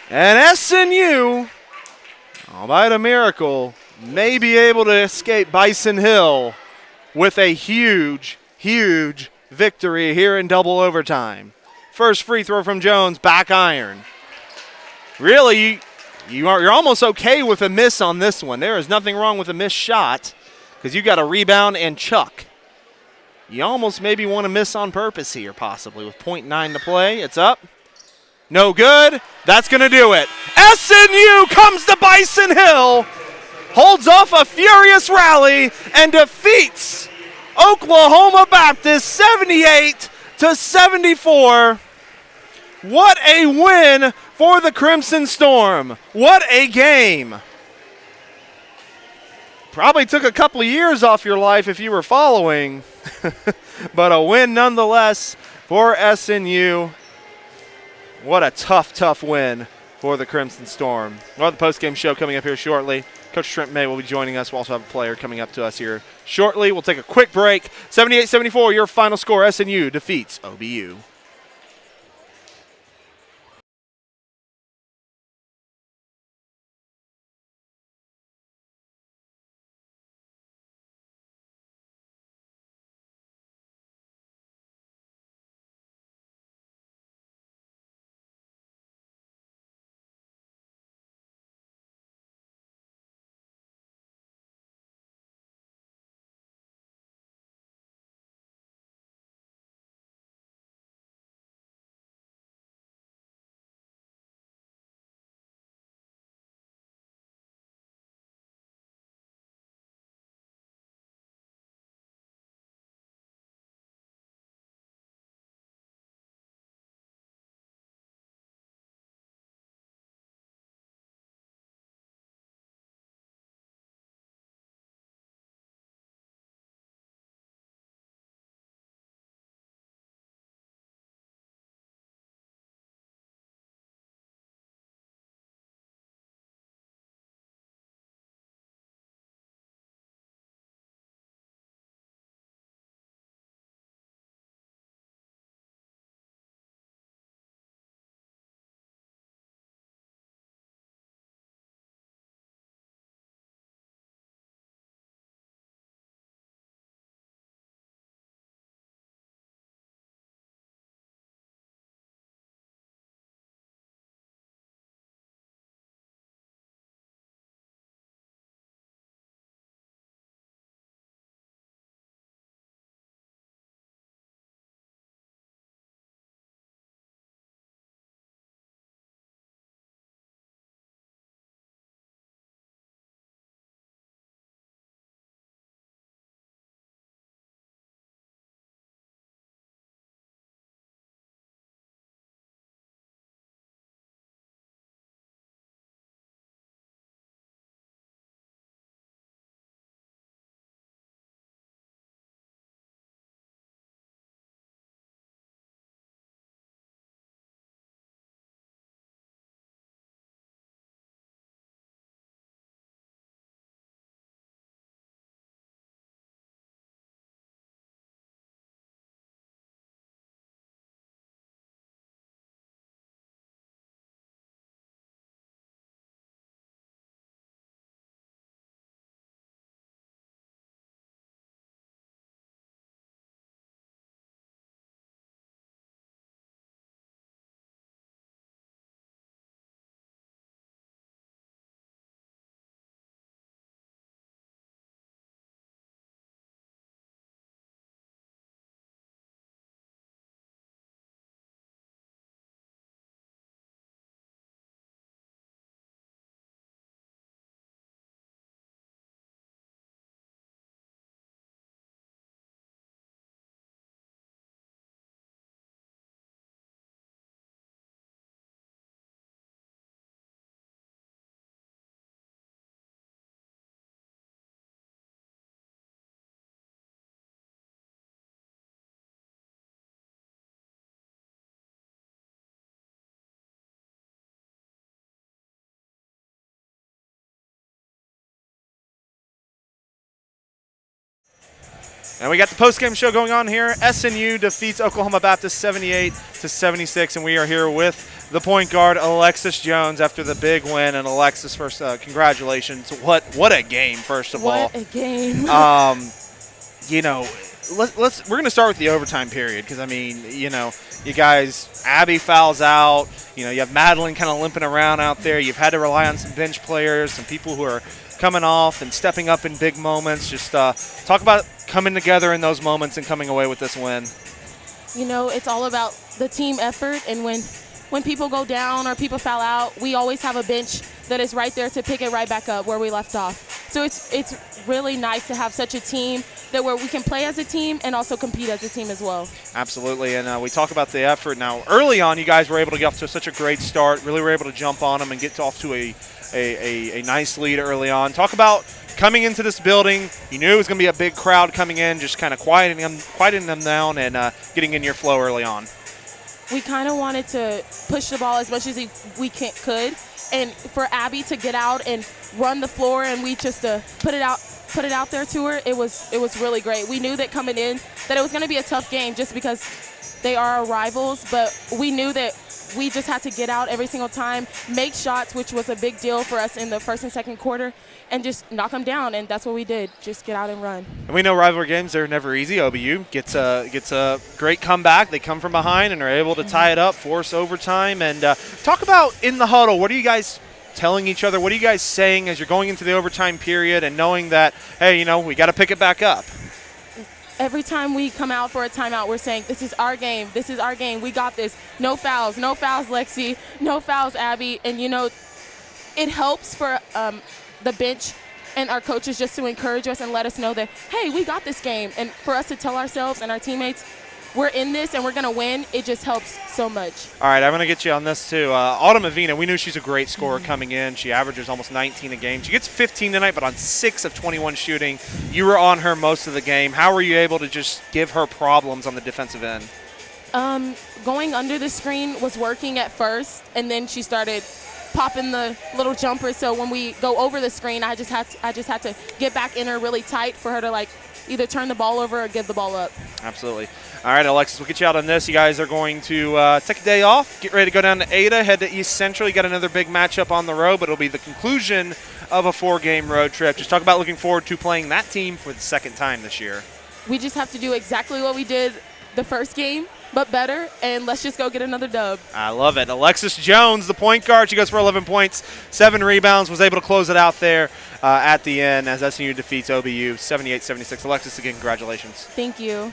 And SNU, albeit a miracle, may be able to escape Bison Hill with a huge, huge victory here in double overtime. First free throw from Jones, back iron. Really, you're almost okay with a miss on this one. There is nothing wrong with a missed shot because you got a rebound and chuck. You almost maybe want to miss on purpose here, possibly, with .9 to play. It's up. No good. That's going to do it. SNU comes to Bison Hill, holds off a furious rally, and defeats Oklahoma Baptist 78-74. What a win for the Crimson Storm. What a game. Probably took a couple of years off your life if you were following, but a win nonetheless for SNU. What a tough, tough win for the Crimson Storm. We'll have the postgame show coming up here shortly. Coach Trent May will be joining us. We'll also have a player coming up to us here shortly. We'll take a quick break. 78-74, your final score. SNU defeats OBU. And we got the post-game show going on here. SNU defeats Oklahoma Baptist 78-76, and we are here with the point guard, Alexis Jones, after the big win. And Alexis, first, congratulations. What a game, first of all. What a game. we're going to start with the overtime period because, I mean, you guys, Abby fouls out. You have Madeline kind of limping around out there. You've had to rely on some bench players, some people who are coming off and stepping up in big moments. Just talk about coming together in those moments and coming away with this win. It's all about the team effort, and when people go down or people foul out, we always have a bench that is right there to pick it right back up where we left off. So it's really nice to have such a team where we can play as a team and also compete as a team as well. Absolutely, and we talk about the effort. Now, early on, you guys were able to get off to such a great start, really were able to jump on them and get off to a nice lead early on. Talk about coming into this building. You knew it was going to be a big crowd coming in, just kind of quieting them down and getting in your flow early on. We kind of wanted to push the ball as much as we could, and for Abby to get out and run the floor, and we just put it out there to her. It was really great. We knew that coming in that it was going to be a tough game just because they are our rivals, but we knew that we just had to get out every single time, make shots, which was a big deal for us in the first and second quarter, and just knock them down, and that's what we did, just get out and run. And we know rivalry games, they're never easy. OBU gets a great comeback. They come from behind and are able to tie it up, force overtime. And talk about in the huddle, what are you guys telling each other? What are you guys saying as you're going into the overtime period and knowing that, hey, we got to pick it back up? Every time we come out for a timeout, we're saying, this is our game. This is our game. We got this. No fouls. No fouls, Lexi. No fouls, Abby. And, it helps for the bench and our coaches just to encourage us and let us know that, hey, we got this game. And for us to tell ourselves and our teammates, we're in this and we're going to win, it just helps so much. All right, I'm going to get you on this too. Autumn Avina, we knew she's a great scorer coming in. She averages almost 19 a game. She gets 15 tonight, but on 6 of 21 shooting. You were on her most of the game. How were you able to just give her problems on the defensive end? Going under the screen was working at first, and then she started popping the little jumper. So when we go over the screen, I just had to get back in her really tight for her to either turn the ball over or give the ball up. Absolutely. All right, Alexis, we'll get you out on this. You guys are going to take a day off, get ready to go down to Ada, head to East Central. You got another big matchup on the road, but it'll be the conclusion of a 4-game road trip. Just talk about looking forward to playing that team for the second time this year. We just have to do exactly what we did the first game, but better, and let's just go get another dub. I love it. Alexis Jones, the point guard. She goes for 11 points, 7 rebounds, was able to close it out there at the end as SNU defeats OBU 78-76. Alexis, again, congratulations. Thank you.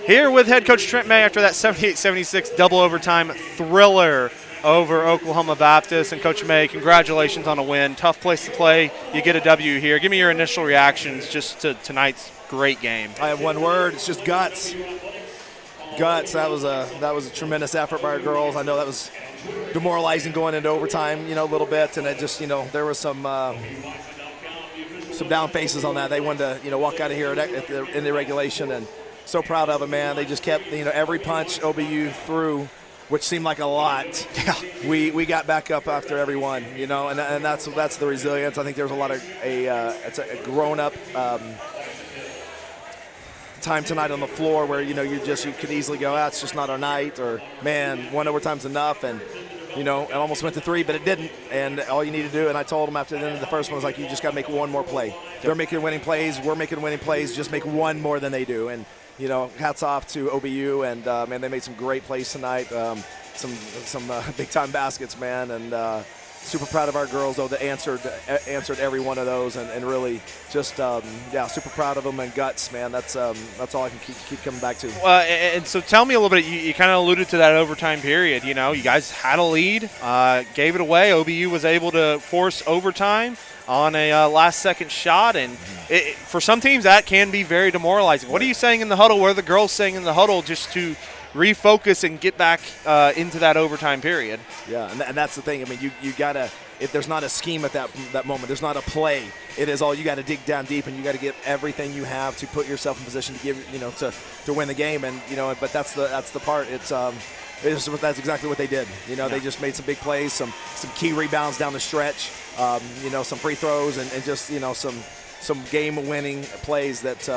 Here with head coach Trent May after that 78-76 double overtime thriller over Oklahoma Baptist. And Coach May, congratulations on a win. Tough place to play. You get a W here. Give me your initial reactions just to tonight's great game. I have one word. It's just guts. Guts. That was a tremendous effort by our girls. I know that was demoralizing going into overtime, a little bit, and it just, there was some down faces on that. They wanted to, walk out of here in the regulation, and so proud of them, man. They just kept, every punch OBU threw, which seemed like a lot. Yeah. We got back up after every one, and that's the resilience. I think there's a lot of it's a grown-up time tonight on the floor where you could easily go, it's just not our night, or man, one overtime's enough, and it almost went to 3, but it didn't. And all you need to do, and I told them after the end of the first one, was you just got to make one more play. Yep. They're making winning plays, we're making winning plays. Just make one more than they do. And hats off to OBU, and man, they made some great plays tonight. Some big time baskets, man, and super proud of our girls though that answered every one of those, and really just super proud of them, and guts, man. That's all I can keep coming back to. And so tell me a little bit. You kind of alluded to that overtime period. You guys had a lead, gave it away. OBU was able to force overtime on a last-second shot, and for some teams that can be very demoralizing. What are you saying in the huddle? What are the girls saying in the huddle just to refocus and get back into that overtime period. Yeah, and that's the thing. I mean, you got to, if there's not a scheme at that moment, there's not a play, it is all, you got to dig down deep and you got to get everything you have to put yourself in position to give, to win the game. And, but that's the part. That's exactly what they did. They just made some big plays, some key rebounds down the stretch, some free throws and just, some game-winning plays that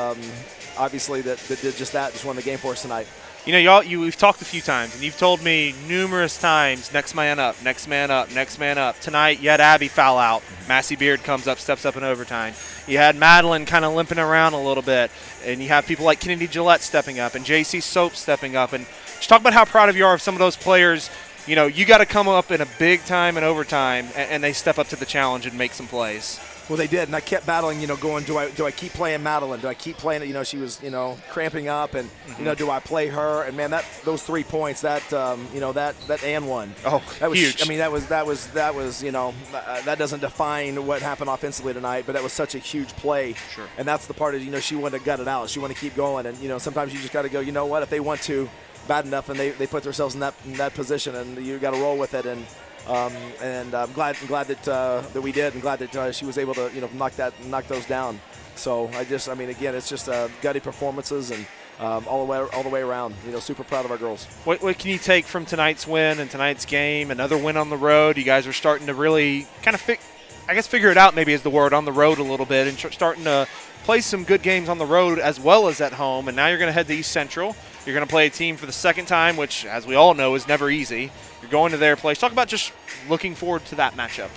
obviously that did just that, just won the game for us tonight. We've talked a few times, and you've told me numerous times, next man up, next man up, next man up. Tonight, you had Abby foul out. Massey Beard comes up, steps up in overtime. You had Madeline kind of limping around a little bit, and you have people like Kennedy Gillette stepping up and J.C. Soap stepping up. And just talk about how proud of you are of some of those players. You got to come up in a big time and overtime, and they step up to the challenge and make some plays. Well, they did, and I kept battling, going, do I keep playing Madeline? Do I keep playing it? She was, cramping up, and, do I play her? And, man, those 3 points, that and one. Oh, that was huge. I mean, that was that doesn't define what happened offensively tonight, but that was such a huge play. Sure. And that's the part of, she wanted to gut it out. She wanted to keep going, and, sometimes you just got to go, what, if they want to, bad enough, and they put themselves in that position, and you got to roll with it. And I'm glad that we did, and glad that she was able to knock those down. So again, it's just gutty performances and all the way around. Super proud of our girls. What can you take from tonight's win and tonight's game? Another win on the road. You guys are starting to really kind of figure it out. Maybe is the word, on the road a little bit, and starting to play some good games on the road as well as at home. And now you're going to head to East Central. You're going to play a team for the second time, which, as we all know, is never easy. You're going to their place. Talk about just looking forward to that matchup.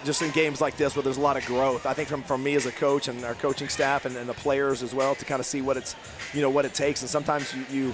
Just in games like this where there's a lot of growth, I think from me as a coach and our coaching staff and the players as well, to kind of see what it takes. And sometimes in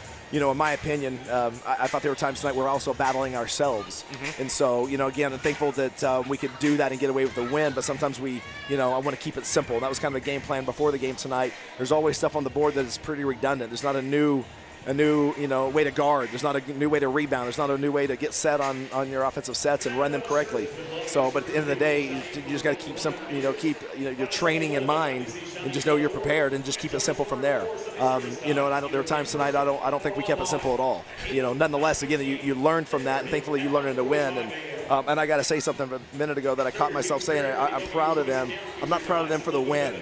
my opinion, I thought there were times tonight we're also battling ourselves. Mm-hmm. And so, again, I'm thankful that we could do that and get away with the win. But sometimes I want to keep it simple. And that was kind of the game plan before the game tonight. There's always stuff on the board that is pretty redundant. There's not a new way to guard. There's not a new way to rebound. There's not a new way to get set on your offensive sets and run them correctly. So, but at the end of the day, you just got to keep your training in mind and just know you're prepared and just keep it simple from there. And there were times tonight I don't think we kept it simple at all. Nonetheless, again, you learn from that, and thankfully you learn to win. And I got to say something a minute ago that I caught myself saying. I'm proud of them. I'm not proud of them for the win.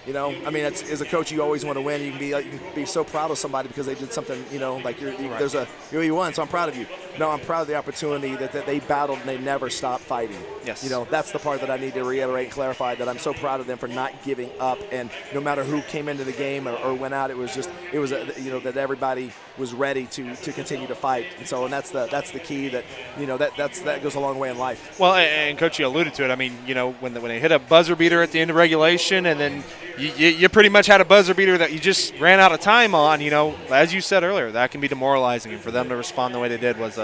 As a coach, you always want to win. You can be so proud of somebody because they did something, like you won, so I'm proud of you. No, I'm proud of the opportunity that they battled and they never stopped fighting. Yes. That's the part that I need to reiterate and clarify, that I'm so proud of them for not giving up. And no matter who came into the game or went out, that everybody was ready to continue to fight. And so, and that's the key that goes a long way in life. Well, and Coach, you alluded to it. When they hit a buzzer beater at the end of regulation, and then you pretty much had a buzzer beater that you just ran out of time on. As you said earlier, that can be demoralizing, and for them to respond the way they did was,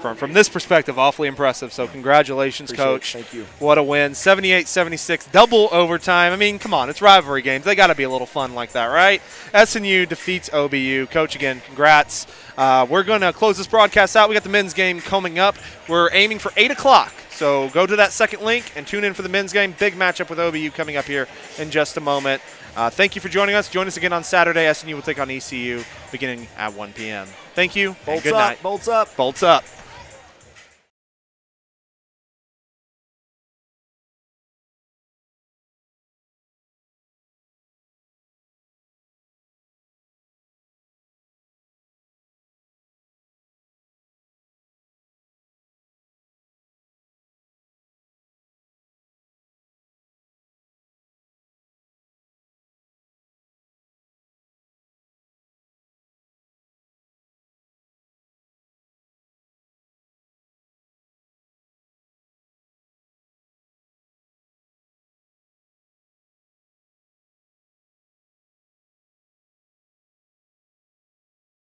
from this perspective, awfully impressive. So congratulations, Coach. Thank you. What a win. 78-76, double overtime. Come on, it's rivalry games. They got to be a little fun like that, right? SNU defeats OBU. Coach, again, congrats. We're going to close this broadcast out. We got the men's game coming up. We're aiming for 8 o'clock. So go to that second link and tune in for the men's game. Big matchup with OBU coming up here in just a moment. Thank you for joining us. Join us again on Saturday. SNU will take on ECU beginning at 1 p.m. Thank you. Bolts good up. night. Bolts up. Bolts up.